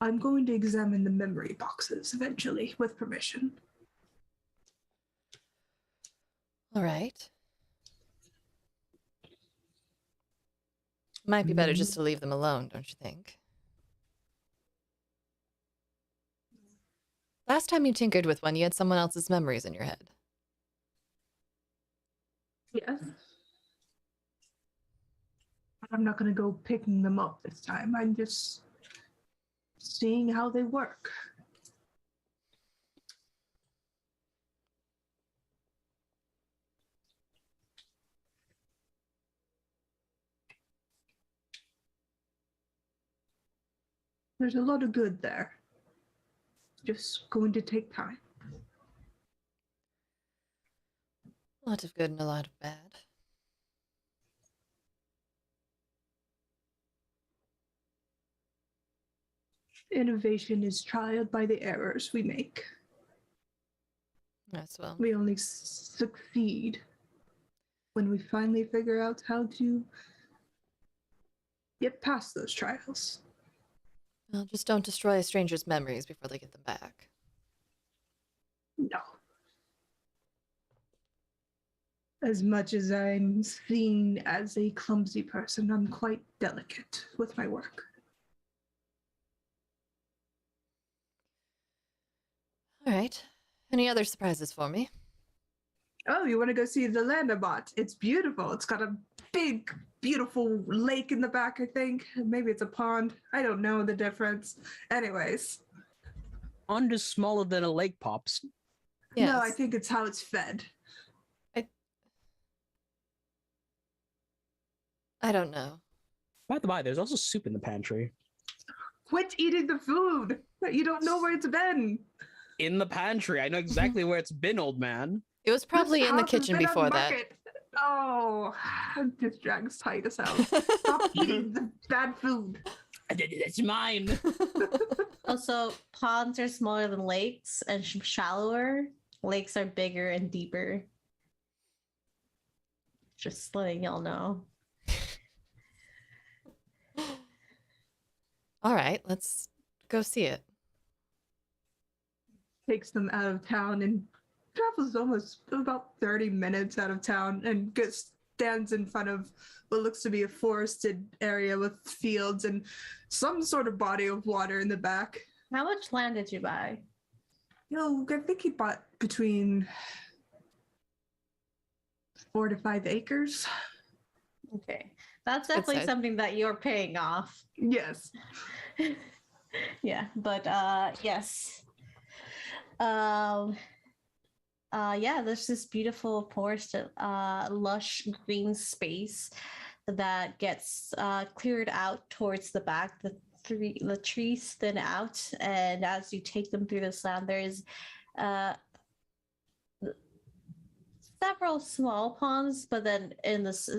I'm going to examine the memory boxes eventually, with permission. All right. Might be better just to leave them alone, don't you think? Last time you tinkered with one, you had someone else's memories in your head. Yes. But I'm not going to go picking them up this time. I'm just seeing how they work. There's a lot of good there. Just going to take time. A lot of good and a lot of bad. Innovation is trialed by the errors we make. Yes, well. We only succeed when we finally figure out how to get past those trials. Well, just don't destroy a stranger's memories before they get them back. No. As much as I'm seen as a clumsy person, I'm quite delicate with my work. All right. Any other surprises for me? Oh, you want to go see the land I bought? It's beautiful. It's got a big, beautiful lake in the back, I think. Maybe it's a pond. I don't know the difference. Anyways. Pond is smaller than a lake, Pops. Yes. No, I think it's how it's fed. I don't know. By the by, there's also soup in the pantry. Quit eating the food. You don't know where it's been. In the pantry. I know exactly where it's been, old man. It was probably This in the house has kitchen been before that. unmarketed. Oh, this drags Titus out. Stop eating the bad food. It's mine. Also, ponds are smaller than lakes and shallower. Lakes are bigger and deeper. Just letting y'all know. All right, let's go see it. Takes them out of town and travels almost about 30 minutes out of town and stands in front of what looks to be a forested area with fields and some sort of body of water in the back. How much land did you buy? I think he bought between 4 to 5 acres. Okay. That's Good definitely size. something that you're paying off. Yes. Yeah, but yes. Yeah, there's this beautiful forest, lush green space that gets cleared out towards the back. The trees thin out, and as you take them through this land, there's several small ponds, but then in this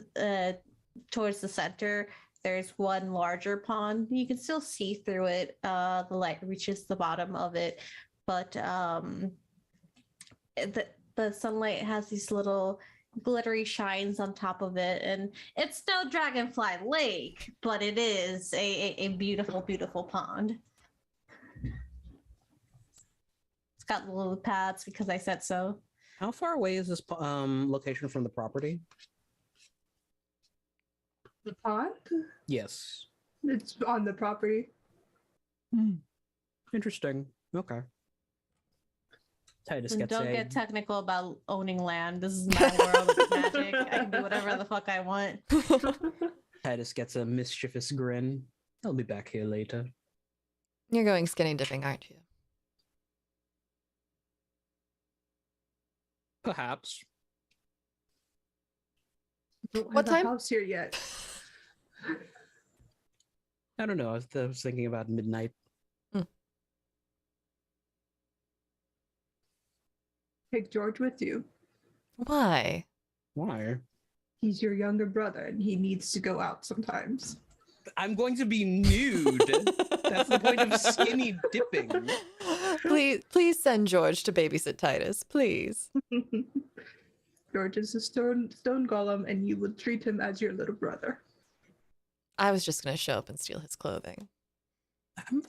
towards the center, there's one larger pond. You can still see through it. The light reaches the bottom of it, but the sunlight has these little glittery shines on top of it, and it's no Dragonfly Lake, but it is a beautiful, beautiful pond. It's got little paths because I said so. How far away is this location from the property? The pond? Yes. It's on the property. Interesting. Okay. Titus And gets don't a... get technical about owning land. This is my world of magic. I can do whatever the fuck I want. Titus gets a mischievous grin. I'll be back here later. You're going skinny dipping, aren't you? Perhaps. Don't What have a time? house here yet. I don't know. I was thinking about midnight. Take George with you. Why? Why? He's your younger brother and he needs to go out sometimes. I'm going to be nude. That's the point of skinny dipping. Please send George to babysit Titus, please. George is a stone golem and you will treat him as your little brother. I was just going to show up and steal his clothing.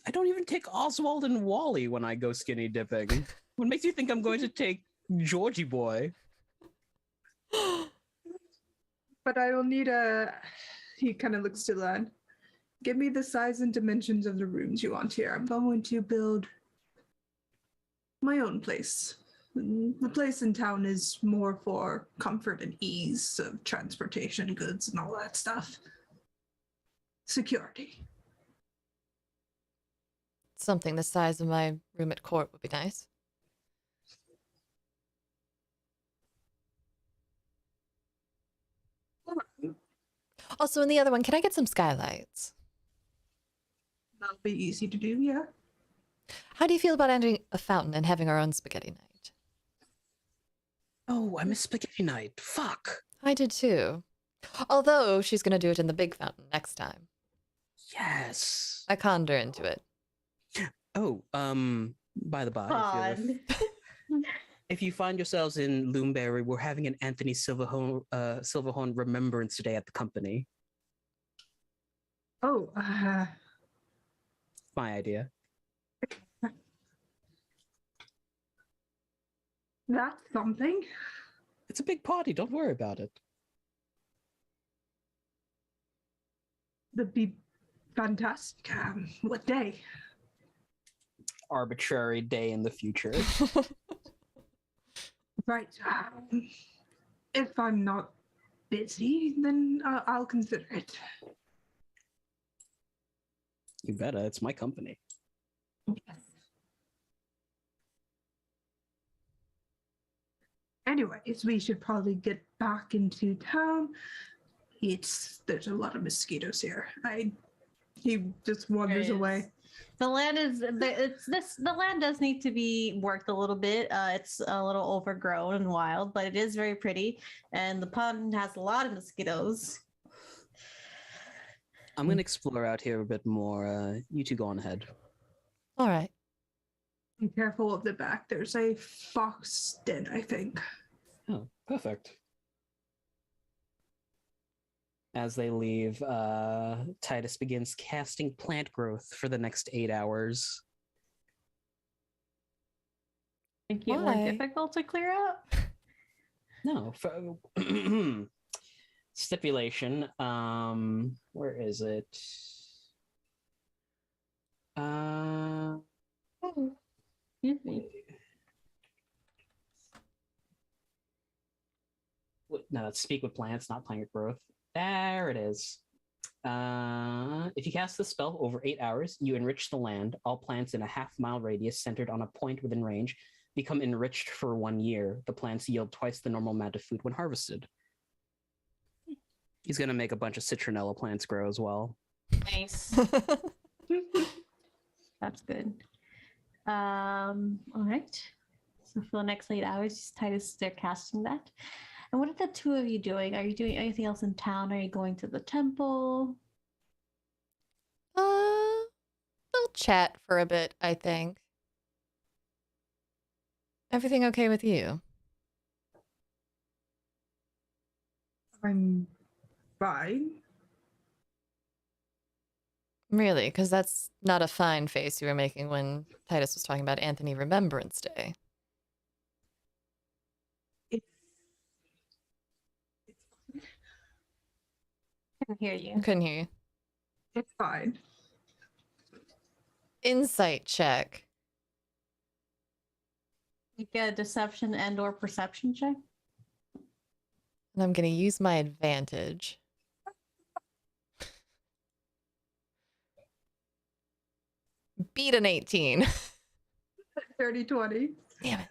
I don't even take Oswald and Wally when I go skinny dipping. What makes you think I'm going to take Georgie boy? But I will need He kind of looks to Lan. Give me the size and dimensions of the rooms you want here. I'm going to build my own place. The place in town is more for comfort and ease of transportation, goods, and all that stuff. Security. Something the size of my room at court would be nice. Also, in the other one, can I get some skylights? That'll be easy to do, yeah. How do you feel about entering a fountain and having our own spaghetti night? Oh, I miss spaghetti night. Fuck. I did too. Although she's going to do it in the big fountain next time. Yes. I conned her into it. Oh, by the by, Fun. if you find yourselves in Loomberry, we're having an Anthony Silverhorn Remembrance Day at the company. Oh, My idea. that's something. It's a big party. Don't worry about it. That'd be fantastic. What day? Arbitrary day in the future. Right. If I'm not busy, then I'll consider it. You better. It's my company. Yes. Anyways, we should probably get back into town. There's a lot of mosquitoes here. He just wanders There away. is. The land the land does need to be worked a little bit. It's a little overgrown and wild, but it is very pretty. And the pond has a lot of mosquitoes. I'm going to explore out here a bit more. You two go on ahead. All right. Be careful of the back. There's a fox den, I think. Oh, perfect. As they leave, Titus begins casting plant growth for the next 8 hours. Make it more Why? difficult to clear out. No. Stipulation. Where is it? Excuse me. No, it's speak with plants, not plant growth. There it is. If you cast the spell over 8 hours, you enrich the land. All plants in a half-mile radius centered on a point within range become enriched for 1 year. The plants yield twice the normal amount of food when harvested. He's going to make a bunch of citronella plants grow as well. Nice. That's good. All right. So for the next 8 hours, Titus, they're casting that. And what are the two of you doing? Are you doing anything else in town? Are you going to the temple? They'll chat for a bit, I think. Everything okay with you? I'm fine. Really? Because that's not a fine face you were making when Titus was talking about Anthony Remembrance Day. I can hear you. Couldn't hear you. It's fine. Insight check. Make a deception and/or perception check. And I'm going to use my advantage. Beat an 18. 30-20. Damn it.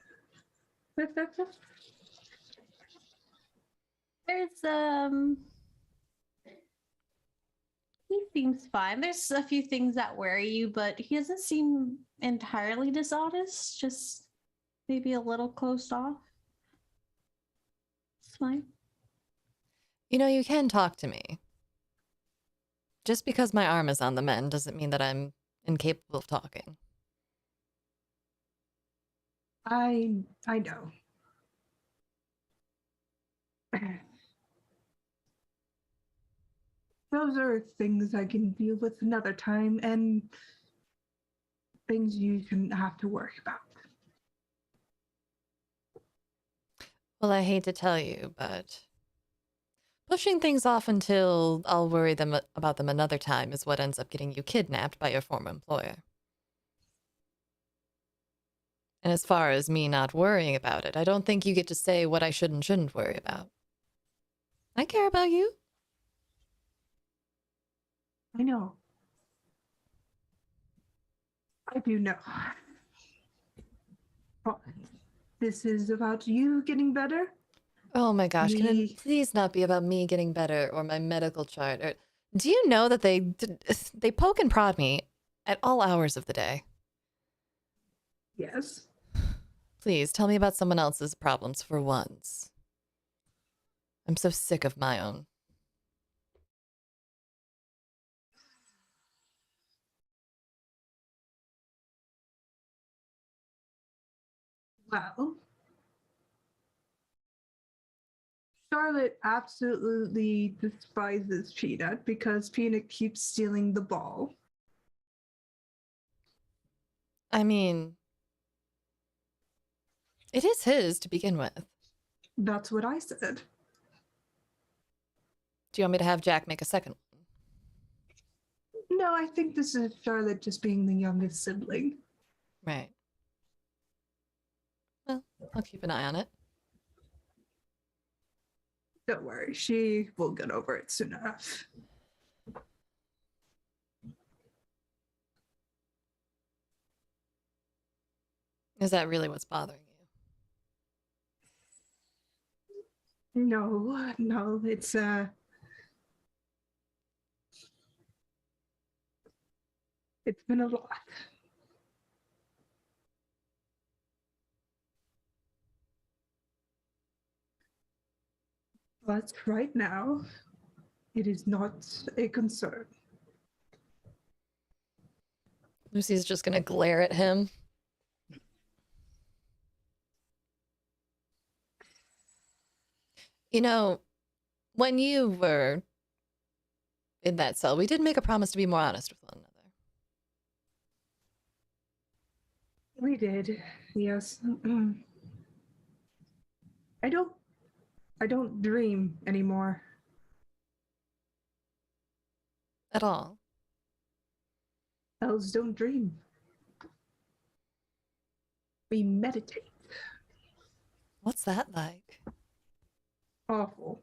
There's he seems fine. There's a few things that worry you, but he doesn't seem entirely dishonest, just maybe a little closed off. It's fine. You know, you can talk to me. Just because my arm is on the mend doesn't mean that I'm incapable of talking. I know. Those are things I can deal with another time, and things you shouldn't have to worry about. Well, I hate to tell you, but Pushing things off until I'll worry about them another time is what ends up getting you kidnapped by your former employer. And as far as me not worrying about it, I don't think you get to say what I should and shouldn't worry about. I care about you. I know. I do know. Oh, this is about you getting better? Oh my gosh, can Me- it please not be about me getting better or my medical chart? Or, do you know that they poke and prod me at all hours of the day? Yes. Please tell me about someone else's problems for once. I'm so sick of my own. Well, Charlotte absolutely despises Peanut because Peanut keeps stealing the ball. I mean, it is his to begin with. That's what I said. Do you want me to have Jack make a second one? No, I think this is Charlotte just being the youngest sibling. Right. Well, I'll keep an eye on it. Don't worry, she will get over it soon enough. Is that really what's bothering you? No, it's been a lot. But right now, it is not a concern. Lucy's just gonna glare at him. You know, when you were in that cell, we did make a promise to be more honest with one another. We did, yes. I don't dream anymore. At all. Elves don't dream. We meditate. What's that like? Awful.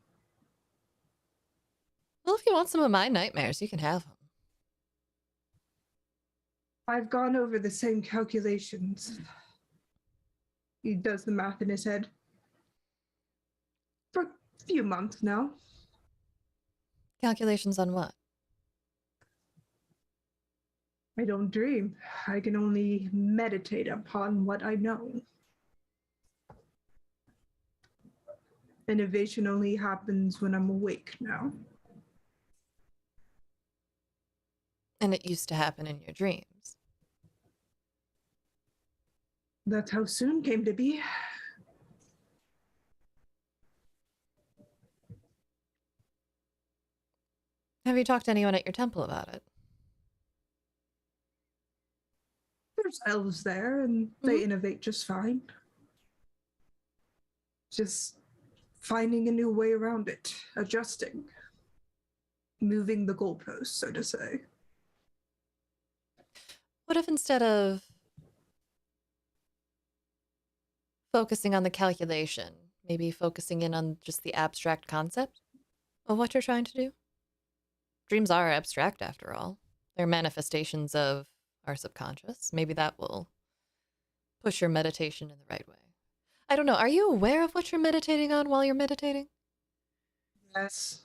Well, if you want some of my nightmares, you can have them. I've gone over the same calculations. He does the math in his head. For a few months now. Calculations on what? I don't dream. I can only meditate upon what I know. Innovation only happens when I'm awake now. And it used to happen in your dreams. That's how soon came to be. Have you talked to anyone at your temple about it? There's elves there, and they innovate just fine. Just finding a new way around it, adjusting, moving the goalposts, so to say. What if instead of focusing on the calculation, maybe focusing in on just the abstract concept of what you're trying to do? Dreams are abstract, after all. They're manifestations of our subconscious. Maybe that will push your meditation in the right way. I don't know. Are you aware of what you're meditating on while you're meditating? Yes.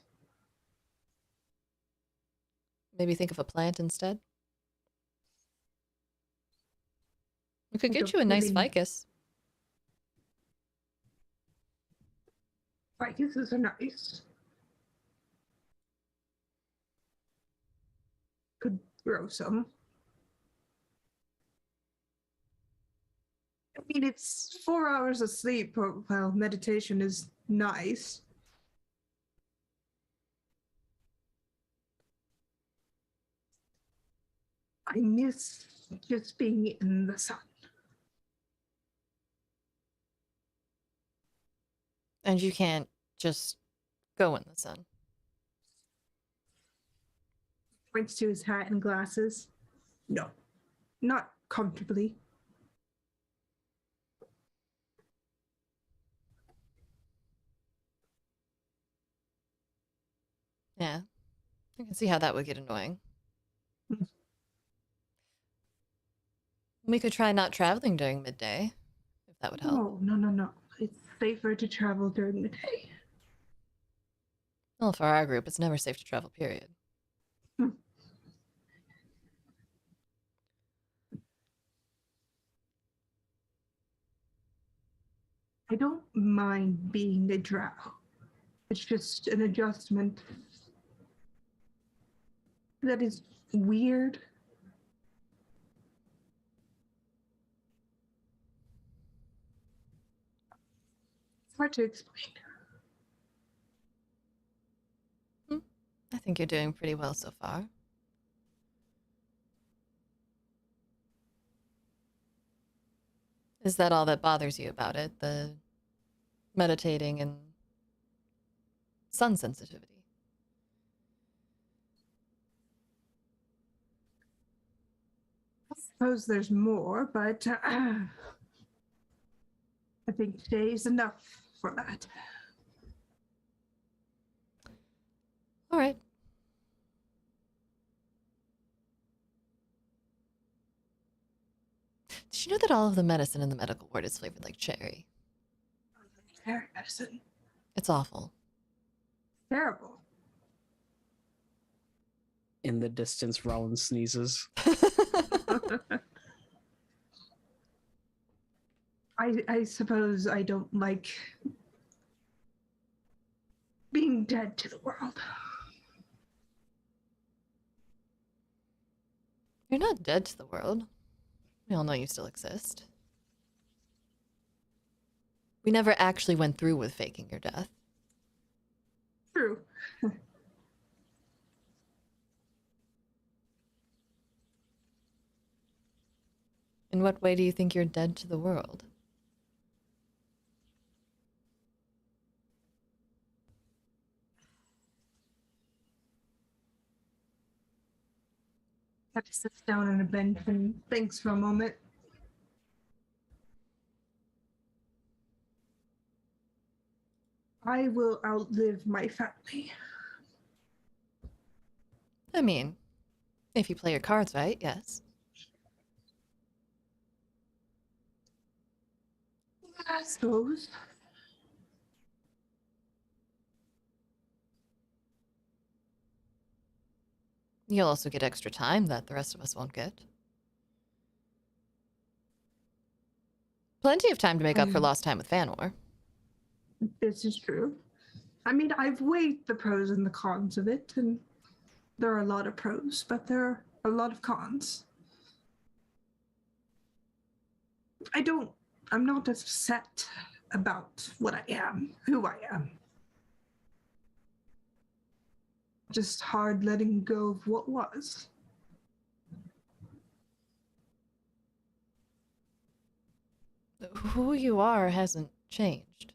Maybe think of a plant instead. We could Think get of you a nice living- ficus. Ficuses are nice. Could grow some. I mean, it's 4 hours of sleep, but, well, meditation is nice. I miss just being in the sun. And you can't just go in the sun. Points to his hat and glasses. No, not comfortably. Yeah. I can see how that would get annoying. We could try not traveling during midday, if that would help. No. It's safer to travel during the day. Well, for our group, it's never safe to travel, period. I don't mind being a drow. It's just an adjustment that is weird. It's hard to explain. I think you're doing pretty well so far. Is that all that bothers you about it? The meditating and sun sensitivity? I suppose there's more, but I think today is enough for that. All right. Did you know that all of the medicine in the medical ward is flavored like cherry? Cherry medicine. It's awful. Terrible. In the distance, Rollin sneezes. I suppose I don't like being dead to the world. You're not dead to the world. We all know you still exist. We never actually went through with faking your death. True. In what way do you think you're dead to the world? Have to sit down on a bench and thinks for a moment. I will outlive my family. I mean, if you play your cards right, yes. I suppose. You'll also get extra time that the rest of us won't get. Plenty of time to make up for lost time with Fanor. This is true. I mean, I've weighed the pros and the cons of it, and there are a lot of pros, but there are a lot of cons. I'm not upset about what I am, who I am. Just hard letting go of what was. Who you are hasn't changed.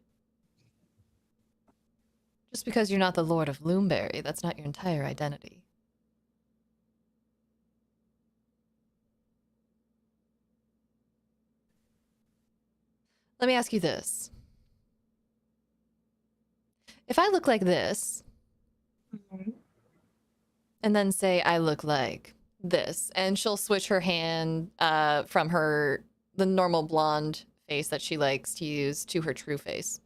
Just because you're not the Lord of Loomberry, that's not your entire identity. Let me ask you this. If I look like this, and then say I look like this, and she'll switch her hand from the normal blonde face that she likes to use to her true face.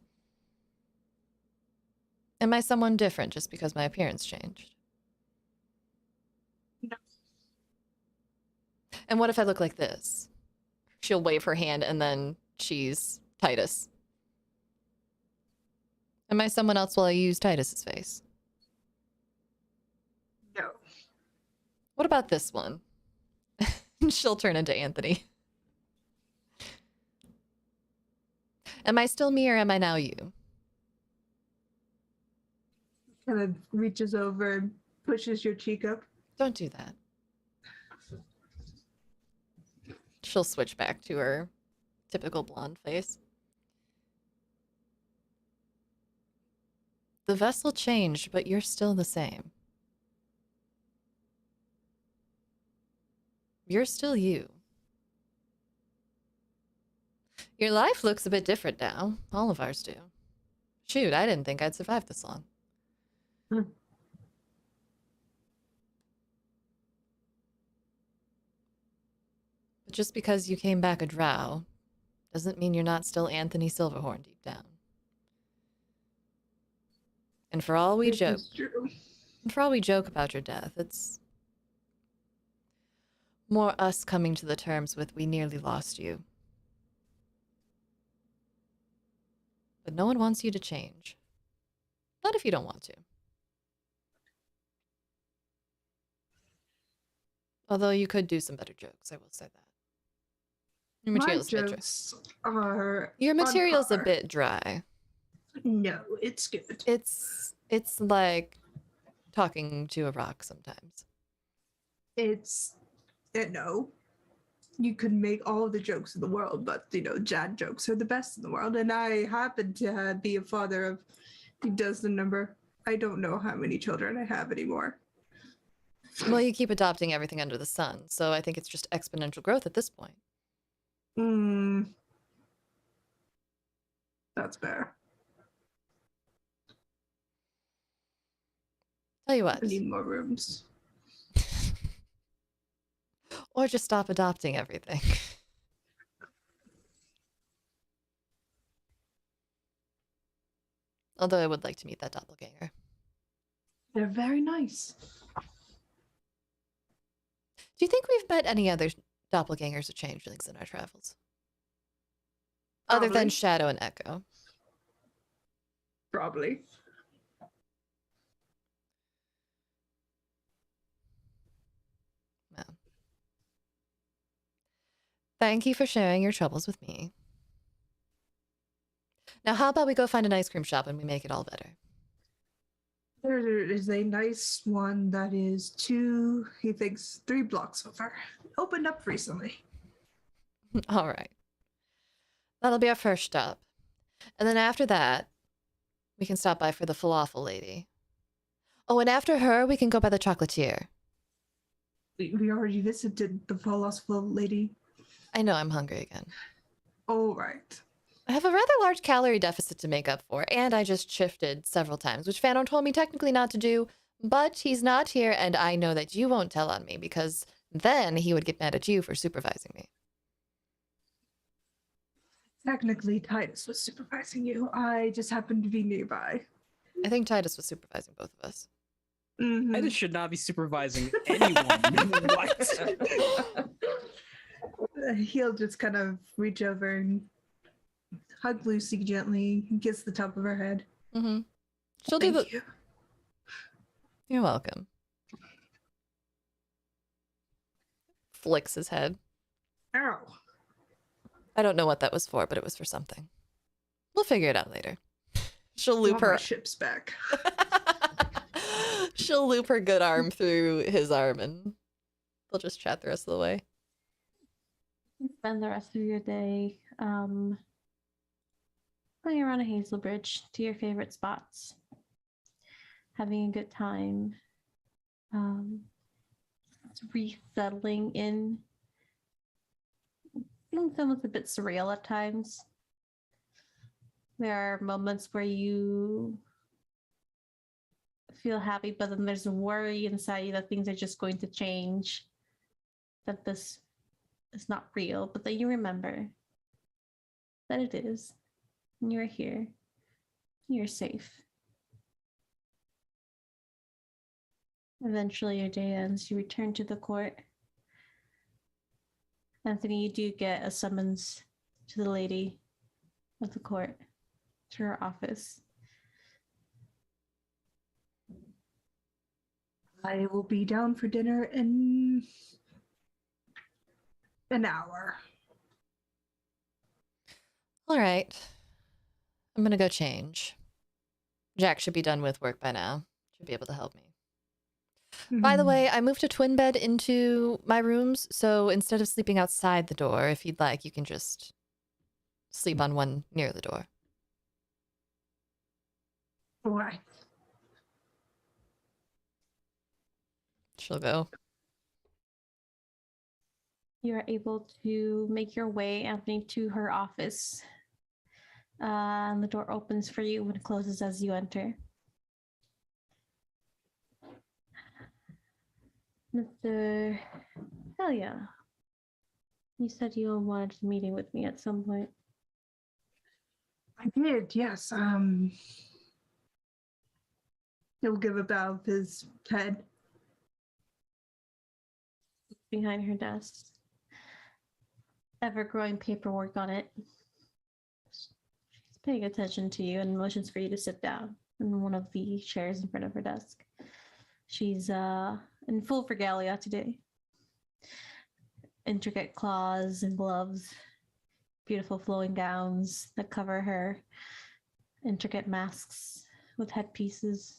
Am I someone different just because my appearance changed? No. And what if I look like this? She'll wave her hand and then she's Titus. Am I someone else while I use Titus's face? No. What about this one? She'll turn into Anthony. Am I still me or am I now you? Kind of reaches over and pushes your cheek up. Don't do that. She'll switch back to her typical blonde face. The vessel changed, but you're still the same. you're still you. Your life looks a bit different now. All of ours do. Shoot, I didn't think I'd survive this long. Hmm. But just because you came back a drow doesn't mean you're not still Anthony Silverhorn deep down. And for all we This joke, is true. and for all we joke about your death, it's more us coming to the terms with we nearly lost you. But no one wants you to change. Not if you don't want to. Although you could do some better jokes, I will say that. Your My material's a bit dry. jokes are Your on material's a par. bit dry. No, it's good. It's like talking to a rock sometimes. It's no. You could make all the jokes in the world, but Jad jokes are the best in the world. And I happen to be a father of, he does the number. I don't know how many children I have anymore. Well, you keep adopting everything under the sun, so I think it's just exponential growth at this point. That's fair. Tell you what. I need more rooms. Or just stop adopting everything. Although I would like to meet that doppelganger. They're very nice. Do you think we've met any other doppelgangers or changelings in our travels? Other than Probably. Shadow and Echo. Probably. No. Thank you for sharing your troubles with me. Now, how about we go find an ice cream shop and we make it all better? There is a nice one that is 3 blocks over. Opened up recently. All right. That'll be our first stop. And then after that, we can stop by for the falafel lady. Oh, and after her, we can go by the chocolatier. We already visited the philosopher lady. I know I'm hungry again. All right. I have a rather large calorie deficit to make up for, and I just shifted several times, which Fano told me technically not to do, but he's not here, and I know that you won't tell on me, because then he would get mad at you for supervising me. Technically, Titus was supervising you. I just happened to be nearby. I think Titus was supervising both of us. Mhm. I just should not be supervising anyone. What? He'll just kind of reach over and hug Lucy gently, kiss the top of her head. Mm-hmm. She'll do Thank the... you. You're welcome. Flicks his head. Ow. I don't know what that was for, but it was for something. We'll figure it out later. She'll loop Want my her... ship's back. She'll loop her good arm through his arm, and they'll just chat the rest of the way. Spend the rest of your day going around a Hazel Bridge to your favorite spots, having a good time, resettling in. Feeling almost a bit surreal at times. There are moments where you feel happy, but then there's a worry inside you that things are just going to change, that this is not real, but then you remember that it is, and you're here, you're safe. Eventually your day ends, you return to the court. Anthony, you do get a summons to the lady of the court, to her office. I will be down for dinner in an hour. All right. I'm gonna go change. Jack should be done with work by now. Should be able to help me. By the way, I moved a twin bed into my rooms, so instead of sleeping outside the door, if you'd like, you can just sleep on one near the door. Why? She'll go. You are able to make your way, Anthony, to her office. And the door opens for you and closes as you enter. Mr. Hell yeah. You said you wanted a meeting with me at some point. I did, yes. He'll give a bow of his head. Behind her desk. Ever-growing paperwork on it. She's paying attention to you and motions for you to sit down in one of the chairs in front of her desk. She's in full regalia today. Intricate claws and gloves, beautiful flowing gowns that cover her, intricate masks with headpieces.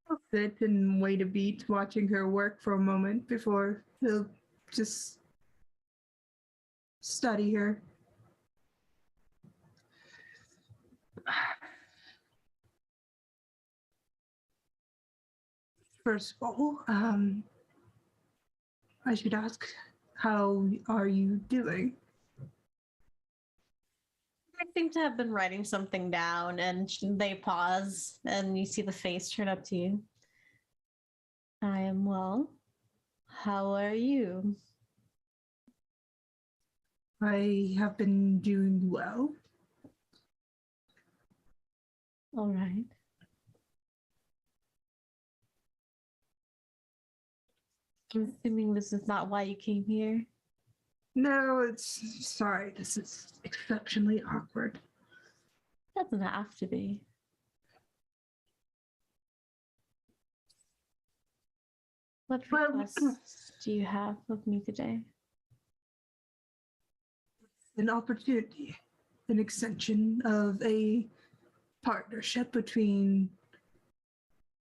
I'll sit and wait a beat, watching her work for a moment before he'll just study her. First of all, I should ask, how are you doing? I seem to have been writing something down, and they pause, and you see the face turn up to you. I am well. How are you? I have been doing well. All right. I'm assuming this is not why you came here. No, it's sorry, this is exceptionally awkward. Doesn't have to be. What Well, requests do you have of me today? An opportunity, an extension of a partnership between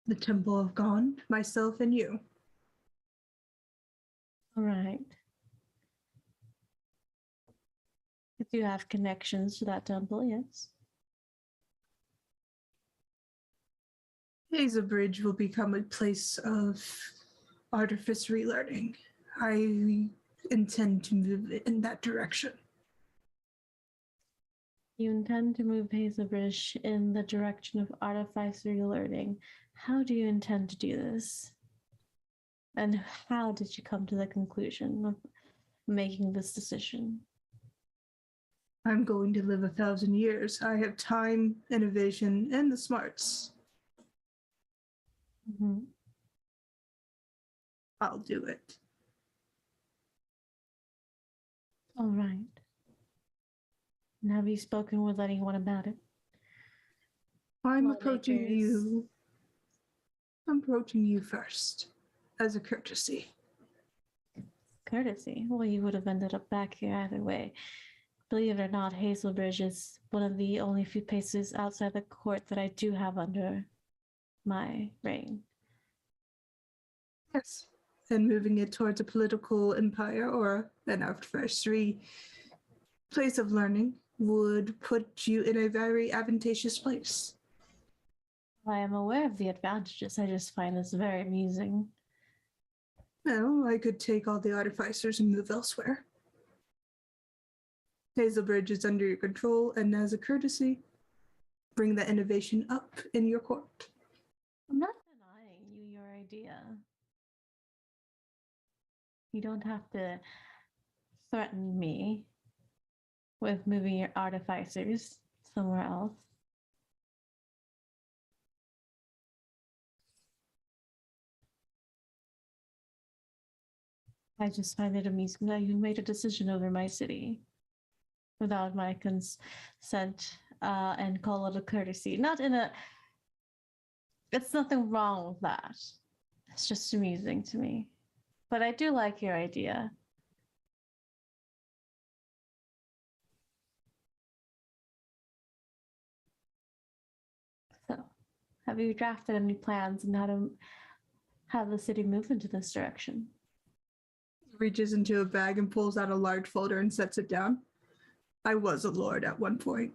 the Temple of Gond, myself, and you. All right. If you have connections to that temple, yes. Hazelbridge will become a place of artificery learning. I intend to move in that direction. You intend to move Hazelbridge in the direction of artificery learning. How do you intend to do this? And how did you come to the conclusion of making this decision? I'm going to live 1,000 years. I have time, innovation, and the smarts. Mm-hmm. I'll do it. All right. And have you spoken with anyone about it? I'm Lawmakers. approaching you first, as a courtesy. Courtesy. Well, you would have ended up back here either way. Believe it or not, Hazelbridge is one of the only few places outside the court that I do have under my reign. Yes. And moving it towards a political empire or an artificery place of learning would put you in a very advantageous place. I am aware of the advantages. I just find this very amusing. Well, I could take all the artificers and move elsewhere. Hazelbridge is under your control, and as a courtesy, bring the innovation up in your court. I'm not denying you your idea. You don't have to threaten me with moving your artificers somewhere else. I just find it amusing that you made a decision over my city without my consent and call it a courtesy. Not in a... It's nothing wrong with that. It's just amusing to me. But I do like your idea. So, have you drafted any plans on how to have the city move into this direction? Reaches into a bag and pulls out a large folder and sets it down. I was a lord at one point.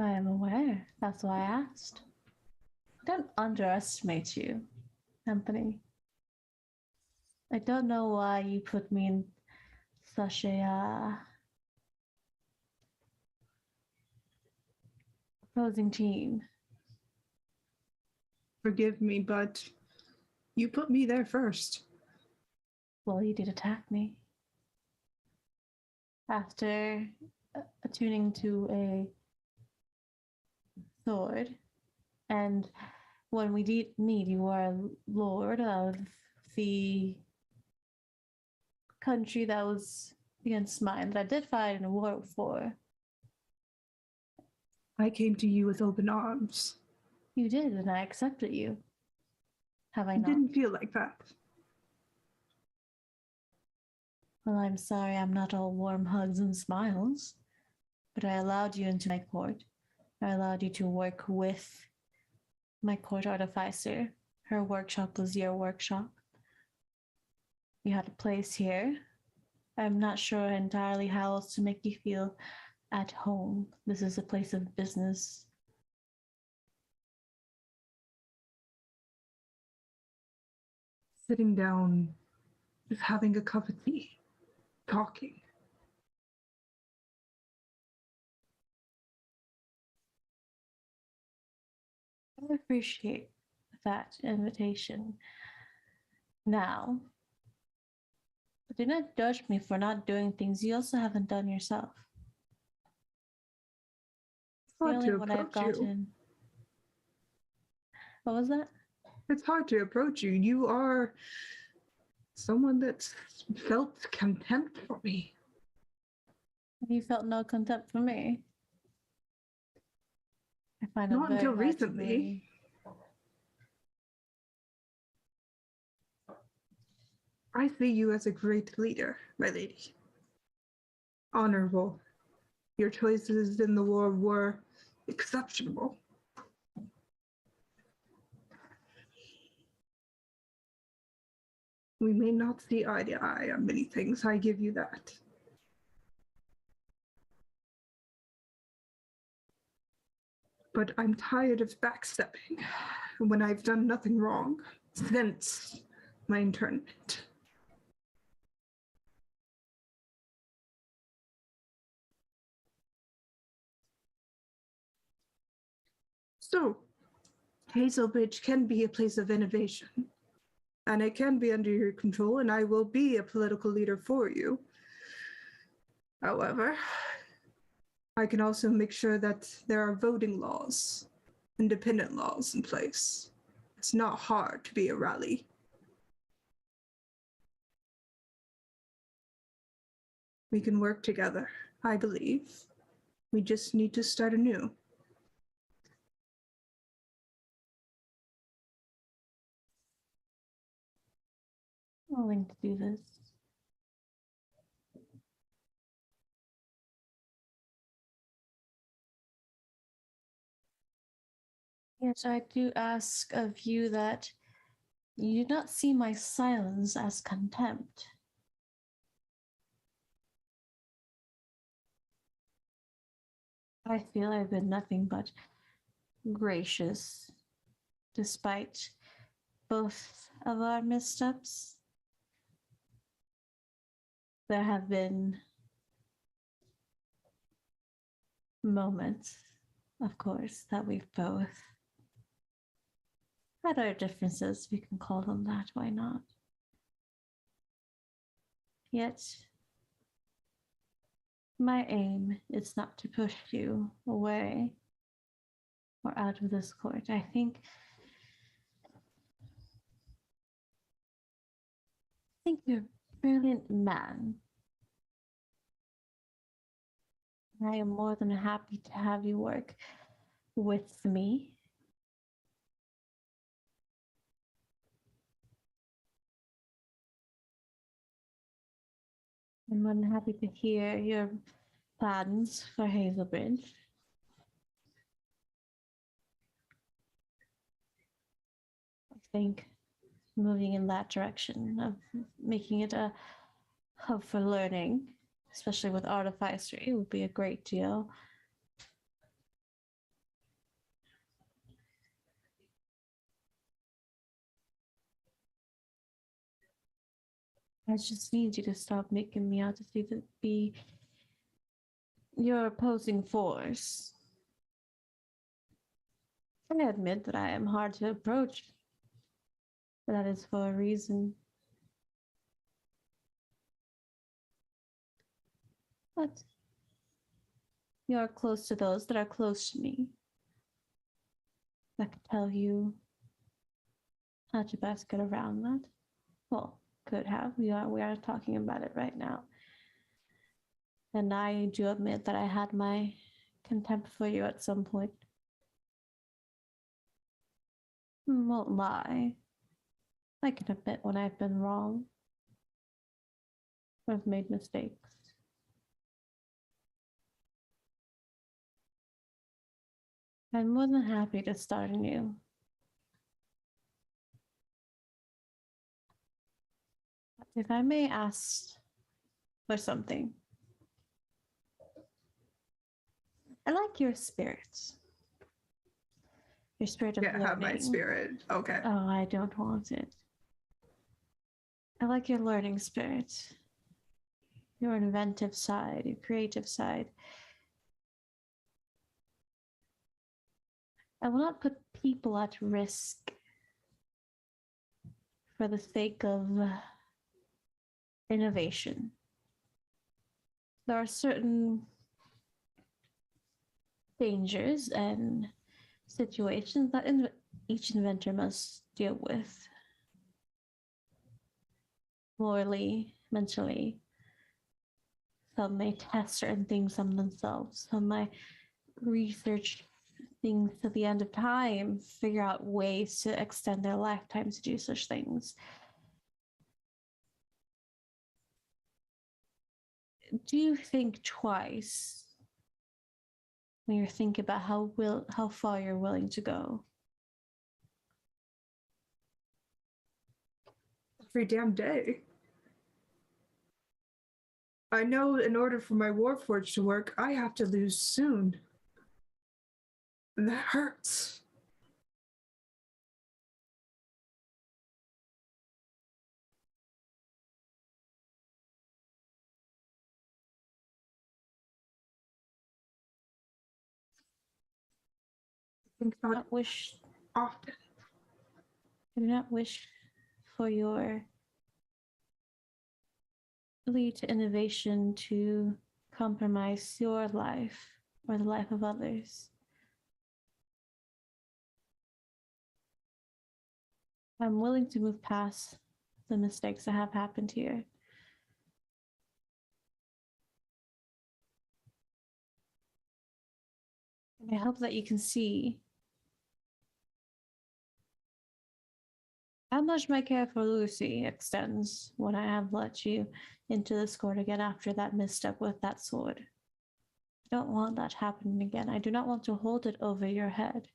I am aware. That's why I asked. Don't underestimate you, Anthony. I don't know why you put me in such a opposing team. Forgive me, but you put me there first. Well, you did attack me. After attuning to a sword, and when we did meet, you are a lord of the country that was against mine, that I did fight in a war for. I came to you with open arms. You did, and I accepted you. Have I It not? didn't feel like that. Well, I'm sorry I'm not all warm hugs and smiles, but I allowed you into my court. I allowed you to work with my court artificer. Her workshop was your workshop. You had a place here. I'm not sure entirely how else to make you feel at home. This is a place of business. Sitting down, just having a cup of tea, talking. I appreciate that invitation. Now, but do not judge me for not doing things you also haven't done yourself. It's hard Only to what I've approach you. gotten. What was that? It's hard to approach you. You are someone that's felt contempt for me. You felt no contempt for me. I find it Not very until hard recently. to believe. I see you as a great leader, my lady. Honorable. Your choices in the war were exceptional. We may not see eye to eye on many things, I give you that. But I'm tired of backstepping when I've done nothing wrong since my internment. So, Hazelbridge can be a place of innovation, and it can be under your control, and I will be a political leader for you. However, I can also make sure that there are voting laws, independent laws in place. It's not hard to be a rally. We can work together, I believe. We just need to start anew. I'm willing to do this. Yet I do ask of you that you do not see my silence as contempt. I feel I've been nothing but gracious, despite both of our missteps. There have been moments, of course, that we've both had our differences. We can call them that, why not? Yet, my aim is not to push you away or out of this court. I think you're a brilliant man. I am more than happy to have you work with me. I'm more than happy to hear your plans for Hazelbridge. I think moving in that direction of making it a hub for learning, especially with artificery, would be a great deal. I just need you to stop making me out to be your opposing force. I admit that I am hard to approach, but that is for a reason. But you are close to those that are close to me. I could tell you how to best get around that. Well, could have. We are talking about it right now. And I do admit that I had my contempt for you at some point. Won't lie. I can admit when I've been wrong. I've made mistakes. I'm more than happy to start anew. If I may ask for something, I like your spirits. Your spirit of Yeah, have my learning. spirit. Okay. Oh, I don't want it. I like your learning spirit. Your inventive side, your creative side. I will not put people at risk for the sake of innovation. There are certain dangers and situations that each inventor must deal with. Morally, mentally. Some may test certain things on themselves. Some might research things to the end of time, figure out ways to extend their lifetime to do such things. Do you think twice when you're thinking about how far you're willing to go? Every damn day. I know in order for my Warforge to work, I have to lose soon. And that hurts. I think I about it often. do not wish for your lead to innovation to compromise your life or the life of others. I'm willing to move past the mistakes that have happened here. I hope that you can see how much my care for Lucy extends when I have let you into this court again after that misstep with that sword. I don't want that happening again. I do not want to hold it over your head.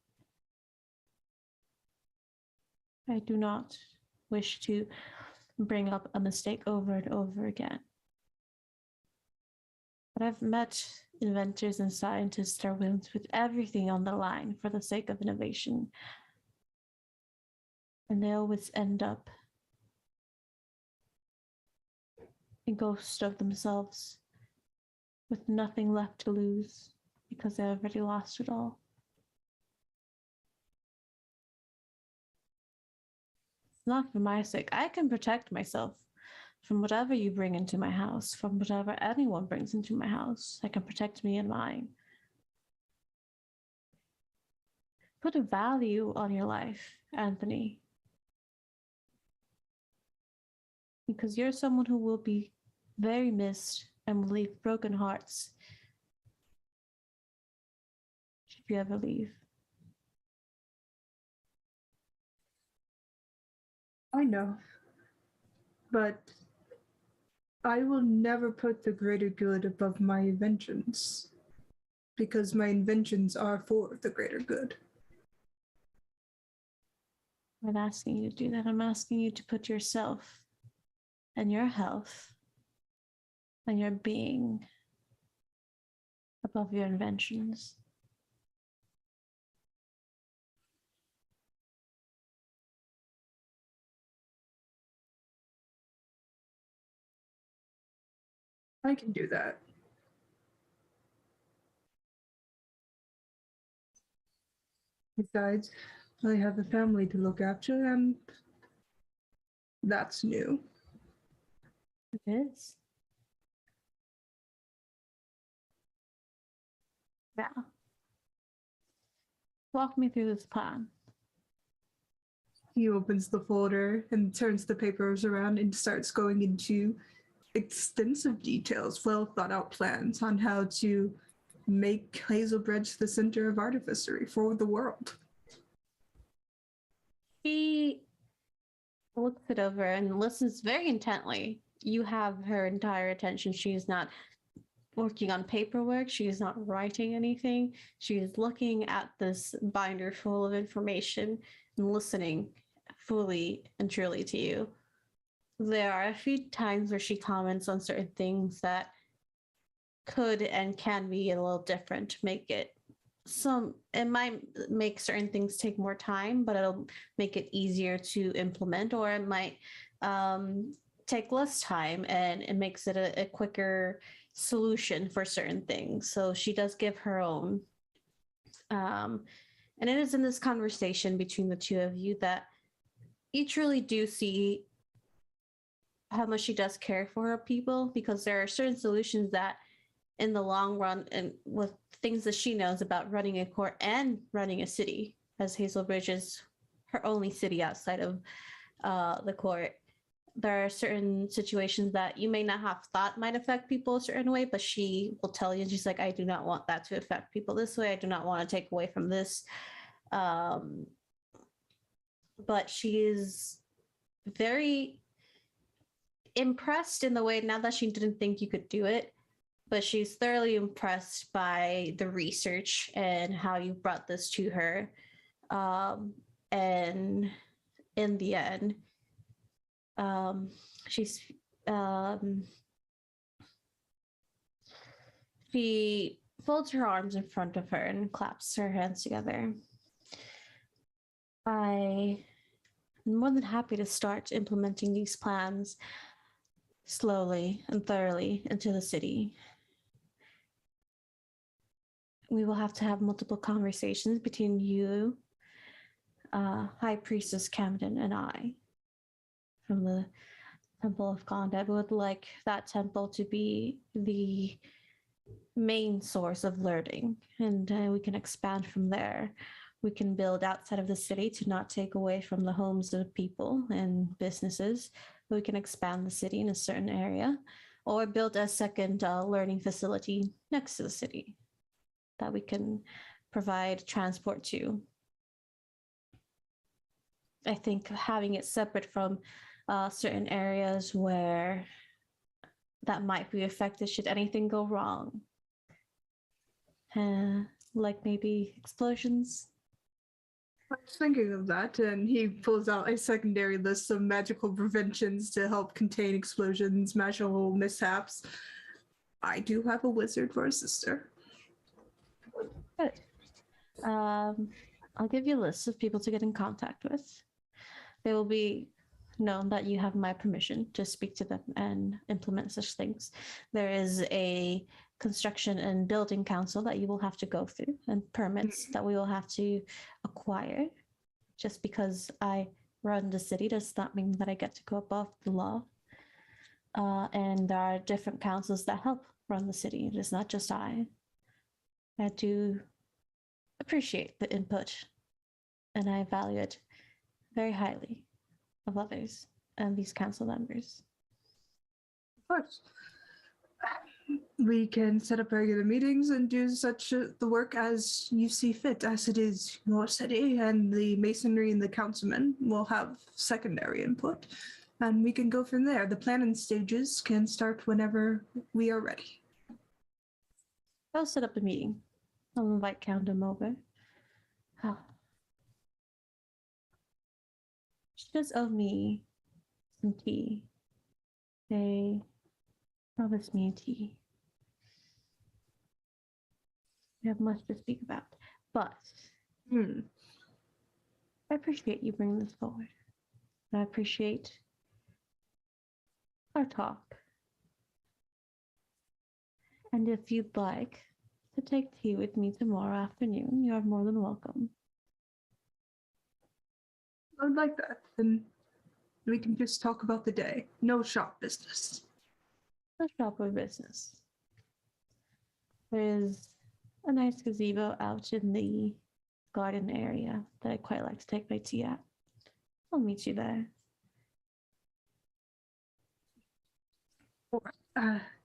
I do not wish to bring up a mistake over and over again. But I've met inventors and scientists that are willing to put everything on the line for the sake of innovation. And they always end up a ghost of themselves with nothing left to lose because they already lost it all. It's not for my sake. I can protect myself from whatever you bring into my house, from whatever anyone brings into my house. I can protect me and mine. Put a value on your life, Anthony. Because you're someone who will be very missed and will leave broken hearts if you ever leave. I know. But I will never put the greater good above my inventions. Because my inventions are for the greater good. I'm not asking you to do that. I'm asking you to put yourself and your health and your being above your inventions. I can do that. Besides, I have a family to look after, and that's new. It is. Yeah. Walk me through this plan. He opens the folder and turns the papers around and starts going into extensive details, well thought out plans on how to make Hazelbridge the center of artificery for the world. She looks it over and listens very intently. You have her entire attention. She is not working on paperwork. She is not writing anything. She is looking at this binder full of information and listening fully and truly to you. There are a few times where she comments on certain things that could and can be a little different, it might make certain things take more time, but it'll make it easier to implement, or it might take less time and it makes it a quicker solution for certain things. So she does give her own. And it is in this conversation between the two of you that you truly do see how much she does care for her people, because there are certain solutions that in the long run, and with things that she knows about running a court and running a city, as Hazelbridge is her only city outside of the court, there are certain situations that you may not have thought might affect people a certain way, but she will tell you, and she's like, I do not want that to affect people this way. I do not want to take away from this. But she is very impressed in the way, not that she didn't think you could do it, but she's thoroughly impressed by the research and how you brought this to her. And in the end, she's she folds her arms in front of her and claps her hands together. I'm more than happy to start implementing these plans slowly and thoroughly into the city. We will have to have multiple conversations between you, High Priestess Camden, and I from the Temple of Gondad. We would like that temple to be the main source of learning, and we can expand from there. We can build outside of the city to not take away from the homes of people and businesses. We can expand the city in a certain area, or build a second learning facility next to the city that we can provide transport to. I think having it separate from certain areas where that might be affected should anything go wrong. Like maybe explosions. I was thinking of that, and he pulls out a secondary list of magical preventions to help contain explosions, magical mishaps. I do have a wizard for a sister. Good. I'll give you a list of people to get in contact with. They will be known that you have my permission to speak to them and implement such things. There is a construction and building council that you will have to go through, and permits that we will have to acquire. Just because I run the city does not mean that I get to go above the law. And there are different councils that help run the city. It is not just I. I do appreciate the input, and I value it very highly of others and these council members. Of course. We can set up regular meetings and do such the work as you see fit, as it is your city, and the masonry and the councilmen will have secondary input, and we can go from there. The planning stages can start whenever we are ready. I'll set up the meeting. I'll invite Camden over. She does owe me some tea. They promised me tea. We have much to speak about, but I appreciate you bringing this forward. I appreciate our talk. And if you'd like to take tea with me tomorrow afternoon, you are more than welcome. I would like that. Then we can just talk about the day. No shop business. The shop of business. There's a nice gazebo out in the garden area that I quite like to take my tea at. I'll meet you there.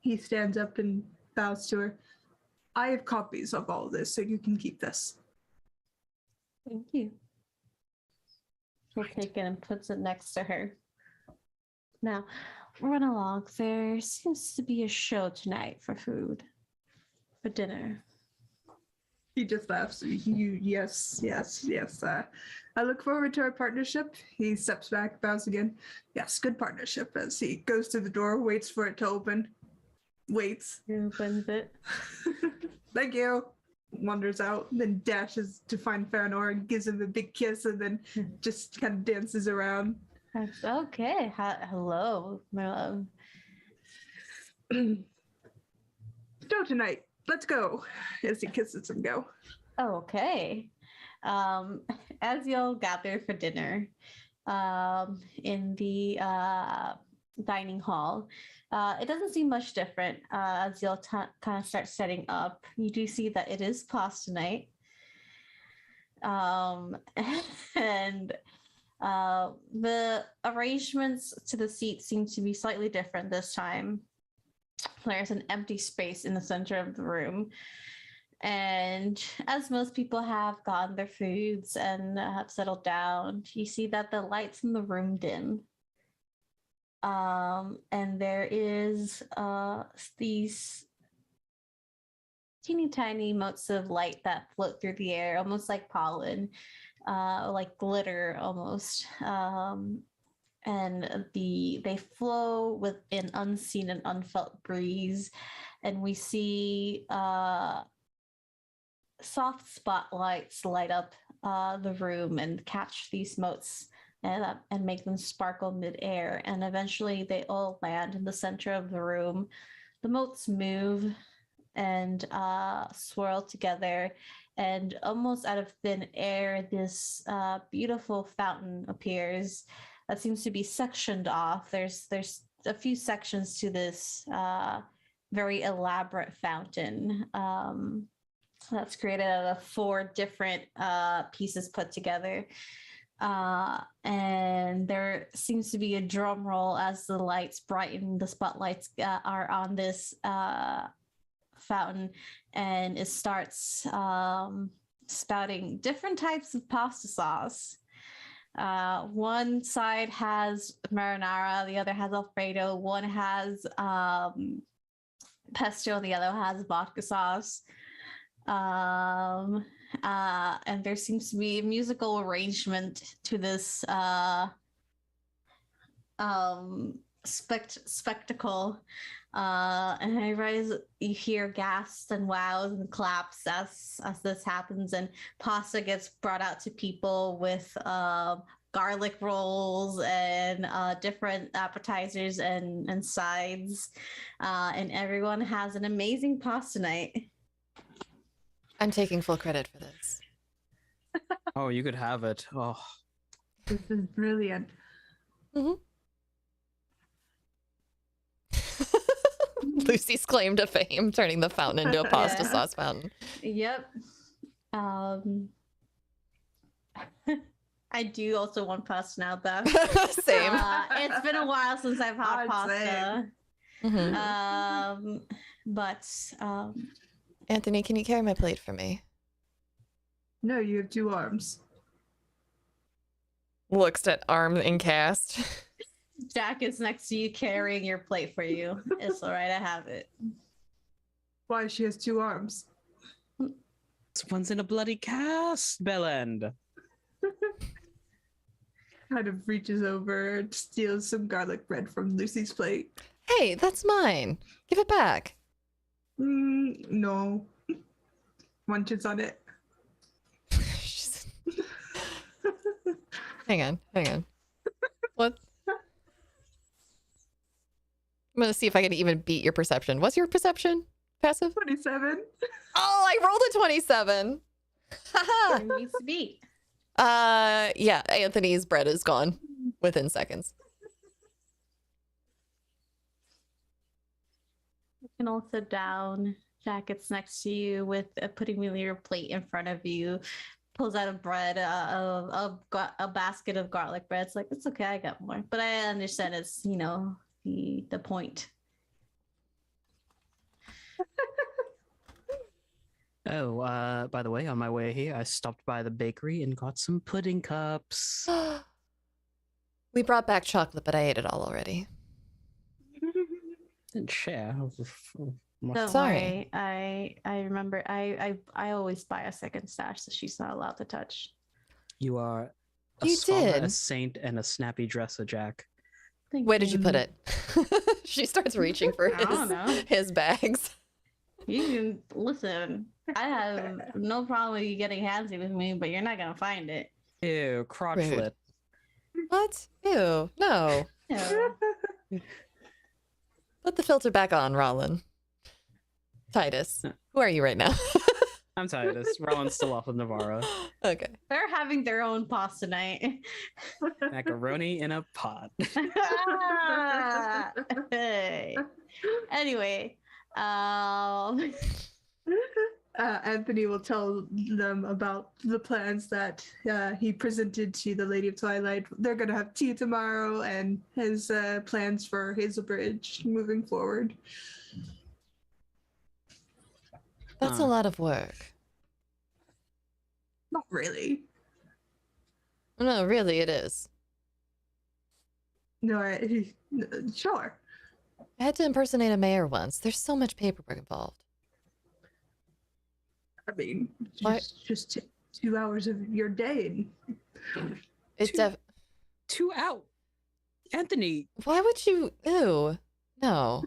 He stands up and bows to her. I have copies of all this, so you can keep this. Thank you. He'll take it and puts it next to her. Now, run along. There seems to be a show tonight for food, for dinner. He just laughs. Yes. I look forward to our partnership. He steps back, bows again. Yes, good partnership. As he goes to the door, waits for it to open. Waits. He opens it. Thank you. Wanders out, then dashes to find Faranor and gives him a big kiss, and then just kind of dances around. Okay. Hello, my love. Go tonight. Let's go. As he kisses him, go. Okay. As y'all gather for dinner, in the dining hall, it doesn't seem much different as y'all kind of start setting up. You do see that it is pasta night. And the arrangements to the seats seem to be slightly different this time. There's an empty space in the center of the room. And as most people have gotten their foods and have settled down, you see that the lights in the room dim. And there is these teeny tiny motes of light that float through the air, almost like pollen, like glitter almost. And they flow with an unseen and unfelt breeze. And we see soft spotlights light up the room and catch these motes and make them sparkle midair. And eventually they all land in the center of the room. The motes move and swirl together, and almost out of thin air, this beautiful fountain appears that seems to be sectioned off. There's a few sections to this very elaborate fountain that's created out of 4 different pieces put together. And there seems to be a drum roll as the lights brighten. The spotlights are on this fountain, and it starts spouting different types of pasta sauce. One side has marinara, the other has Alfredo, one has pesto, the other has vodka sauce. And there seems to be a musical arrangement to this spectacle. And I realize you hear gasps and wows and claps as this happens, and pasta gets brought out to people with garlic rolls and different appetizers and sides, and everyone has an amazing pasta night. I'm taking full credit for this. Oh, you could have it. Oh, This is brilliant. Lucy's claim to fame, turning the fountain into a pasta Yeah. sauce fountain. Yep. I do also want pasta now, though. Same. It's been a while since I've had pasta. Mhm. But Anthony, can you carry my plate for me? No, you have 2 arms. Looks at arm in cast. Jack is next to you carrying your plate for you. It's all right, I have it. Why she has 2 arms? this one's in a bloody cast, Bellend. Kind of reaches over, steals some garlic bread from Lucy's plate. Hey, that's mine. Give it back. No. Munches on it. She's- hang on. What? I'm gonna see if I can even beat your perception. What's your perception, passive? 27. Oh, I rolled a 27. Haha. There needs to be. Yeah, Anthony's bread is gone within seconds. You can also down. Jacket's next to you with putting your plate in front of you. Pulls out a bread, a basket of garlic bread. It's like, it's okay, I got more. But I understand it's, the point. Oh, by the way, on my way here, I stopped by the bakery and got some pudding cups. We brought back chocolate, but I ate it all already. Didn't share. Don't Sorry. worry. I remember. I always buy a second stash, so she's not allowed to touch. You are a You scholar, did. a saint, and a snappy dresser, Jack. Thank Where did you put it? She starts reaching for I don't know. his bags. You can listen. I have no problem with you getting handsy with me, but you're not gonna find it. Ew, crotchlet. What? Ew, no. Yeah. Put the filter back on, Rollin. Titus, who are you right now? I'm Titus. Roland's still off with Navarro. Okay. They're having their own pasta night. Macaroni in a pot. Hey. Anyway, Anthony will tell them about the plans that he presented to the Lady of Twilight. They're going to have tea tomorrow and his plans for Hazel Bridge moving forward. That's a lot of work. Not really. No, really, it is. No, sure. I had to impersonate a mayor once. There's so much paperwork involved. I mean, What? just 2 hours of your day. It's Two- 2 out. Anthony, Why would you? Ew. No.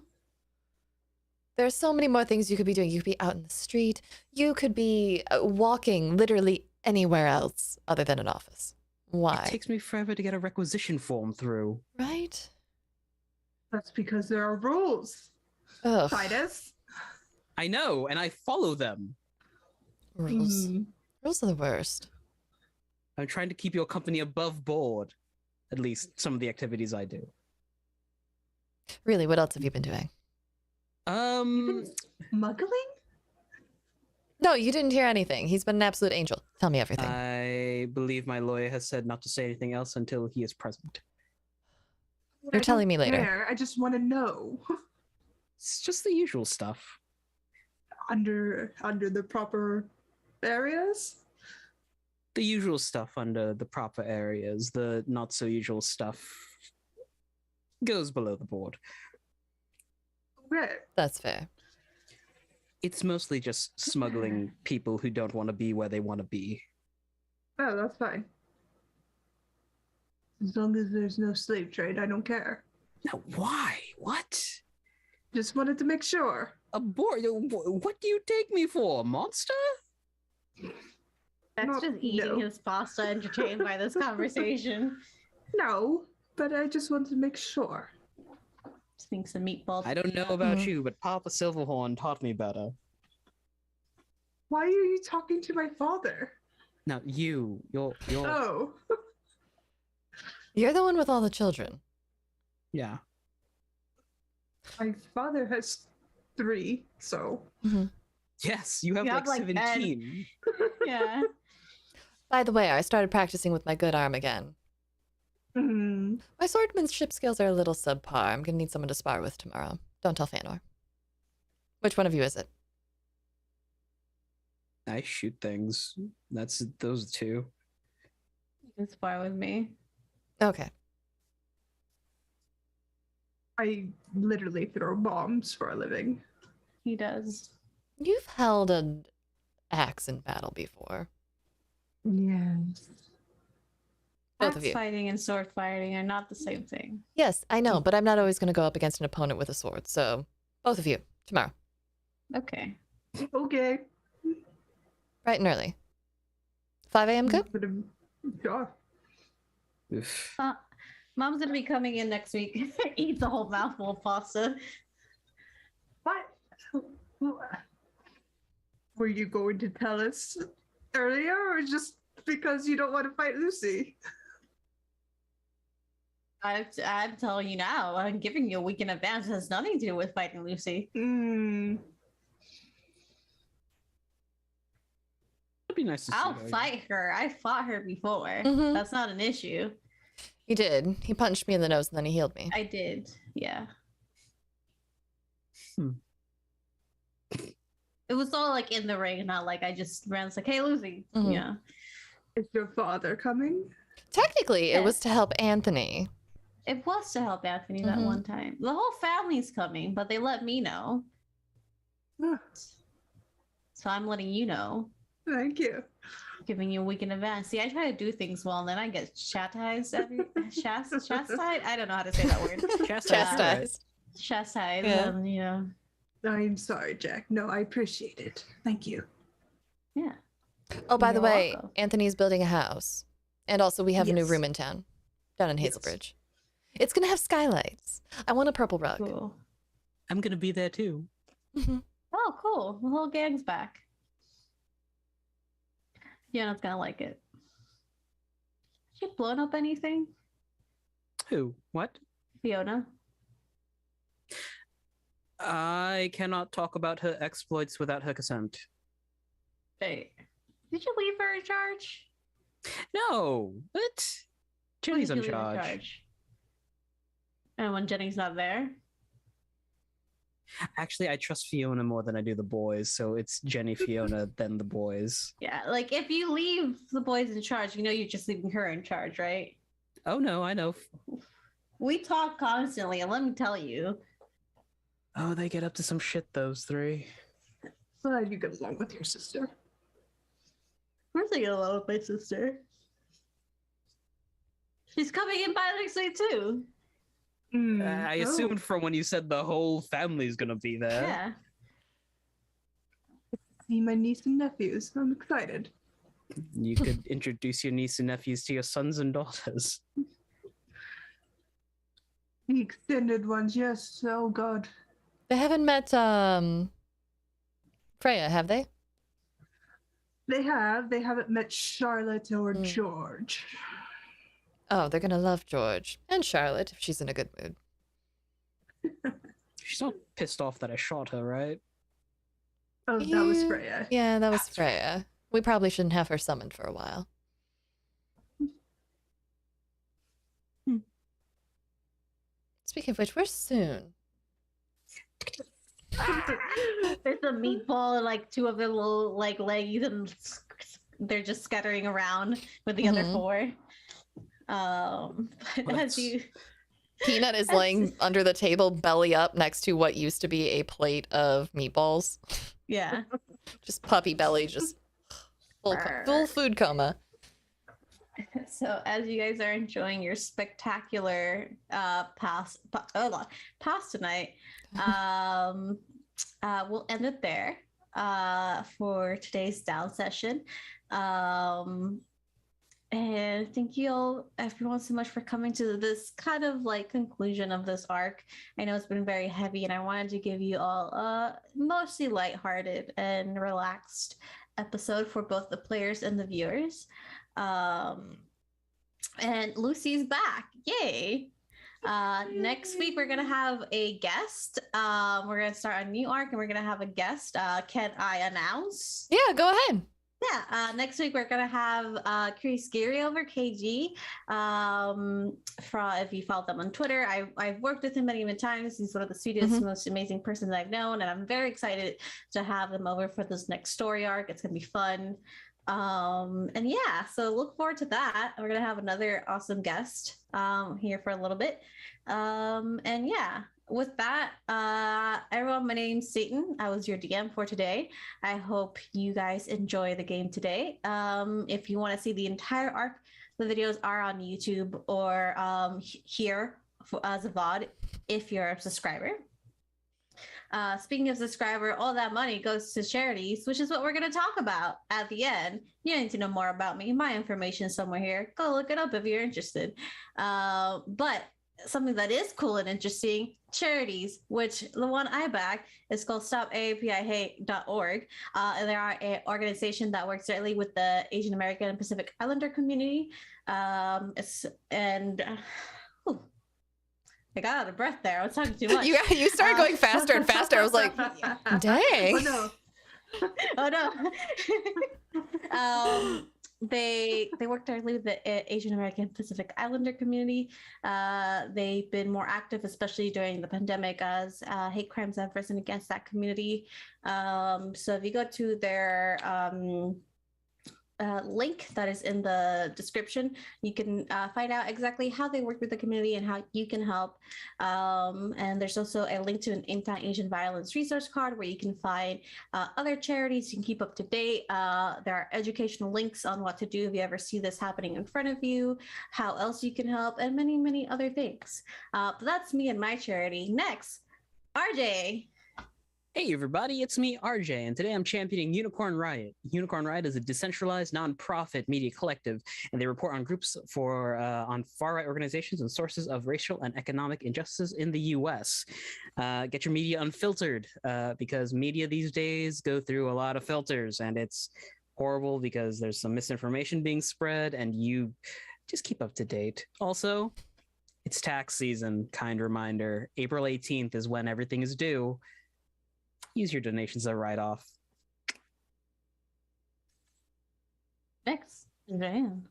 There's so many more things you could be doing. You could be out in the street. You could be walking literally anywhere else other than an office. Why? it takes me forever to get a requisition form through. Right? That's because there are rules, Ugh. Titus. I know, and I follow them. Rules. Mm. Rules are the worst. I'm trying to keep your company above board. At least some of the activities I do. Really, what else have you been doing? Smuggling? No, you didn't hear anything. He's been an absolute angel. Tell me everything. I believe my lawyer has said not to say anything else until he is present. You're telling me later. Care. I just want to know. It's just the usual stuff. Under the proper areas? The usual stuff under the proper areas. The not so usual stuff goes below the board. Okay. That's fair. It's mostly just smuggling people who don't want to be where they want to be. Oh, that's fine. As long as there's no slave trade, I don't care. Now, why? What? Just wanted to make sure. A board? What do you take me for? A monster? that's No, just eating no. his pasta, entertained by this conversation. No, but I just wanted to make sure. Just think some meatballs. I don't know about Mhm. you, but Papa Silverhorn taught me better. Why are you talking to my father? Now, you're Oh, You're the one with all the children. yeah. my father has 3, so. Yes, you have You like have, like, 17. Yeah. By the way, I started practicing with my good arm again. Mm, My swordsmanship skills are a little subpar. I'm gonna need someone to spar with tomorrow. Don't tell Fanor. Which one of you is it? I shoot things. That's those two. You can spar with me. Okay. I literally throw bombs for a living. He does. You've held an axe in battle before. Yes. Both Axe of you. fighting and sword fighting are not the same thing. Yes, I know, but I'm not always gonna go up against an opponent with a sword. So, both of you tomorrow, Okay. Okay. bright and early. 5 a.m. good? Sure. Oof. Mom's gonna be coming in next week. Eats a whole mouthful of pasta. What? Were you going to tell us earlier, or just because you don't want to fight Lucy? I'm telling you now. I'm giving you a week in advance. It has nothing to do with fighting Lucy. Hmm. It'd be nice to see I'll her. fight her. I fought her before. Mhm. That's not an issue. He did. He punched me in the nose and then he healed me. I did. Yeah. Hmm. It was all like in the ring, not like I just ran like, hey, Lucy. Mhm. Yeah. Is your father coming? Technically, it was Yes. to help Anthony. It was to help Anthony that Mhm. one time. The whole family's coming, but they let me know. Ah, So I'm letting you know. thank you. Giving you a week in advance. See, I try to do things well, and then I get chastised chastised? I don't know how to say that word. Chastised. Chastised, Yeah. and you know. I'm sorry, Jack. No, I appreciate it. Thank you. Yeah. Oh, by the You're way, welcome. Anthony's building a house. And also, we have a new Yes. room in town, down in Yes. Hazelbridge. It's going to have skylights. I want a purple rug. Cool. I'm gonna be there too. Mhm. Oh, cool. The whole gang's back. Fiona's gonna like it. She blown up anything? Who? What? Fiona? I cannot talk about her exploits without her consent. Hey. Did you leave her in charge? No, what? Jenny's When in did you leave her charge. And when Jenny's not there? Actually, I trust Fiona more than I do the boys, so it's Jenny, Fiona, then the boys. Yeah, like if you leave the boys in charge, you know you're just leaving her in charge, right? Oh no, I know. We talk constantly, and let me tell you, Oh, they get up to some shit, those three. Glad you get along with your sister. of course I get along with my sister. She's coming in by next week too. I assumed from when you said the whole family's gonna be there. Yeah. See my niece and nephews. I'm excited. You could introduce your niece and nephews to your sons and daughters. The extended ones, yes. Oh God. They haven't met Freya, have they? They haven't met Charlotte or Mm. George. Oh, they're going to love George. And Charlotte, if she's in a good mood. She's not pissed off that I shot her, right? Oh, that was Yeah. Freya. Yeah, that was That's right. Freya. We probably shouldn't have her summoned for a while. Speaking of which, we're soon. There's a meatball and like two of their little like legs, and they're just scattering around with the other Mhm. four. But as What's- you Peanut is That's- laying under the table, belly up, next to what used to be a plate of meatballs. yeah. Just puppy belly, just full food coma. So as you guys are enjoying your spectacular pass tonight, we'll end it there for today's down session. And thank you all, everyone, so much for coming to this kind of like conclusion of this arc. I know it's been very heavy, and I wanted to give you all a mostly lighthearted and relaxed episode for both the players and the viewers. And Lucy's back. Yay! Next week we're gonna have a guest. We're gonna start a new arc, and we're gonna have a guest. Can I announce? Yeah, go ahead. Yeah, next week we're gonna have Chris Geary over KG. If you follow them on Twitter, I've worked with him many times. He's one of the sweetest, most amazing persons I've known, and I'm very excited to have him over for this next story arc. It's gonna be fun. And yeah, so look forward to that. We're gonna have another awesome guest here for a little bit. And yeah, with that, everyone, my name's Satan. I was your DM for today. I hope you guys enjoy the game today. If you want to see the entire arc, the videos are on YouTube or here as a VOD if you're a subscriber. Speaking of subscriber, all that money goes to charities, which is what we're going to talk about at the end. You need to know more about me. My information is somewhere here. Go look it up if you're interested. But something that is cool and interesting, charities, which the one I back is called StopAAPIHate.org. And they are an organization that works directly with the Asian American and Pacific Islander community. I got out of breath there. I was talking too much. You started going faster and faster. I was like, dang. Oh no. Oh no. They work directly with the Asian American Pacific Islander community. They've been more active, especially during the pandemic, as hate crimes have risen against that community. So if you go to their link that is in the description, you can find out exactly how they work with the community and how you can help. And there's also a link to an anti-Asian violence resource card where you can find other charities you can keep up to date. There are educational links on what to do if you ever see this happening in front of you, how else you can help, and many, many other things. But that's me and my charity. Next, RJ. Hey everybody, it's me, RJ, and today I'm championing Unicorn Riot. Unicorn Riot is a decentralized nonprofit media collective, and they report on groups on far-right organizations and sources of racial and economic injustices in the U.S. Get your media unfiltered, because media these days go through a lot of filters, and it's horrible because there's some misinformation being spread, and you just keep up to date. Also, it's tax season, kind reminder. April 18th is when everything is due. Use your donations as a write-off. Next, Jan.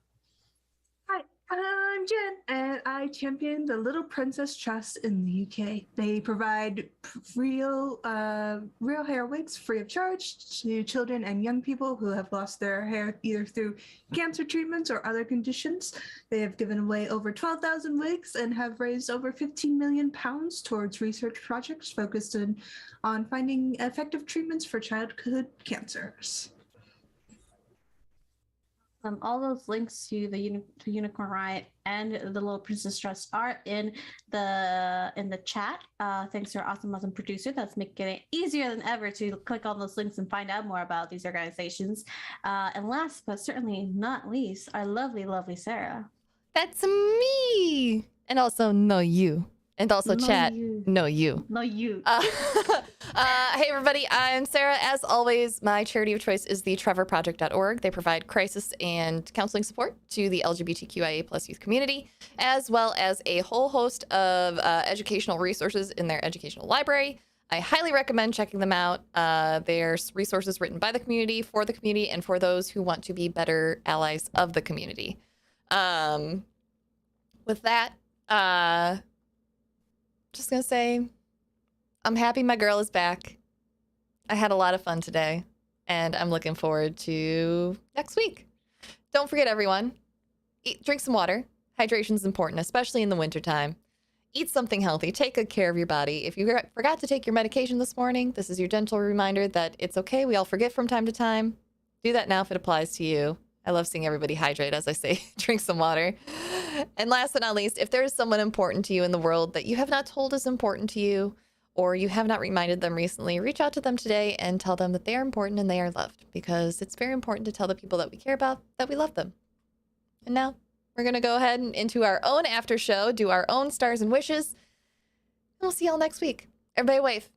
Hi, I'm Jen, and I champion the Little Princess Trust in the UK. They provide real hair wigs free of charge to children and young people who have lost their hair either through cancer treatments or other conditions. They have given away over 12,000 wigs and have raised over £15 million towards research projects focused on finding effective treatments for childhood cancers. All those links to the Unicorn Riot and the Little Princess Trust are in the chat. Thanks to our awesome producer that's making it easier than ever to click on those links and find out more about these organizations. And last but certainly not least, our lovely Sarah. That's me. And also, no you. And also, No chat, you. no you. No you. Hey, everybody. I'm Sarah. As always, my charity of choice is the trevorproject.org. They provide crisis and counseling support to the LGBTQIA plus youth community, as well as a whole host of educational resources in their educational library. I highly recommend checking them out. There's resources written by the community, and for those who want to be better allies of the community. With that, just gonna say, I'm happy my girl is back. I had a lot of fun today, and I'm looking forward to next week. Don't forget, everyone, drink some water. Hydration is important, especially in the wintertime. Eat something healthy. Take good care of your body. If you forgot to take your medication this morning, this is your gentle reminder that it's okay. We all forget from time to time. Do that now if it applies to you. I love seeing everybody hydrate, as I say, drink some water. And last but not least, if there is someone important to you in the world that you have not told is important to you, or you have not reminded them recently, reach out to them today and tell them that they are important and they are loved, because it's very important to tell the people that we care about that we love them. And now we're going to go ahead and into our own after show, do our own stars and wishes, and we'll see y'all next week. Everybody wave.